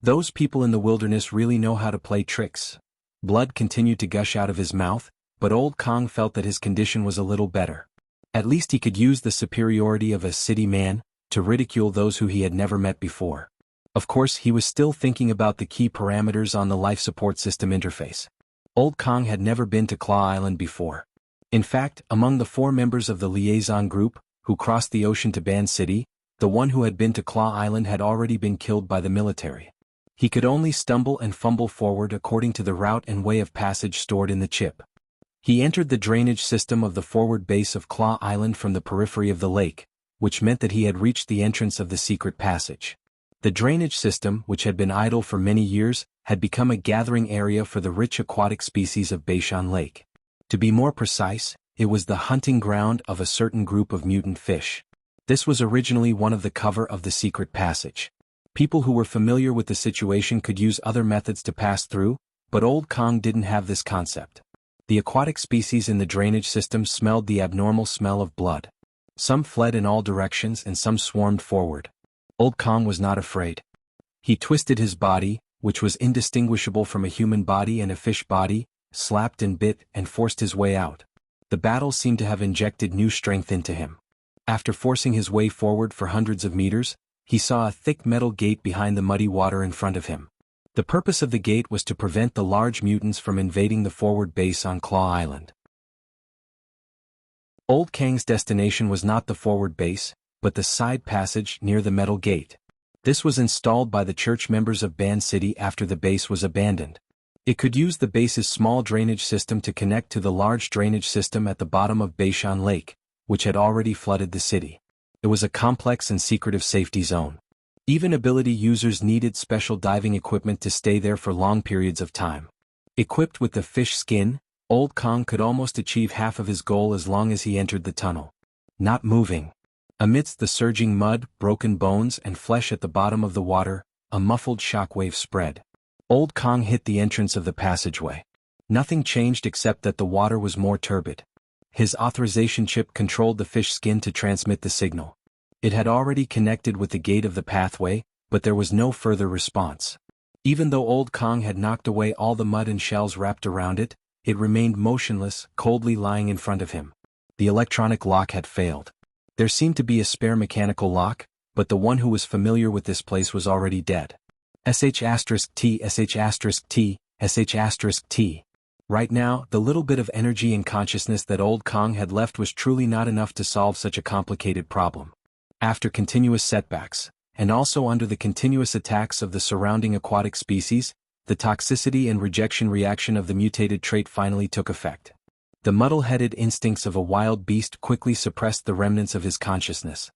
Those people in the wilderness really know how to play tricks. Blood continued to gush out of his mouth, but Old Kang felt that his condition was a little better. At least he could use the superiority of a city man to ridicule those who he had never met before. Of course, he was still thinking about the key parameters on the life support system interface. Old Kang had never been to Claw Island before. In fact, among the 4 members of the liaison group, who crossed the ocean to Ban City, the one who had been to Claw Island had already been killed by the military. He could only stumble and fumble forward according to the route and way of passage stored in the chip. He entered the drainage system of the forward base of Claw Island from the periphery of the lake, which meant that he had reached the entrance of the secret passage. The drainage system, which had been idle for many years, had become a gathering area for the rich aquatic species of Beishan Lake. To be more precise, it was the hunting ground of a certain group of mutant fish. This was originally one of the cover of the secret passage. People who were familiar with the situation could use other methods to pass through, but Old Kang didn't have this concept. The aquatic species in the drainage system smelled the abnormal smell of blood. Some fled in all directions and some swarmed forward. Old Kang was not afraid. He twisted his body, which was indistinguishable from a human body and a fish body, slapped and bit and forced his way out. The battle seemed to have injected new strength into him. After forcing his way forward for hundreds of meters, he saw a thick metal gate behind the muddy water in front of him. The purpose of the gate was to prevent the large mutants from invading the forward base on Claw Island. Old Kang's destination was not the forward base, but the side passage near the metal gate. This was installed by the church members of Ban City after the base was abandoned. It could use the base's small drainage system to connect to the large drainage system at the bottom of Beishan Lake, which had already flooded the city. It was a complex and secretive safety zone. Even ability users needed special diving equipment to stay there for long periods of time. Equipped with the fish skin, Old Kang could almost achieve half of his goal as long as he entered the tunnel. Not moving. Amidst the surging mud, broken bones and flesh at the bottom of the water, a muffled shockwave spread. Old Kang hit the entrance of the passageway. Nothing changed except that the water was more turbid. His authorization chip controlled the fish skin to transmit the signal. It had already connected with the gate of the pathway, but there was no further response. Even though Old Kang had knocked away all the mud and shells wrapped around it, it remained motionless, coldly lying in front of him. The electronic lock had failed. There seemed to be a spare mechanical lock, but the one who was familiar with this place was already dead. *T, *T. Right now, the little bit of energy and consciousness that Old Kang had left was truly not enough to solve such a complicated problem. After continuous setbacks, and also under the continuous attacks of the surrounding aquatic species, the toxicity and rejection reaction of the mutated trait finally took effect. The muddle-headed instincts of a wild beast quickly suppressed the remnants of his consciousness.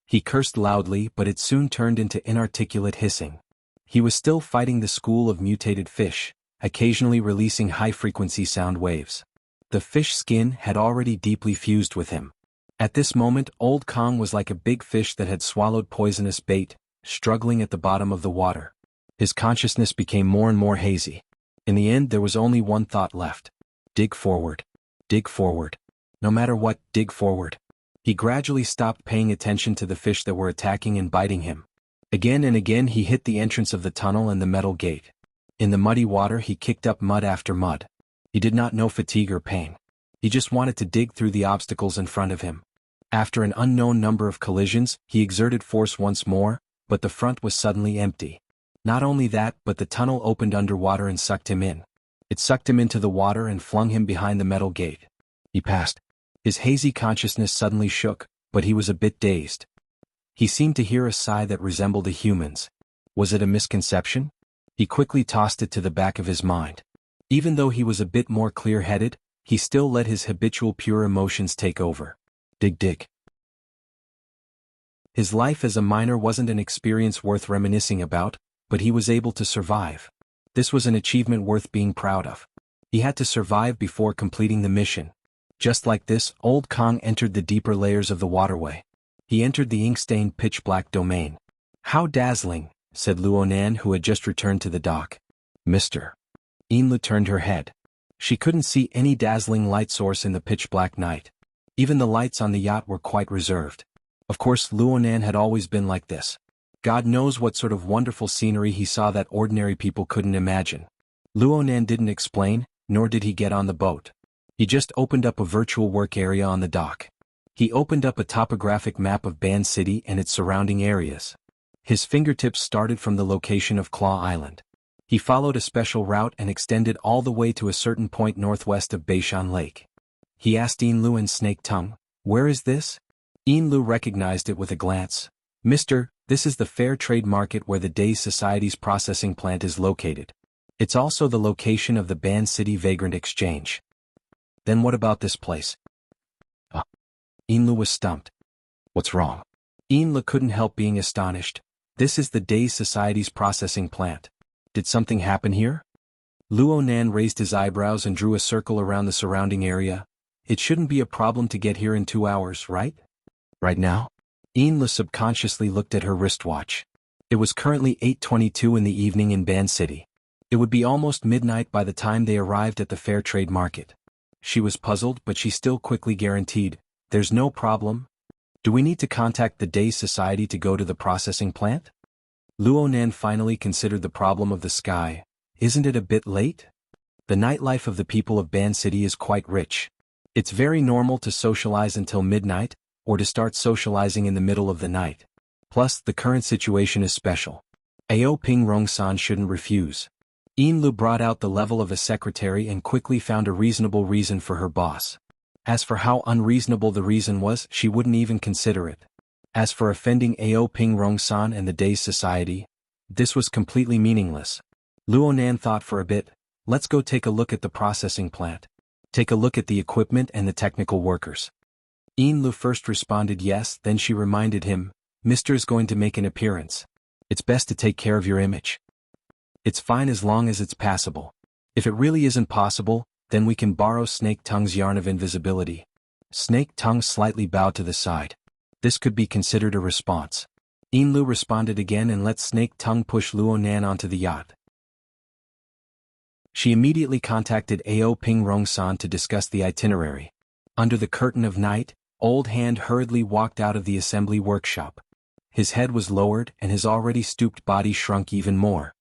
He cursed loudly, but it soon turned into inarticulate hissing. He was still fighting the school of mutated fish, occasionally releasing high-frequency sound waves. The fish skin had already deeply fused with him. At this moment, Old Kang was like a big fish that had swallowed poisonous bait, struggling at the bottom of the water. His consciousness became more and more hazy. In the end, there was only one thought left. Dig forward. Dig forward. No matter what, dig forward. He gradually stopped paying attention to the fish that were attacking and biting him. Again and again he hit the entrance of the tunnel and the metal gate. In the muddy water he kicked up mud after mud. He did not know fatigue or pain. He just wanted to dig through the obstacles in front of him. After an unknown number of collisions, he exerted force once more, but the front was suddenly empty. Not only that, but the tunnel opened underwater and sucked him in. It sucked him into the water and flung him behind the metal gate. He passed. His hazy consciousness suddenly shook, but he was a bit dazed. He seemed to hear a sigh that resembled a human's. Was it a misconception? He quickly tossed it to the back of his mind. Even though he was a bit more clear-headed, he still let his habitual pure emotions take over. Dig dig. His life as a miner wasn't an experience worth reminiscing about, but he was able to survive. This was an achievement worth being proud of. He had to survive before completing the mission. Just like this, Old Kong entered the deeper layers of the waterway. He entered the ink-stained pitch-black domain. "How dazzling," said Luonan, who had just returned to the dock. "Mr." Yinlu turned her head. She couldn't see any dazzling light source in the pitch-black night. Even the lights on the yacht were quite reserved. Of course, Luonan had always been like this. God knows what sort of wonderful scenery he saw that ordinary people couldn't imagine. Luonan didn't explain, nor did he get on the boat. He just opened up a virtual work area on the dock. He opened up a topographic map of Ban City and its surrounding areas. His fingertips started from the location of Claw Island. He followed a special route and extended all the way to a certain point northwest of Beishan Lake. He asked Yinlu in snake tongue, "Where is this?" Yinlu recognized it with a glance. "Mister, this is the fair trade market where the Days Society's processing plant is located. It's also the location of the Ban City Vagrant Exchange." "Then what about this place?" Yinlu was stumped. "What's wrong?" Yinlu couldn't help being astonished. "This is the Days Society's processing plant. Did something happen here?" Luonan raised his eyebrows and drew a circle around the surrounding area. "It shouldn't be a problem to get here in 2 hours, right?" "Right now?" Yinlu subconsciously looked at her wristwatch. It was currently 8:22 in the evening in Ban City. It would be almost midnight by the time they arrived at the fair trade market. She was puzzled, but she still quickly guaranteed, "There's no problem. Do we need to contact the Days Society to go to the processing plant?" Luonan finally considered the problem of the sky. "Isn't it a bit late?" The nightlife of the people of Ban City is quite rich. It's very normal to socialize until midnight, or to start socializing in the middle of the night. Plus, the current situation is special. Ao Ping Rongsan shouldn't refuse. Yinlu brought out the level of a secretary and quickly found a reasonable reason for her boss. As for how unreasonable the reason was, she wouldn't even consider it. As for offending Ao Ping Rongsan and the Days Society, this was completely meaningless. Luonan thought for a bit. "Let's go take a look at the processing plant. Take a look at the equipment and the technical workers." Yinlu first responded yes, then she reminded him, "Mr. is going to make an appearance. It's best to take care of your image. It's fine as long as it's passable. If it really isn't possible, then we can borrow Snake Tongue's yarn of invisibility." Snake Tongue slightly bowed to the side. This could be considered a response. Yinlu responded again and let Snake Tongue push Luonan onto the yacht. She immediately contacted Ao Ping Rongsan to discuss the itinerary. Under the curtain of night, Old Hand hurriedly walked out of the assembly workshop. His head was lowered and his already stooped body shrunk even more.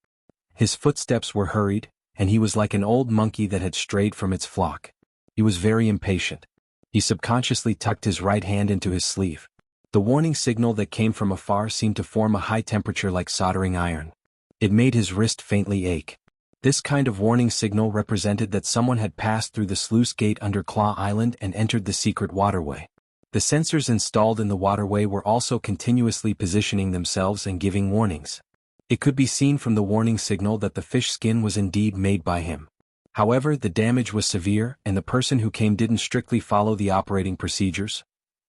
His footsteps were hurried, and he was like an old monkey that had strayed from its flock. He was very impatient. He subconsciously tucked his right hand into his sleeve. The warning signal that came from afar seemed to form a high temperature like soldering iron. It made his wrist faintly ache. This kind of warning signal represented that someone had passed through the sluice gate under Claw Island and entered the secret waterway. The sensors installed in the waterway were also continuously positioning themselves and giving warnings. It could be seen from the warning signal that the fish skin was indeed made by him. However, the damage was severe and the person who came didn't strictly follow the operating procedures.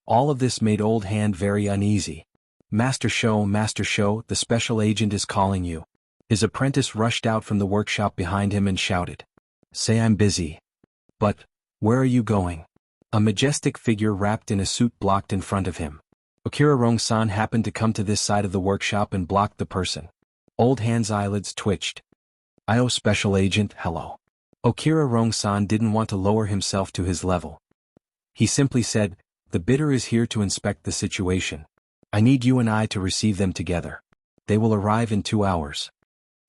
All of this made Old Hand very uneasy. Master Show, the special agent is calling you." His apprentice rushed out from the workshop behind him and shouted, "Say I'm busy." "But, where are you going?" A majestic figure wrapped in a suit blocked in front of him. Okira Rongsan happened to come to this side of the workshop and blocked the person. Old Hand's eyelids twitched. "IO Special Agent, hello." Okira Rongsan didn't want to lower himself to his level. He simply said, "The bidder is here to inspect the situation. I need you and I to receive them together. They will arrive in 2 hours."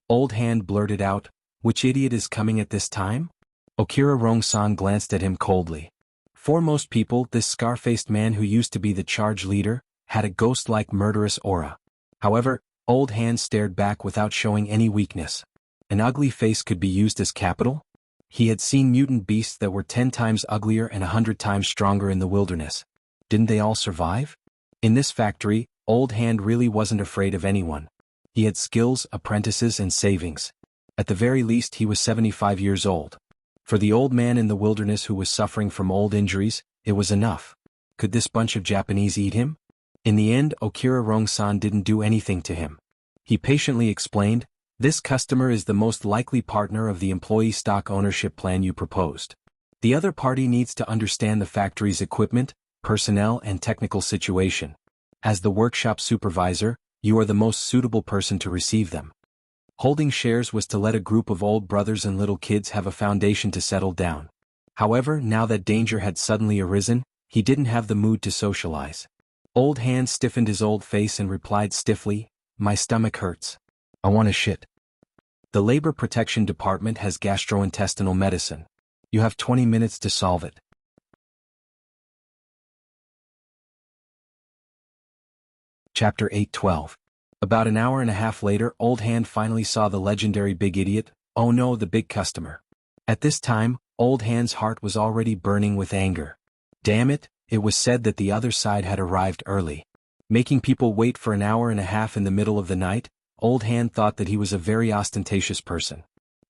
Old Hand blurted out, "Which idiot is coming at this time?" Okira Rongsan glanced at him coldly. For most people, this scar-faced man who used to be the charge leader, had a ghost-like murderous aura. However, Old Hand stared back without showing any weakness. An ugly face could be used as capital? He had seen mutant beasts that were 10 times uglier and 100 times stronger in the wilderness. Didn't they all survive? In this factory, Old Hand really wasn't afraid of anyone. He had skills, apprentices and savings. At the very least he was 75 years old. For the old man in the wilderness who was suffering from old injuries, it was enough. Could this bunch of Japanese eat him? In the end, Okira Rongsan didn't do anything to him. He patiently explained, This customer is the most likely partner of the employee stock ownership plan you proposed. The other party needs to understand the factory's equipment, personnel and technical situation. As the workshop supervisor, you are the most suitable person to receive them. Holding shares was to let a group of old brothers and little kids have a foundation to settle down. However, now that danger had suddenly arisen, he didn't have the mood to socialize. Old Hand stiffened his old face and replied stiffly, "My stomach hurts. I want to shit." The Labor Protection Department has gastrointestinal medicine. You have 20 minutes to solve it. Chapter 8:12. About an hour and a half later, Old Hand finally saw the legendary big idiot, oh no, the big customer. At this time, Old Hand's heart was already burning with anger. Damn it, it was said that the other side had arrived early. Making people wait for an hour and a half in the middle of the night, Old Hand thought that he was a very ostentatious person.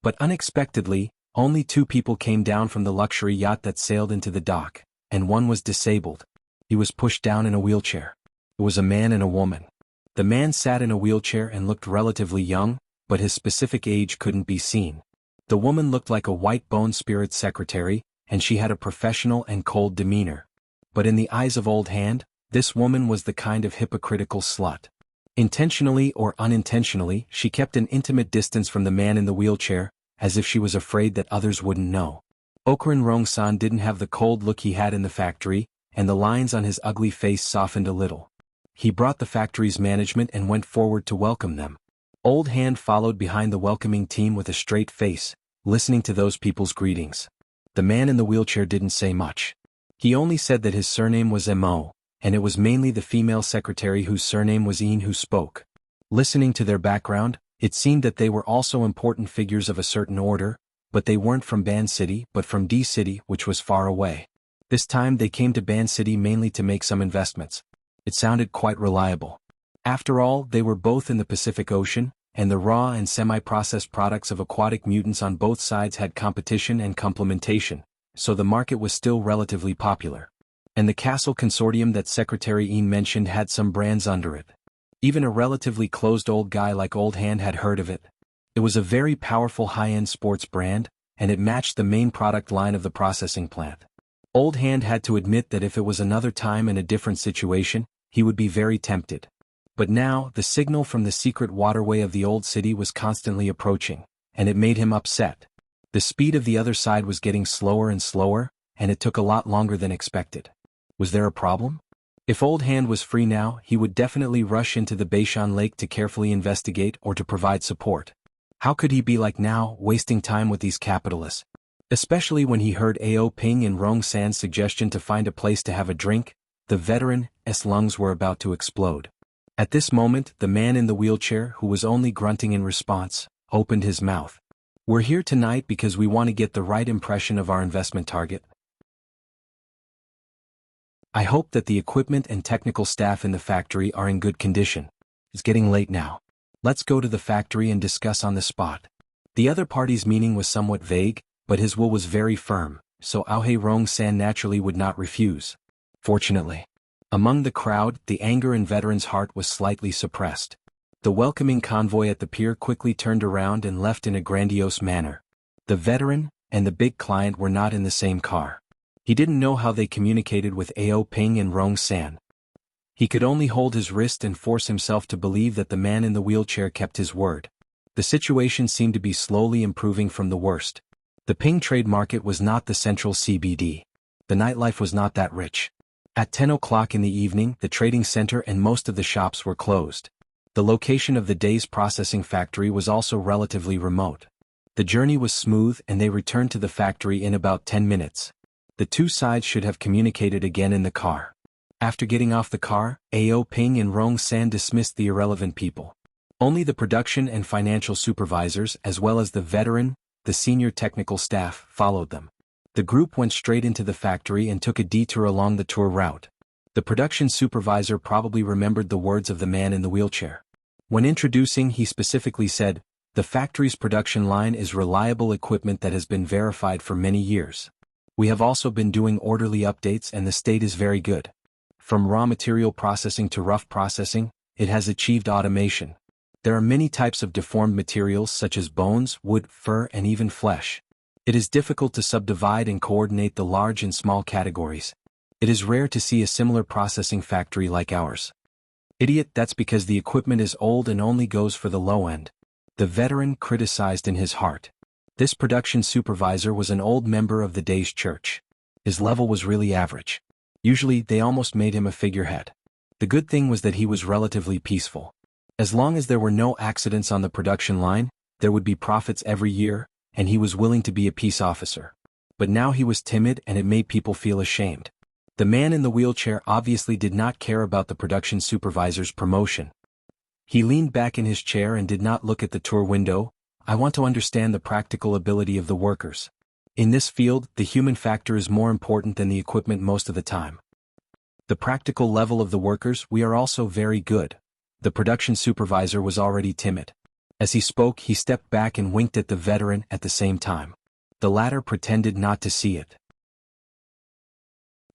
But unexpectedly, only 2 people came down from the luxury yacht that sailed into the dock, and one was disabled. He was pushed down in a wheelchair. It was a man and a woman. The man sat in a wheelchair and looked relatively young, but his specific age couldn't be seen. The woman looked like a white bone spirit secretary, and she had a professional and cold demeanor. But in the eyes of Old Hand, this woman was the kind of hypocritical slut. Intentionally or unintentionally, she kept an intimate distance from the man in the wheelchair, as if she was afraid that others wouldn't know. Okran Rongsan didn't have the cold look he had in the factory, and the lines on his ugly face softened a little. He brought the factory's management and went forward to welcome them. Old Hand followed behind the welcoming team with a straight face, listening to those people's greetings. The man in the wheelchair didn't say much. He only said that his surname was Mo, and it was mainly the female secretary whose surname was Een who spoke. Listening to their background, it seemed that they were also important figures of a certain order, but they weren't from Ban City but from D City, which was far away. This time they came to Ban City mainly to make some investments. It sounded quite reliable. After all, they were both in the Pacific Ocean, and the raw and semi-processed products of aquatic mutants on both sides had competition and complementation, so the market was still relatively popular. And the Castle Consortium that Secretary Een mentioned had some brands under it. Even a relatively closed old guy like Old Hand had heard of it. It was a very powerful high-end sports brand, and it matched the main product line of the processing plant. Old Hand had to admit that if it was another time in a different situation, he would be very tempted. But now, the signal from the secret waterway of the old city was constantly approaching, and it made him upset. The speed of the other side was getting slower and slower, and it took a lot longer than expected. Was there a problem? If Old Hand was free now, he would definitely rush into the Beishan Lake to carefully investigate or to provide support. How could he be like now, wasting time with these capitalists? Especially when he heard Ao Ping and Rong San's suggestion to find a place to have a drink, the veteran's lungs were about to explode. At this moment, the man in the wheelchair, who was only grunting in response, opened his mouth. "We're here tonight because we want to get the right impression of our investment target. I hope that the equipment and technical staff in the factory are in good condition. It's getting late now. Let's go to the factory and discuss on the spot." The other party's meaning was somewhat vague, but his will was very firm, so Aohei Rong San naturally would not refuse. Fortunately, among the crowd, the anger in Veteran's heart was slightly suppressed. The welcoming convoy at the pier quickly turned around and left in a grandiose manner. The Veteran and the big client were not in the same car. He didn't know how they communicated with Ao Ping and Rong San. He could only hold his wrist and force himself to believe that the man in the wheelchair kept his word. The situation seemed to be slowly improving from the worst. The Ping trade market was not the central CBD. The nightlife was not that rich. At 10 o'clock in the evening, the trading center and most of the shops were closed. The location of the day's processing factory was also relatively remote. The journey was smooth and they returned to the factory in about 10 minutes. The two sides should have communicated again in the car. After getting off the car, Ao Ping and Rong San dismissed the irrelevant people. Only the production and financial supervisors, as well as the veteran, the senior technical staff, followed them. The group went straight into the factory and took a detour along the tour route. The production supervisor probably remembered the words of the man in the wheelchair. When introducing, he specifically said, "The factory's production line is reliable equipment that has been verified for many years. We have also been doing orderly updates and the state is very good. From raw material processing to rough processing, it has achieved automation. There are many types of deformed materials such as bones, wood, fur, and even flesh. It is difficult to subdivide and coordinate the large and small categories. It is rare to see a similar processing factory like ours. Idiot, that's because the equipment is old and only goes for the low end. The veteran criticized in his heart. This production supervisor was an old member of the day's church. His level was really average. Usually, they almost made him a figurehead. The good thing was that he was relatively peaceful. As long as there were no accidents on the production line, there would be profits every year, and he was willing to be a peace officer. But now he was timid and it made people feel ashamed. The man in the wheelchair obviously did not care about the production supervisor's promotion. He leaned back in his chair and did not look at the tour window. I want to understand the practical ability of the workers. In this field, the human factor is more important than the equipment most of the time. The practical level of the workers, we are also very good. The production supervisor was already timid. As he spoke, he stepped back and winked at the veteran at the same time. The latter pretended not to see it.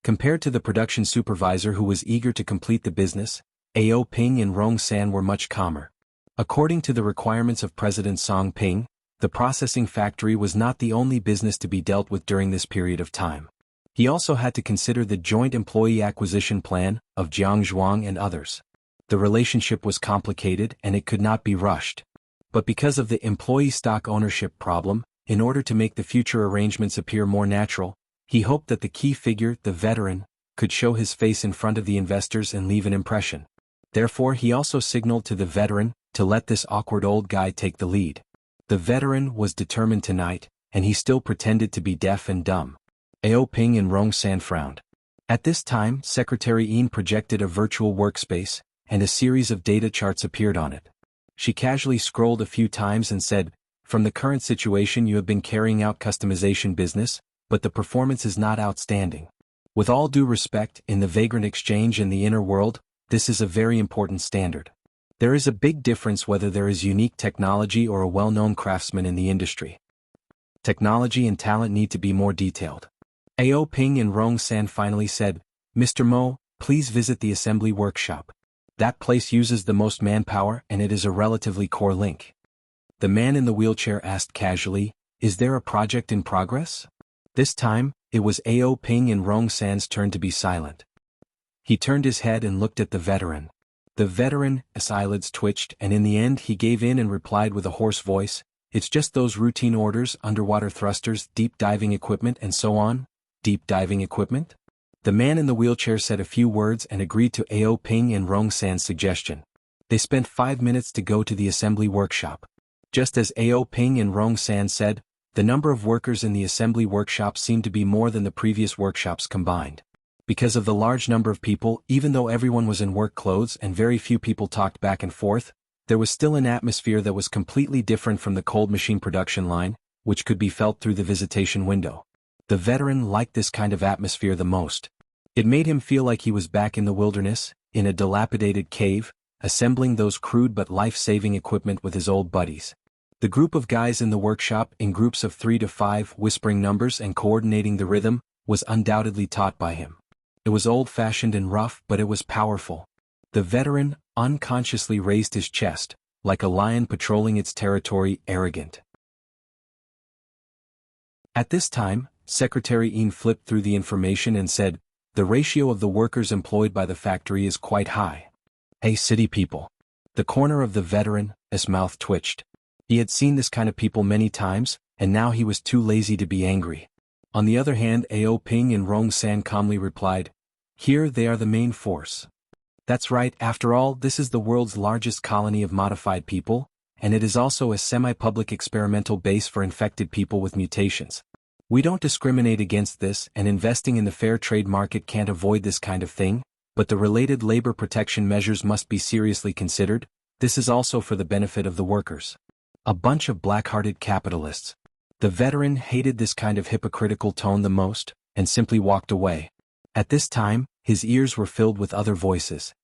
Compared to the production supervisor who was eager to complete the business, Ao Ping and Rong San were much calmer. According to the requirements of President Song Ping, the processing factory was not the only business to be dealt with during this period of time. He also had to consider the joint employee acquisition plan of Jianghu and others. The relationship was complicated and it could not be rushed. But because of the employee stock ownership problem, in order to make the future arrangements appear more natural, he hoped that the key figure, the veteran, could show his face in front of the investors and leave an impression. Therefore, he also signaled to the veteran to let this awkward old guy take the lead. The veteran was determined tonight, and he still pretended to be deaf and dumb. Ao Ping and Rong San frowned. At this time, Secretary Yin projected a virtual workspace, and a series of data charts appeared on it. She casually scrolled a few times and said, "From the current situation, you have been carrying out customization business, but the performance is not outstanding. With all due respect, in the vagrant exchange and the inner world, this is a very important standard. There is a big difference whether there is unique technology or a well-known craftsman in the industry. Technology and talent need to be more detailed." Ao Ping and Rong San finally said, "Mr. Mo, please visit the assembly workshop. That place uses the most manpower and it is a relatively core link." The man in the wheelchair asked casually, "Is there a project in progress?" This time, it was Ao Ping and Rong San's turn to be silent. He turned his head and looked at the veteran. The veteran's eyelids twitched and in the end he gave in and replied with a hoarse voice, "It's just those routine orders, underwater thrusters, deep diving equipment and so on." Deep diving equipment? The man in the wheelchair said a few words and agreed to Ao Ping and Rong San's suggestion. They spent 5 minutes to go to the assembly workshop. Just as Ao Ping and Rong San said, the number of workers in the assembly workshop seemed to be more than the previous workshops combined. Because of the large number of people, even though everyone was in work clothes and very few people talked back and forth, there was still an atmosphere that was completely different from the cold machine production line, which could be felt through the visitation window. The veteran liked this kind of atmosphere the most. It made him feel like he was back in the wilderness, in a dilapidated cave, assembling those crude but life-saving equipment with his old buddies. The group of guys in the workshop, in groups of 3 to 5, whispering numbers and coordinating the rhythm, was undoubtedly taught by him. It was old-fashioned and rough, but it was powerful. The veteran unconsciously raised his chest, like a lion patrolling its territory, arrogant. At this time, Secretary Yin flipped through the information and said, "The ratio of the workers employed by the factory is quite high." "Hey city people." The corner of the veteran's mouth twitched. He had seen this kind of people many times, and now he was too lazy to be angry. On the other hand, Ao Ping and Rong San calmly replied, "Here they are the main force." That's right, after all, this is the world's largest colony of modified people, and it is also a semi-public experimental base for infected people with mutations. We don't discriminate against this, and investing in the fair trade market can't avoid this kind of thing, but the related labor protection measures must be seriously considered. This is also for the benefit of the workers. A bunch of black-hearted capitalists. The veteran hated this kind of hypocritical tone the most, and simply walked away. At this time, his ears were filled with other voices.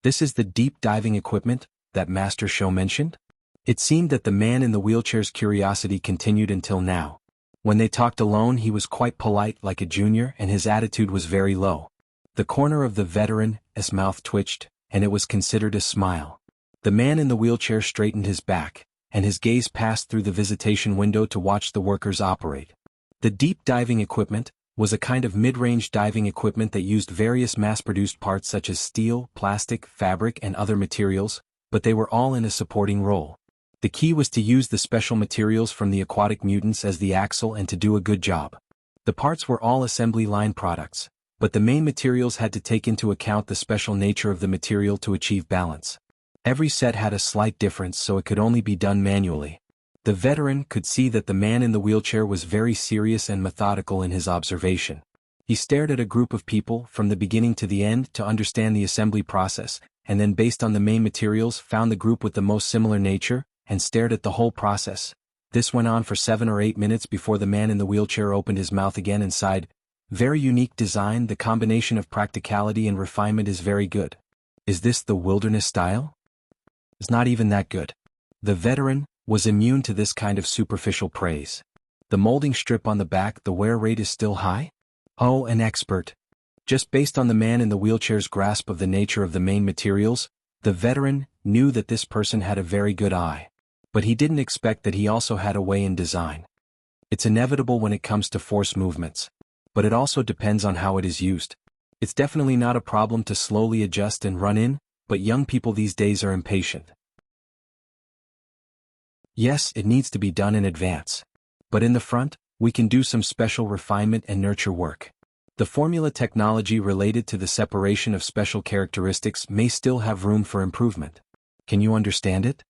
"This is the deep diving equipment that Master Shou mentioned?" It seemed that the man in the wheelchair's curiosity continued until now. When they talked alone, he was quite polite like a junior and his attitude was very low. The corner of the veteran's mouth twitched, and it was considered a smile. The man in the wheelchair straightened his back, and his gaze passed through the visitation window to watch the workers operate. The deep diving equipment was a kind of mid-range diving equipment that used various mass-produced parts such as steel, plastic, fabric, and other materials, but they were all in a supporting role. The key was to use the special materials from the aquatic mutants as the axle and to do a good job. The parts were all assembly line products, but the main materials had to take into account the special nature of the material to achieve balance. Every set had a slight difference, so it could only be done manually. The veteran could see that the man in the wheelchair was very serious and methodical in his observation. He stared at a group of people from the beginning to the end to understand the assembly process, and then based on the main materials found the group with the most similar nature, and stared at the whole process. This went on for 7 or 8 minutes before the man in the wheelchair opened his mouth again and sighed, "Very unique design, the combination of practicality and refinement is very good. Is this the wilderness style? It's not even that good." The veteran was immune to this kind of superficial praise. The molding strip on the back, the wear rate is still high? Oh, an expert. Just based on the man in the wheelchair's grasp of the nature of the main materials, the veteran knew that this person had a very good eye. But he didn't expect that he also had a way in design. It's inevitable when it comes to force movements. But it also depends on how it is used. It's definitely not a problem to slowly adjust and run in, but young people these days are impatient. Yes, it needs to be done in advance. But in the front, we can do some special refinement and nurture work. The formula technology related to the separation of special characteristics may still have room for improvement. Can you understand it?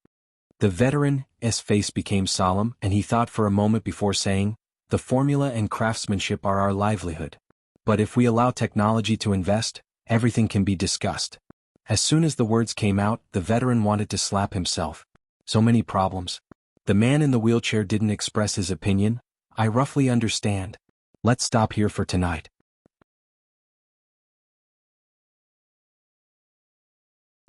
The veteran's face became solemn, and he thought for a moment before saying, "The formula and craftsmanship are our livelihood. But if we allow technology to invest, everything can be discussed." As soon as the words came out, the veteran wanted to slap himself. So many problems. The man in the wheelchair didn't express his opinion. "I roughly understand. Let's stop here for tonight."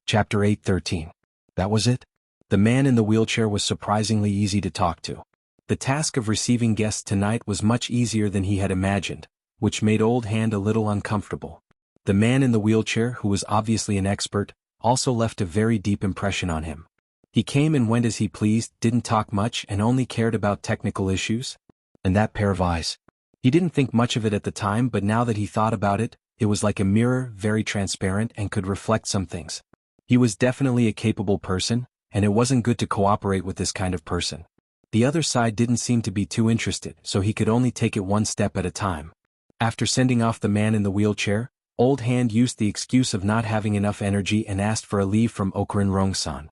Chapter 8:13. That was it? The man in the wheelchair was surprisingly easy to talk to. The task of receiving guests tonight was much easier than he had imagined, which made Old Hand a little uncomfortable. The man in the wheelchair, who was obviously an expert, also left a very deep impression on him. He came and went as he pleased, didn't talk much, and only cared about technical issues. And that pair of eyes. He didn't think much of it at the time, but now that he thought about it, it was like a mirror, very transparent and could reflect some things. He was definitely a capable person, and it wasn't good to cooperate with this kind of person. The other side didn't seem to be too interested, so he could only take it one step at a time. After sending off the man in the wheelchair, Old Hand used the excuse of not having enough energy and asked for a leave from Okurin-Rong-san.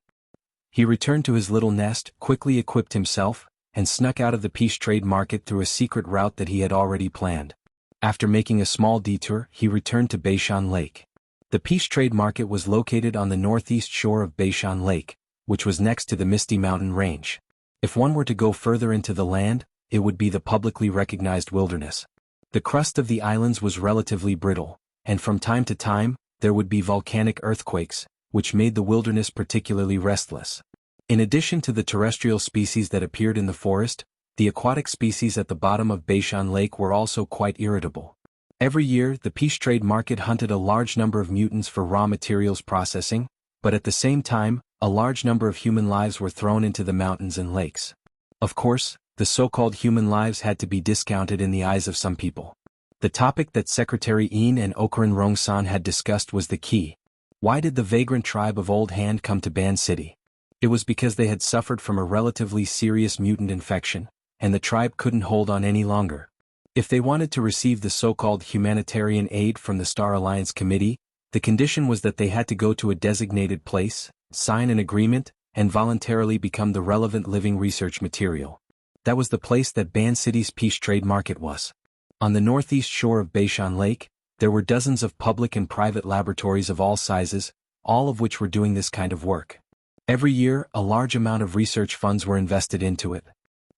He returned to his little nest, quickly equipped himself, and snuck out of the Peace Trade Market through a secret route that he had already planned. After making a small detour, he returned to Beishan Lake. The Peace Trade Market was located on the northeast shore of Beishan Lake, which was next to the Misty Mountain Range. If one were to go further into the land, it would be the publicly recognized wilderness. The crust of the islands was relatively brittle, and from time to time, there would be volcanic earthquakes, which made the wilderness particularly restless. In addition to the terrestrial species that appeared in the forest, the aquatic species at the bottom of Beishan Lake were also quite irritable. Every year, the Peace Trade Market hunted a large number of mutants for raw materials processing, but at the same time, a large number of human lives were thrown into the mountains and lakes. Of course, the so-called human lives had to be discounted in the eyes of some people. The topic that Secretary Een and Okurin-Rong-san had discussed was the key. Why did the vagrant tribe of Old Hand come to Ban City? It was because they had suffered from a relatively serious mutant infection, and the tribe couldn't hold on any longer. If they wanted to receive the so-called humanitarian aid from the Star Alliance Committee, the condition was that they had to go to a designated place, sign an agreement, and voluntarily become the relevant living research material. That was the place that Ban City's Peace Trade Market was. On the northeast shore of Beishan Lake, there were dozens of public and private laboratories of all sizes, all of which were doing this kind of work. Every year, a large amount of research funds were invested into it.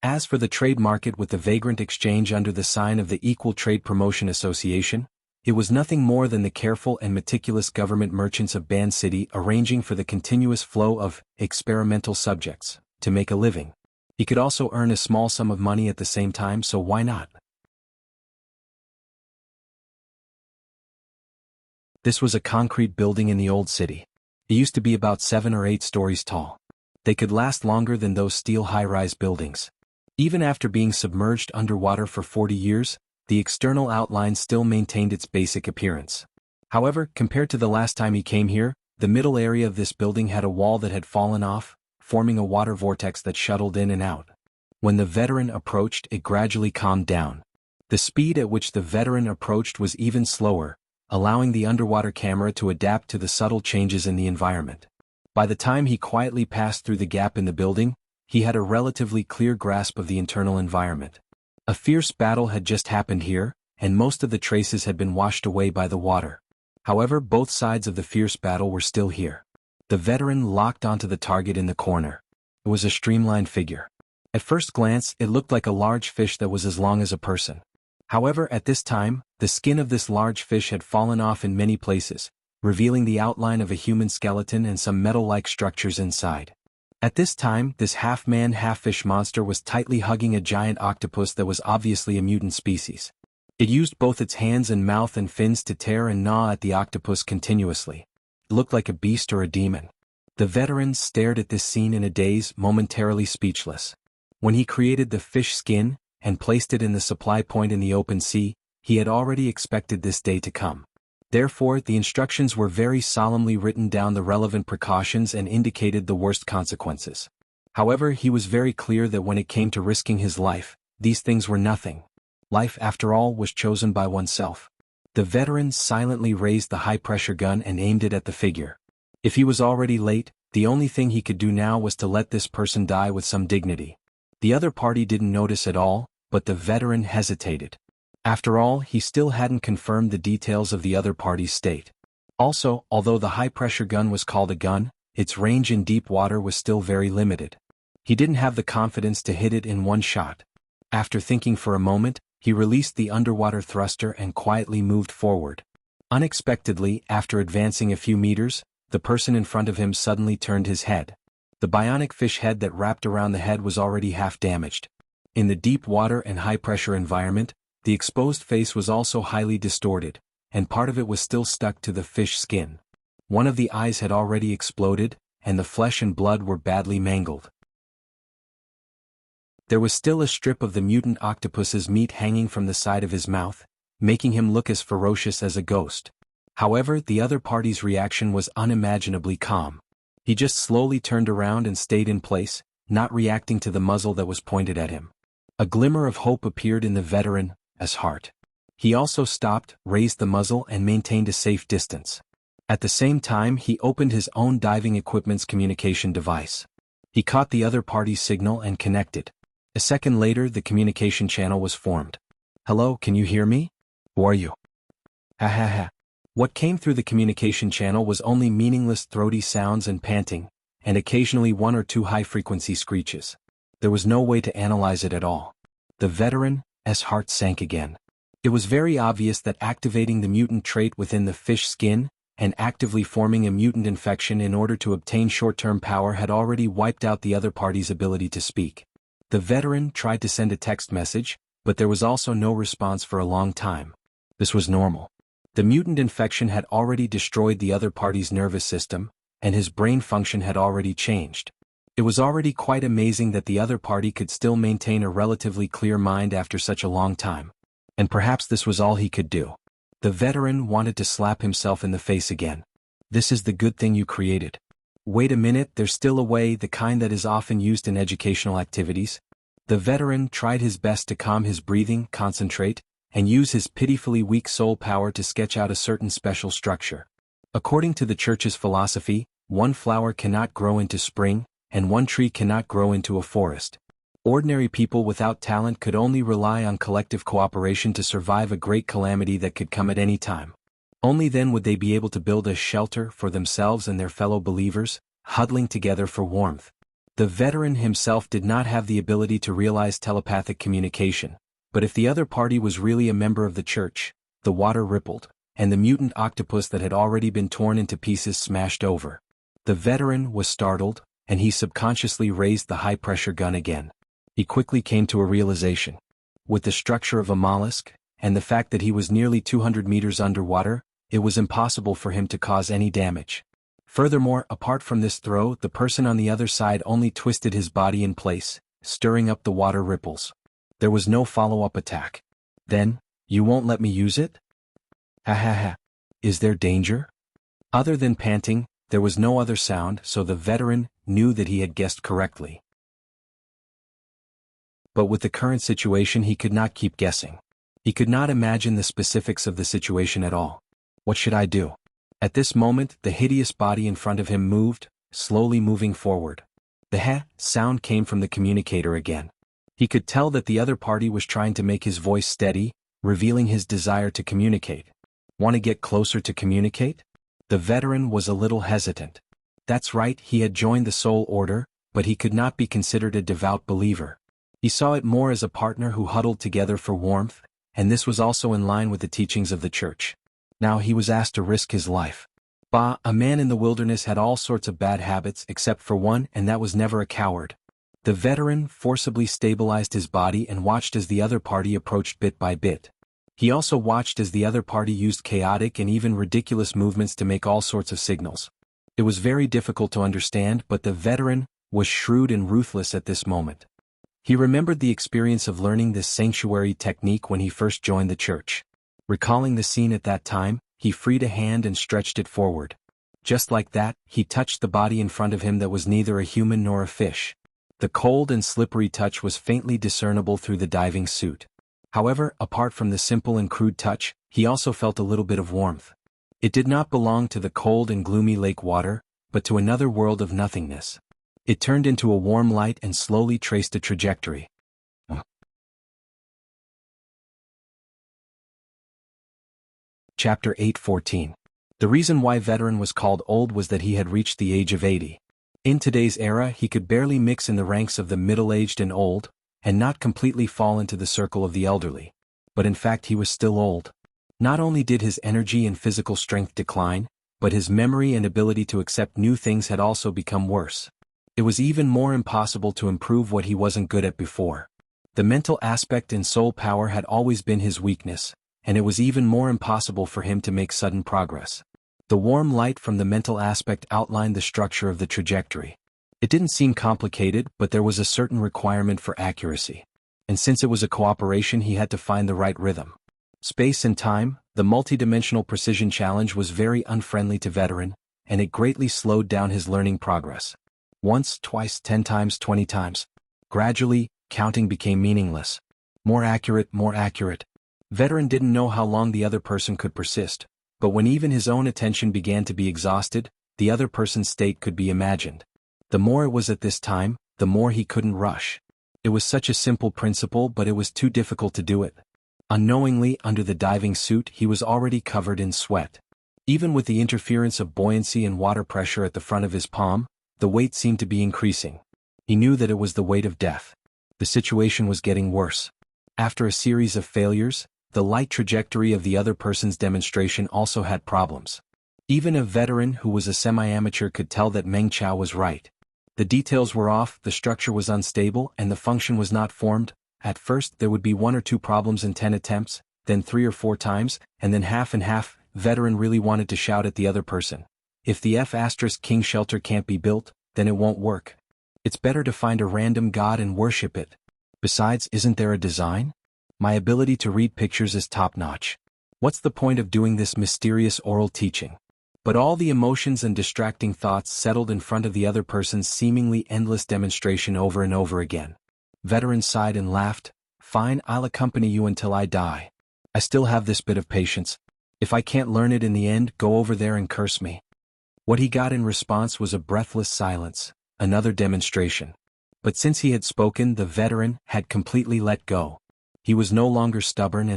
As for the trade market with the vagrant exchange under the sign of the Equal Trade Promotion Association, it was nothing more than the careful and meticulous government merchants of Ban City arranging for the continuous flow of experimental subjects to make a living. He could also earn a small sum of money at the same time, so why not? This was a concrete building in the old city. It used to be about 7 or 8 stories tall. They could last longer than those steel high-rise buildings. Even after being submerged underwater for 40 years, the external outline still maintained its basic appearance. However, compared to the last time he came here, the middle area of this building had a wall that had fallen off, forming a water vortex that shuttled in and out. When the veteran approached, it gradually calmed down. The speed at which the veteran approached was even slower, allowing the underwater camera to adapt to the subtle changes in the environment. By the time he quietly passed through the gap in the building, he had a relatively clear grasp of the internal environment. A fierce battle had just happened here, and most of the traces had been washed away by the water. However, both sides of the fierce battle were still here. The veteran locked onto the target in the corner. It was a streamlined figure. At first glance, it looked like a large fish that was as long as a person. However, at this time, the skin of this large fish had fallen off in many places, revealing the outline of a human skeleton and some metal-like structures inside. At this time, this half-man, half-fish monster was tightly hugging a giant octopus that was obviously a mutant species. It used both its hands and mouth and fins to tear and gnaw at the octopus continuously. It looked like a beast or a demon. The veteran stared at this scene in a daze, momentarily speechless. When he created the fish skin and placed it in the supply point in the open sea, he had already expected this day to come. Therefore, the instructions were very solemnly written down, the relevant precautions, and indicated the worst consequences. However, he was very clear that when it came to risking his life, these things were nothing. Life, after all, was chosen by oneself. The veteran silently raised the high-pressure gun and aimed it at the figure. If he was already late, the only thing he could do now was to let this person die with some dignity. The other party didn't notice at all, but the veteran hesitated. After all, he still hadn't confirmed the details of the other party's state. Also, although the high-pressure gun was called a gun, its range in deep water was still very limited. He didn't have the confidence to hit it in one shot. After thinking for a moment, he released the underwater thruster and quietly moved forward. Unexpectedly, after advancing a few meters, the person in front of him suddenly turned his head. The bionic fish head that wrapped around the head was already half damaged. In the deep water and high-pressure environment, the exposed face was also highly distorted, and part of it was still stuck to the fish skin. One of the eyes had already exploded, and the flesh and blood were badly mangled. There was still a strip of the mutant octopus's meat hanging from the side of his mouth, making him look as ferocious as a ghost. However, the other party's reaction was unimaginably calm. He just slowly turned around and stayed in place, not reacting to the muzzle that was pointed at him. A glimmer of hope appeared in the veteran's heart. He also stopped, raised the muzzle, and maintained a safe distance. At the same time, he opened his own diving equipment's communication device. He caught the other party's signal and connected. A second later, the communication channel was formed. "Hello, can you hear me? Who are you?" Ha ha ha. What came through the communication channel was only meaningless throaty sounds and panting, and occasionally 1 or 2 high-frequency screeches. There was no way to analyze it at all. The veteran's heart sank again. It was very obvious that activating the mutant trait within the fish skin and actively forming a mutant infection in order to obtain short-term power had already wiped out the other party's ability to speak. The veteran tried to send a text message, but there was also no response for a long time. This was normal. The mutant infection had already destroyed the other party's nervous system, and his brain function had already changed. It was already quite amazing that the other party could still maintain a relatively clear mind after such a long time. And perhaps this was all he could do. The veteran wanted to slap himself in the face again. This is the good thing you created. Wait a minute, there's still a way, the kind that is often used in educational activities. The veteran tried his best to calm his breathing, concentrate, and use his pitifully weak soul power to sketch out a certain special structure. According to the church's philosophy, one flower cannot grow into spring, and one tree cannot grow into a forest. Ordinary people without talent could only rely on collective cooperation to survive a great calamity that could come at any time. Only then would they be able to build a shelter for themselves and their fellow believers, huddling together for warmth. The veteran himself did not have the ability to realize telepathic communication, but if the other party was really a member of the church, the water rippled, and the mutant octopus that had already been torn into pieces smashed over. The veteran was startled, and he subconsciously raised the high-pressure gun again. He quickly came to a realization. With the structure of a mollusk, and the fact that he was nearly 200 meters underwater, it was impossible for him to cause any damage. Furthermore, apart from this throw, the person on the other side only twisted his body in place, stirring up the water ripples. There was no follow-up attack. Then, you won't let me use it? Ha ha ha. Is there danger? Other than panting, there was no other sound, so the veteran knew that he had guessed correctly. But with the current situation, he could not keep guessing. He could not imagine the specifics of the situation at all. What should I do? At this moment, the hideous body in front of him moved, slowly moving forward. The "ha" sound came from the communicator again. He could tell that the other party was trying to make his voice steady, revealing his desire to communicate. Want to get closer to communicate? The veteran was a little hesitant. That's right, he had joined the Soul Order, but he could not be considered a devout believer. He saw it more as a partner who huddled together for warmth, and this was also in line with the teachings of the church. Now he was asked to risk his life. Bah, a man in the wilderness had all sorts of bad habits except for one, and that was never a coward. The veteran forcibly stabilized his body and watched as the other party approached bit by bit. He also watched as the other party used chaotic and even ridiculous movements to make all sorts of signals. It was very difficult to understand, but the veteran was shrewd and ruthless at this moment. He remembered the experience of learning this sanctuary technique when he first joined the church. Recalling the scene at that time, he freed a hand and stretched it forward. Just like that, he touched the body in front of him that was neither a human nor a fish. The cold and slippery touch was faintly discernible through the diving suit. However, apart from the simple and crude touch, he also felt a little bit of warmth. It did not belong to the cold and gloomy lake water, but to another world of nothingness. It turned into a warm light and slowly traced a trajectory. Chapter 8:14. The reason why Veteran was called old was that he had reached the age of 80. In today's era, he could barely mix in the ranks of the middle-aged and old, and not completely fall into the circle of the elderly. But in fact he was still old. Not only did his energy and physical strength decline, but his memory and ability to accept new things had also become worse. It was even more impossible to improve what he wasn't good at before. The mental aspect and soul power had always been his weakness, and it was even more impossible for him to make sudden progress. The warm light from the mental aspect outlined the structure of the trajectory. It didn't seem complicated, but there was a certain requirement for accuracy. And since it was a cooperation, he had to find the right rhythm. Space and time, the multidimensional precision challenge was very unfriendly to Veteran, and it greatly slowed down his learning progress. Once, twice, 10 times, 20 times. Gradually, counting became meaningless. More accurate, more accurate. Veteran didn't know how long the other person could persist, but when even his own attention began to be exhausted, the other person's state could be imagined. The more it was at this time, the more he couldn't rush. It was such a simple principle, but it was too difficult to do it. Unknowingly, under the diving suit, he was already covered in sweat. Even with the interference of buoyancy and water pressure at the front of his palm, the weight seemed to be increasing. He knew that it was the weight of death. The situation was getting worse. After a series of failures, the light trajectory of the other person's demonstration also had problems. Even a veteran who was a semi-amateur could tell that Meng Chao was right. The details were off, the structure was unstable, and the function was not formed. At first there would be 1 or 2 problems in 10 attempts, then 3 or 4 times, and then half and half. Veteran really wanted to shout at the other person. If the F*King shelter can't be built, then it won't work. It's better to find a random god and worship it. Besides, isn't there a design? My ability to read pictures is top-notch. What's the point of doing this mysterious oral teaching? But all the emotions and distracting thoughts settled in front of the other person's seemingly endless demonstration over and over again. Veteran sighed and laughed. Fine, I'll accompany you until I die. I still have this bit of patience. If I can't learn it in the end, go over there and curse me. What he got in response was a breathless silence, another demonstration. But since he had spoken, the veteran had completely let go. He was no longer stubborn.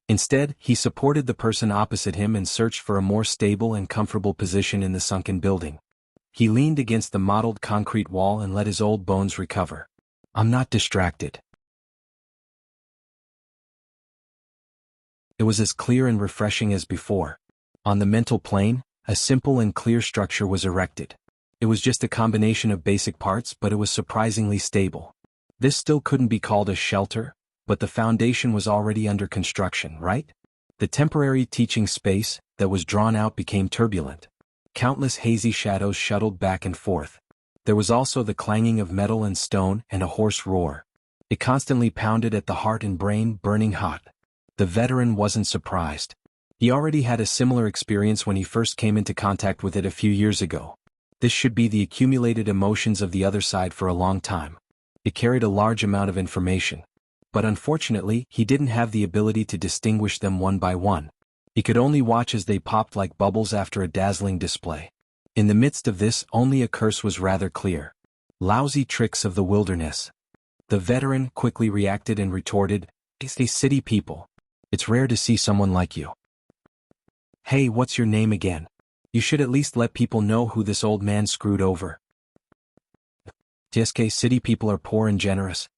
Instead, he supported the person opposite him and searched for a more stable and comfortable position in the sunken building. He leaned against the mottled concrete wall and let his old bones recover. I'm not distracted. It was as clear and refreshing as before. On the mental plane, a simple and clear structure was erected. It was just a combination of basic parts, but it was surprisingly stable. This still couldn't be called a shelter, but the foundation was already under construction, right? The temporary teaching space that was drawn out became turbulent. Countless hazy shadows shuttled back and forth. There was also the clanging of metal and stone and a hoarse roar. It constantly pounded at the heart and brain, burning hot. The veteran wasn't surprised. He already had a similar experience when he first came into contact with it a few years ago. This should be the accumulated emotions of the other side for a long time. It carried a large amount of information. But unfortunately, he didn't have the ability to distinguish them one by one. He could only watch as they popped like bubbles after a dazzling display. In the midst of this, only a curse was rather clear. Lousy tricks of the wilderness. The veteran quickly reacted and retorted, "It's a city people. It's rare to see someone like you. Hey, what's your name again? You should at least let people know who this old man screwed over." "TSK, city people are poor and generous."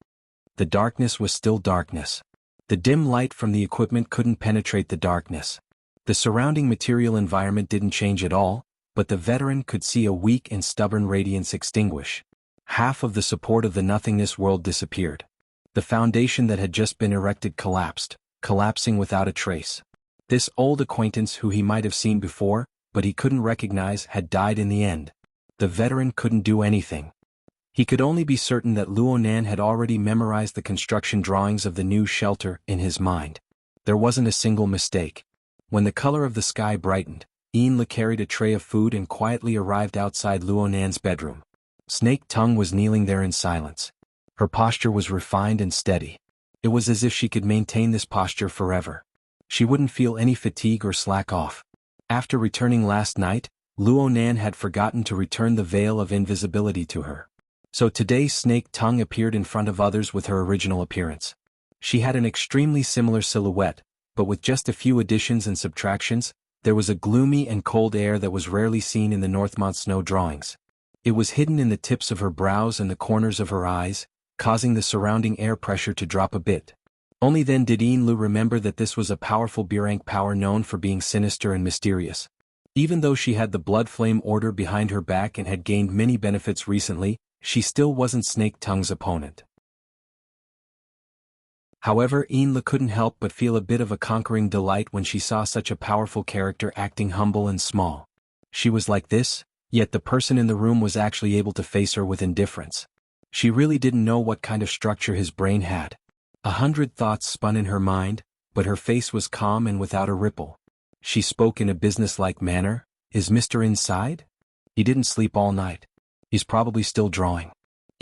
The darkness was still darkness. The dim light from the equipment couldn't penetrate the darkness. The surrounding material environment didn't change at all, but the veteran could see a weak and stubborn radiance extinguish. Half of the support of the nothingness world disappeared. The foundation that had just been erected collapsed, collapsing without a trace. This old acquaintance who he might have seen before, but he couldn't recognize, had died in the end. The veteran couldn't do anything. He could only be certain that Luonan had already memorized the construction drawings of the new shelter in his mind. There wasn't a single mistake. When the color of the sky brightened, Xianxia carried a tray of food and quietly arrived outside Luonan's bedroom. Snake Tongue was kneeling there in silence. Her posture was refined and steady. It was as if she could maintain this posture forever. She wouldn't feel any fatigue or slack off. After returning last night, Luonan had forgotten to return the veil of invisibility to her. So today Snake Tongue appeared in front of others with her original appearance. She had an extremely similar silhouette, but with just a few additions and subtractions, there was a gloomy and cold air that was rarely seen in the Northmont snow drawings. It was hidden in the tips of her brows and the corners of her eyes, causing the surrounding air pressure to drop a bit. Only then did Xianxia remember that this was a powerful B-rank power known for being sinister and mysterious. Even though she had the Blood Flame Order behind her back and had gained many benefits recently, she still wasn't Snake Tongue's opponent. However, Xianxia couldn't help but feel a bit of a conquering delight when she saw such a powerful character acting humble and small. She was like this, yet the person in the room was actually able to face her with indifference. She really didn't know what kind of structure his brain had. 100 thoughts spun in her mind, but her face was calm and without a ripple. She spoke in a businesslike manner. "Is Mr. inside? He didn't sleep all night. He's probably still drawing."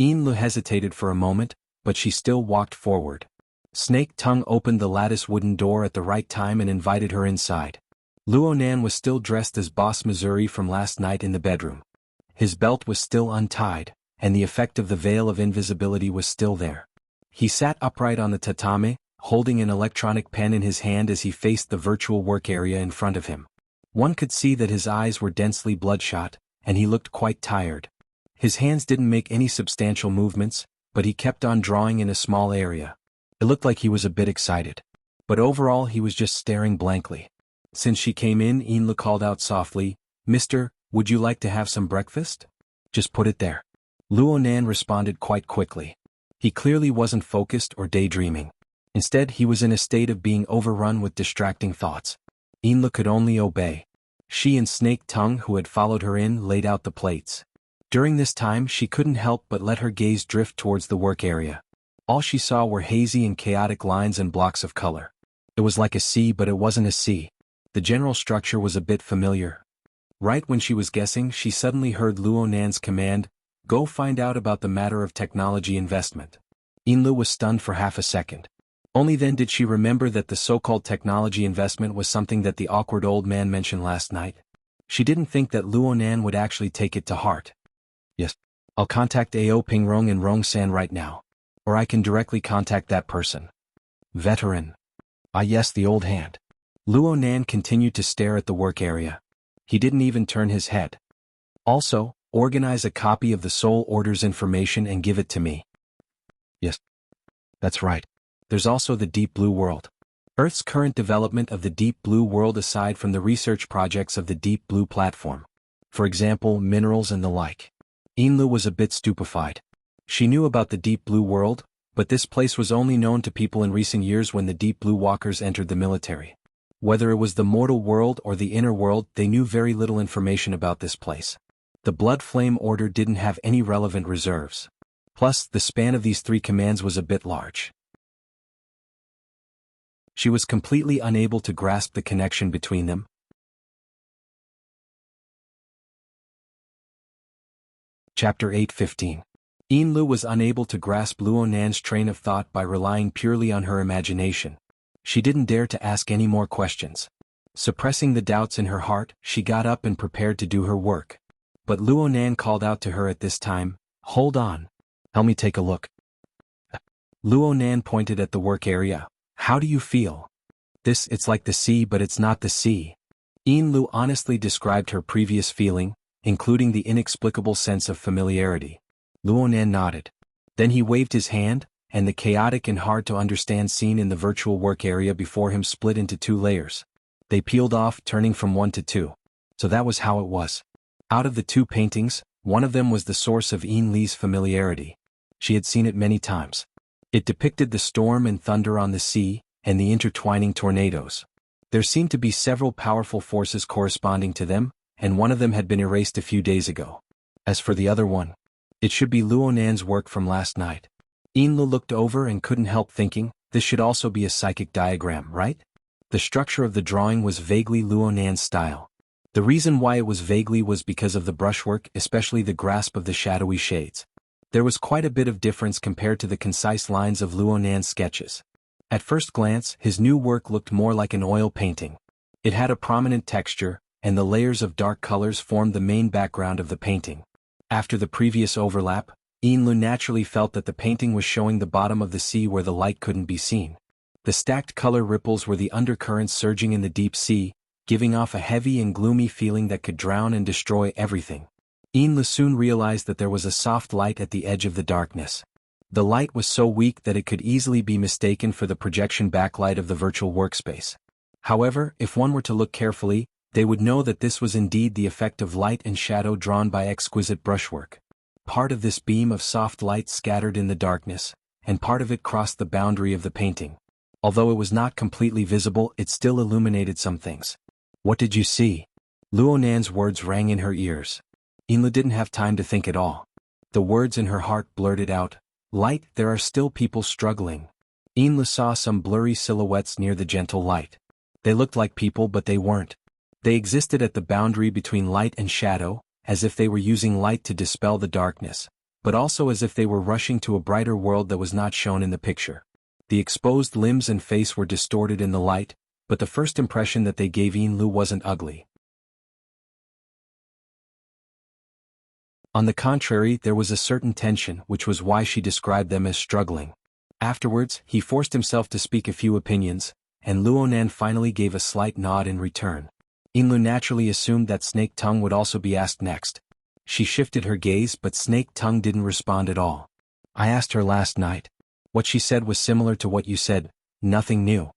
Xianxia hesitated for a moment, but she still walked forward. Snake Tongue opened the lattice wooden door at the right time and invited her inside. Luonan was still dressed as Boss Missouri from last night in the bedroom. His belt was still untied, and the effect of the veil of invisibility was still there. He sat upright on the tatame, holding an electronic pen in his hand as he faced the virtual work area in front of him. One could see that his eyes were densely bloodshot, and he looked quite tired. His hands didn't make any substantial movements, but he kept on drawing in a small area. It looked like he was a bit excited. But overall he was just staring blankly. Since she came in, Xianxia called out softly, "Mister, would you like to have some breakfast? Just put it there." Luonan responded quite quickly. He clearly wasn't focused or daydreaming. Instead, he was in a state of being overrun with distracting thoughts. Xianxia could only obey. She and Snake Tongue, who had followed her in, laid out the plates. During this time she couldn't help but let her gaze drift towards the work area. All she saw were hazy and chaotic lines and blocks of color. It was like a sea, but it wasn't a sea. The general structure was a bit familiar. Right when she was guessing, she suddenly heard Luonan's command, "Go find out about the matter of technology investment." Xianxia was stunned for half a second. Only then did she remember that the so-called technology investment was something that the awkward old man mentioned last night. She didn't think that Luonan would actually take it to heart. "Yes, I'll contact Ao Pingrong and Rongsan right now. Or I can directly contact that person." Veteran. Ah yes, the old hand. Luonan continued to stare at the work area. He didn't even turn his head. "Also, organize a copy of the Soul Order's information and give it to me." "Yes. That's right. There's also the Deep Blue World. Earth's current development of the Deep Blue World aside from the research projects of the Deep Blue platform. For example, minerals and the like." Xianxia was a bit stupefied. She knew about the Deep Blue World, but this place was only known to people in recent years when the Deep Blue Walkers entered the military. Whether it was the mortal world or the inner world, they knew very little information about this place. The Blood Flame Order didn't have any relevant reserves. Plus, the span of these 3 commands was a bit large. She was completely unable to grasp the connection between them. Chapter 8:15. Yinlu was unable to grasp Luo Nan's train of thought by relying purely on her imagination. She didn't dare to ask any more questions. Suppressing the doubts in her heart, she got up and prepared to do her work. But Luo Nan called out to her at this time, "Hold on. Help me take a look." Luo Nan pointed at the work area. "How do you feel?" It's like the sea, but it's not the sea." Yinlu honestly described her previous feeling, including the inexplicable sense of familiarity. Luo Nan nodded. Then he waved his hand, and the chaotic and hard-to-understand scene in the virtual work area before him split into 2 layers. They peeled off, turning from 1 to 2. So that was how it was. Out of the 2 paintings, one of them was the source of Yinlu's familiarity. She had seen it many times. It depicted the storm and thunder on the sea, and the intertwining tornadoes. There seemed to be several powerful forces corresponding to them, and one of them had been erased a few days ago. As for the other one, it should be Luo Nan's work from last night. Yinlu looked over and couldn't help thinking, this should also be a psychic diagram, right? The structure of the drawing was vaguely Luo Nan's style. The reason why it was vaguely was because of the brushwork, especially the grasp of the shadowy shades. There was quite a bit of difference compared to the concise lines of Luo Nan's sketches. At first glance, his new work looked more like an oil painting. It had a prominent texture, and the layers of dark colors formed the main background of the painting. After the previous overlap, Yinlu naturally felt that the painting was showing the bottom of the sea where the light couldn't be seen. The stacked color ripples were the undercurrents surging in the deep sea, giving off a heavy and gloomy feeling that could drown and destroy everything. Yinlu soon realized that there was a soft light at the edge of the darkness. The light was so weak that it could easily be mistaken for the projection backlight of the virtual workspace. However, if one were to look carefully, they would know that this was indeed the effect of light and shadow drawn by exquisite brushwork. Part of this beam of soft light scattered in the darkness, and part of it crossed the boundary of the painting. Although it was not completely visible, it still illuminated some things. "What did you see?" Luo Nan's words rang in her ears. Yinlu didn't have time to think at all. The words in her heart blurted out, "Light, there are still people struggling." Yinlu saw some blurry silhouettes near the gentle light. They looked like people, but they weren't. They existed at the boundary between light and shadow, as if they were using light to dispel the darkness, but also as if they were rushing to a brighter world that was not shown in the picture. The exposed limbs and face were distorted in the light, but the first impression that they gave Yinlu wasn't ugly. On the contrary, there was a certain tension, which was why she described them as struggling. Afterwards, he forced himself to speak a few opinions, and Luo Nan finally gave a slight nod in return. Yinlu naturally assumed that Snake Tongue would also be asked next. She shifted her gaze, but Snake Tongue didn't respond at all. "I asked her last night. What she said was similar to what you said, nothing new."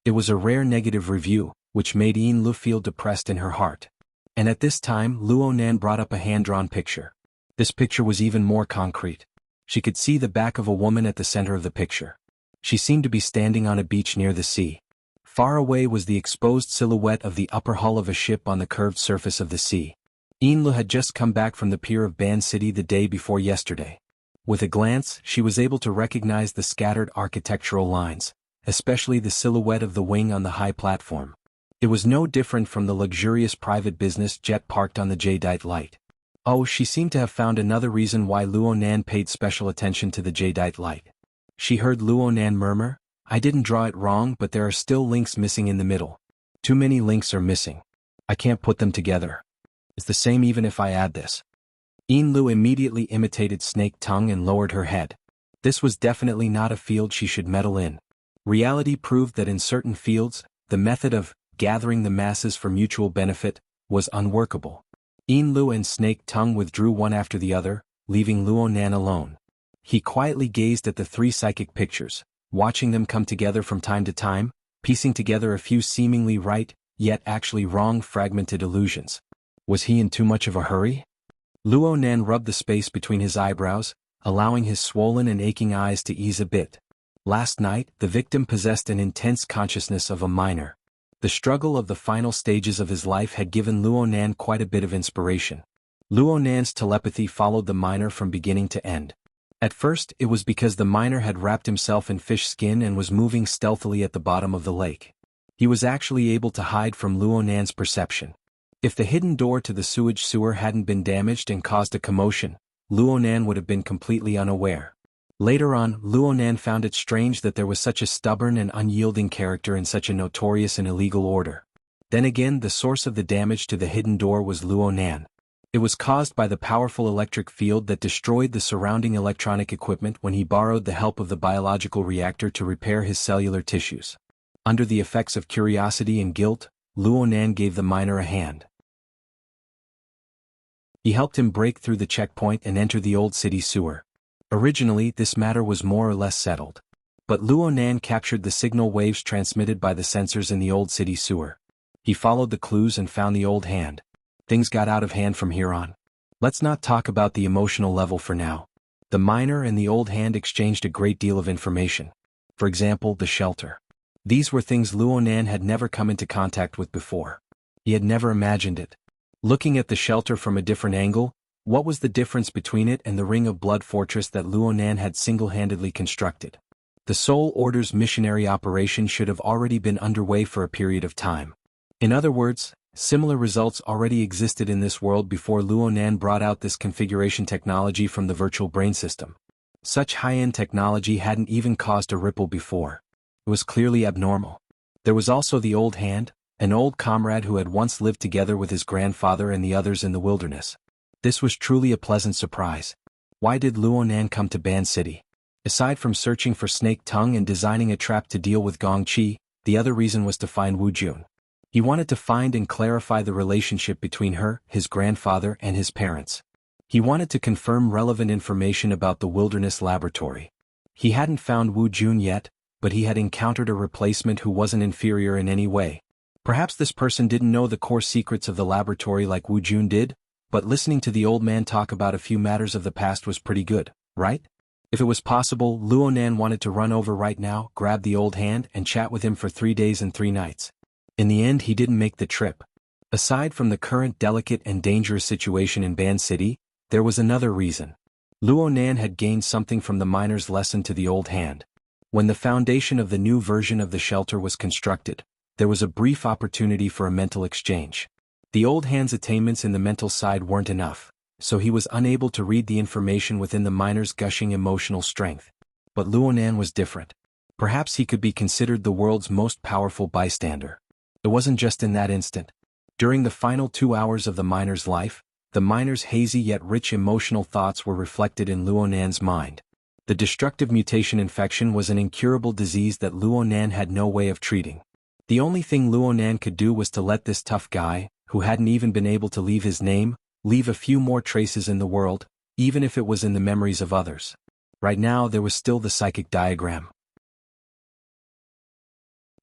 It was a rare negative review, which made Yinlu feel depressed in her heart. And at this time, Luo Nan brought up a hand-drawn picture. This picture was even more concrete. She could see the back of a woman at the center of the picture. She seemed to be standing on a beach near the sea. Far away was the exposed silhouette of the upper hull of a ship on the curved surface of the sea. Yinlu had just come back from the pier of Ban City the day before yesterday. With a glance, she was able to recognize the scattered architectural lines, especially the silhouette of the wing on the high platform. It was no different from the luxurious private business jet parked on the jadeite light. Oh, she seemed to have found another reason why Luo Nan paid special attention to the jadeite light. She heard Luo Nan murmur, "I didn't draw it wrong, but there are still links missing in the middle. Too many links are missing. I can't put them together. It's the same even if I add this." Yinlu immediately imitated Snake Tongue and lowered her head. This was definitely not a field she should meddle in. Reality proved that in certain fields, the method of gathering the masses for mutual benefit was unworkable. Yinlu and Snake Tongue withdrew one after the other, leaving Luo Nan alone. He quietly gazed at the 3 psychic pictures, watching them come together from time to time, piecing together a few seemingly right, yet actually wrong fragmented illusions. Was he in too much of a hurry? Luo Nan rubbed the space between his eyebrows, allowing his swollen and aching eyes to ease a bit. Last night, the victim possessed an intense consciousness of a minor. The struggle of the final stages of his life had given Luonan quite a bit of inspiration. Luonan's telepathy followed the miner from beginning to end. At first, it was because the miner had wrapped himself in fish skin and was moving stealthily at the bottom of the lake. He was actually able to hide from Luonan's perception. If the hidden door to the sewage sewer hadn't been damaged and caused a commotion, Luonan would have been completely unaware. Later on, Luonan found it strange that there was such a stubborn and unyielding character in such a notorious and illegal order. Then again, the source of the damage to the hidden door was Luonan. It was caused by the powerful electric field that destroyed the surrounding electronic equipment when he borrowed the help of the biological reactor to repair his cellular tissues. Under the effects of curiosity and guilt, Luonan gave the miner a hand. He helped him break through the checkpoint and enter the old city sewer. Originally, this matter was more or less settled. But Luonan captured the signal waves transmitted by the sensors in the old city sewer. He followed the clues and found the old hand. Things got out of hand from here on. Let's not talk about the emotional level for now. The miner and the old hand exchanged a great deal of information. For example, the shelter. These were things Luonan had never come into contact with before. He had never imagined it. Looking at the shelter from a different angle, what was the difference between it and the Ring of Blood fortress that Luonan had single-handedly constructed? The Soul Order's missionary operation should have already been underway for a period of time. In other words, similar results already existed in this world before Luonan brought out this configuration technology from the virtual brain system. Such high-end technology hadn't even caused a ripple before. It was clearly abnormal. There was also the old hand, an old comrade who had once lived together with his grandfather and the others in the wilderness. This was truly a pleasant surprise. Why did Luonan come to Ban City? Aside from searching for Snake Tongue and designing a trap to deal with Gong Chi, the other reason was to find Wu Jun. He wanted to find and clarify the relationship between her, his grandfather, and his parents. He wanted to confirm relevant information about the wilderness laboratory. He hadn't found Wu Jun yet, but he had encountered a replacement who wasn't inferior in any way. Perhaps this person didn't know the core secrets of the laboratory like Wu Jun did, but listening to the old man talk about a few matters of the past was pretty good, right? If it was possible, Luonan wanted to run over right now, grab the old hand, and chat with him for 3 days and 3 nights. In the end, he didn't make the trip. Aside from the current delicate and dangerous situation in Ban City, there was another reason. Luonan had gained something from the miner's lesson to the old hand. When the foundation of the new version of the shelter was constructed, there was a brief opportunity for a mental exchange. The old hand's attainments in the mental side weren't enough, so he was unable to read the information within the miner's gushing emotional strength. But Luonan was different. Perhaps he could be considered the world's most powerful bystander. It wasn't just in that instant. During the final 2 hours of the miner's life, the miner's hazy yet rich emotional thoughts were reflected in Luonan's mind. The destructive mutation infection was an incurable disease that Luonan had no way of treating. The only thing Luonan could do was to let this tough guy, who hadn't even been able to leave his name, leave a few more traces in the world, even if it was in the memories of others. Right now there was still the psychic diagram.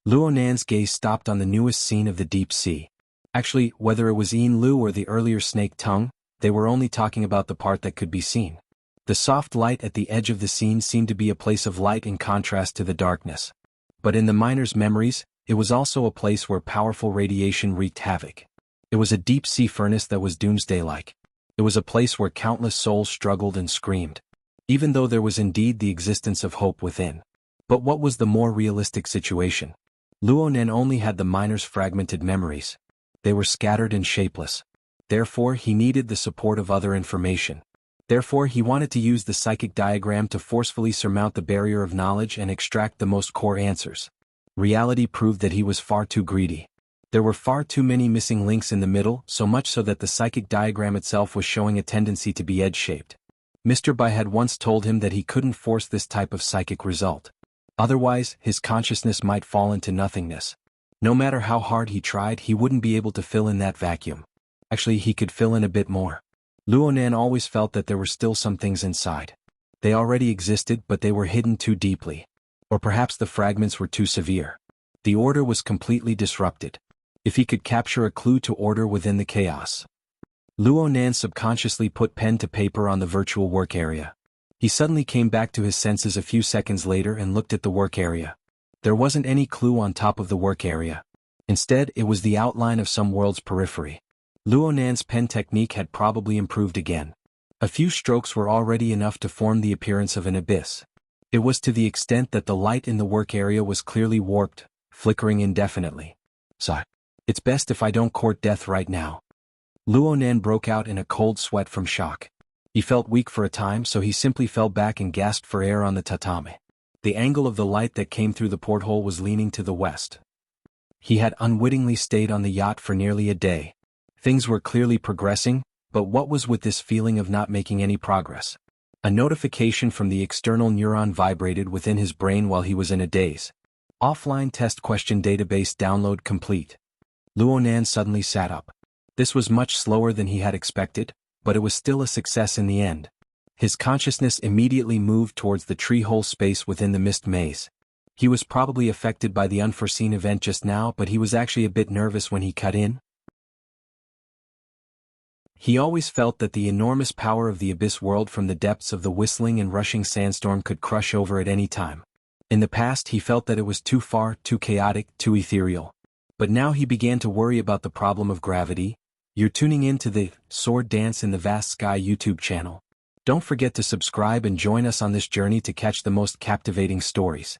Luonan's gaze stopped on the newest scene of the deep sea. Actually, whether it was Yin Lu or the earlier Snake Tongue, they were only talking about the part that could be seen. The soft light at the edge of the scene seemed to be a place of light in contrast to the darkness. But in the miner's memories, it was also a place where powerful radiation wreaked havoc. It was a deep-sea furnace that was doomsday-like. It was a place where countless souls struggled and screamed, even though there was indeed the existence of hope within. But what was the more realistic situation? Luonan only had the miner's fragmented memories. They were scattered and shapeless. Therefore, he needed the support of other information. Therefore, he wanted to use the psychic diagram to forcefully surmount the barrier of knowledge and extract the most core answers. Reality proved that he was far too greedy. There were far too many missing links in the middle, so much so that the psychic diagram itself was showing a tendency to be edge-shaped. Mr. Bai had once told him that he couldn't force this type of psychic result. Otherwise, his consciousness might fall into nothingness. No matter how hard he tried, he wouldn't be able to fill in that vacuum. Actually, he could fill in a bit more. Luonan always felt that there were still some things inside. They already existed, but they were hidden too deeply. Or perhaps the fragments were too severe. The order was completely disrupted. If he could capture a clue to order within the chaos. Luonan subconsciously put pen to paper on the virtual work area. He suddenly came back to his senses a few seconds later and looked at the work area. There wasn't any clue on top of the work area. Instead, it was the outline of some world's periphery. Luonan's pen technique had probably improved again. A few strokes were already enough to form the appearance of an abyss. It was to the extent that the light in the work area was clearly warped, flickering indefinitely. So, it's best if I don't court death right now. Luonan broke out in a cold sweat from shock. He felt weak for a time, so he simply fell back and gasped for air on the tatami. The angle of the light that came through the porthole was leaning to the west. He had unwittingly stayed on the yacht for nearly a day. Things were clearly progressing, but what was with this feeling of not making any progress? A notification from the external neuron vibrated within his brain while he was in a daze. Offline test question database download complete. Luonan suddenly sat up. This was much slower than he had expected, but it was still a success in the end. His consciousness immediately moved towards the tree-hole space within the mist maze. He was probably affected by the unforeseen event just now, but he was actually a bit nervous when he cut in. He always felt that the enormous power of the abyss world from the depths of the whistling and rushing sandstorm could crush over at any time. In the past he felt that it was too far, too chaotic, too ethereal. But now he began to worry about the problem of gravity. You're tuning in to the Sword Dance in the Vast Sky YouTube channel. Don't forget to subscribe and join us on this journey to catch the most captivating stories.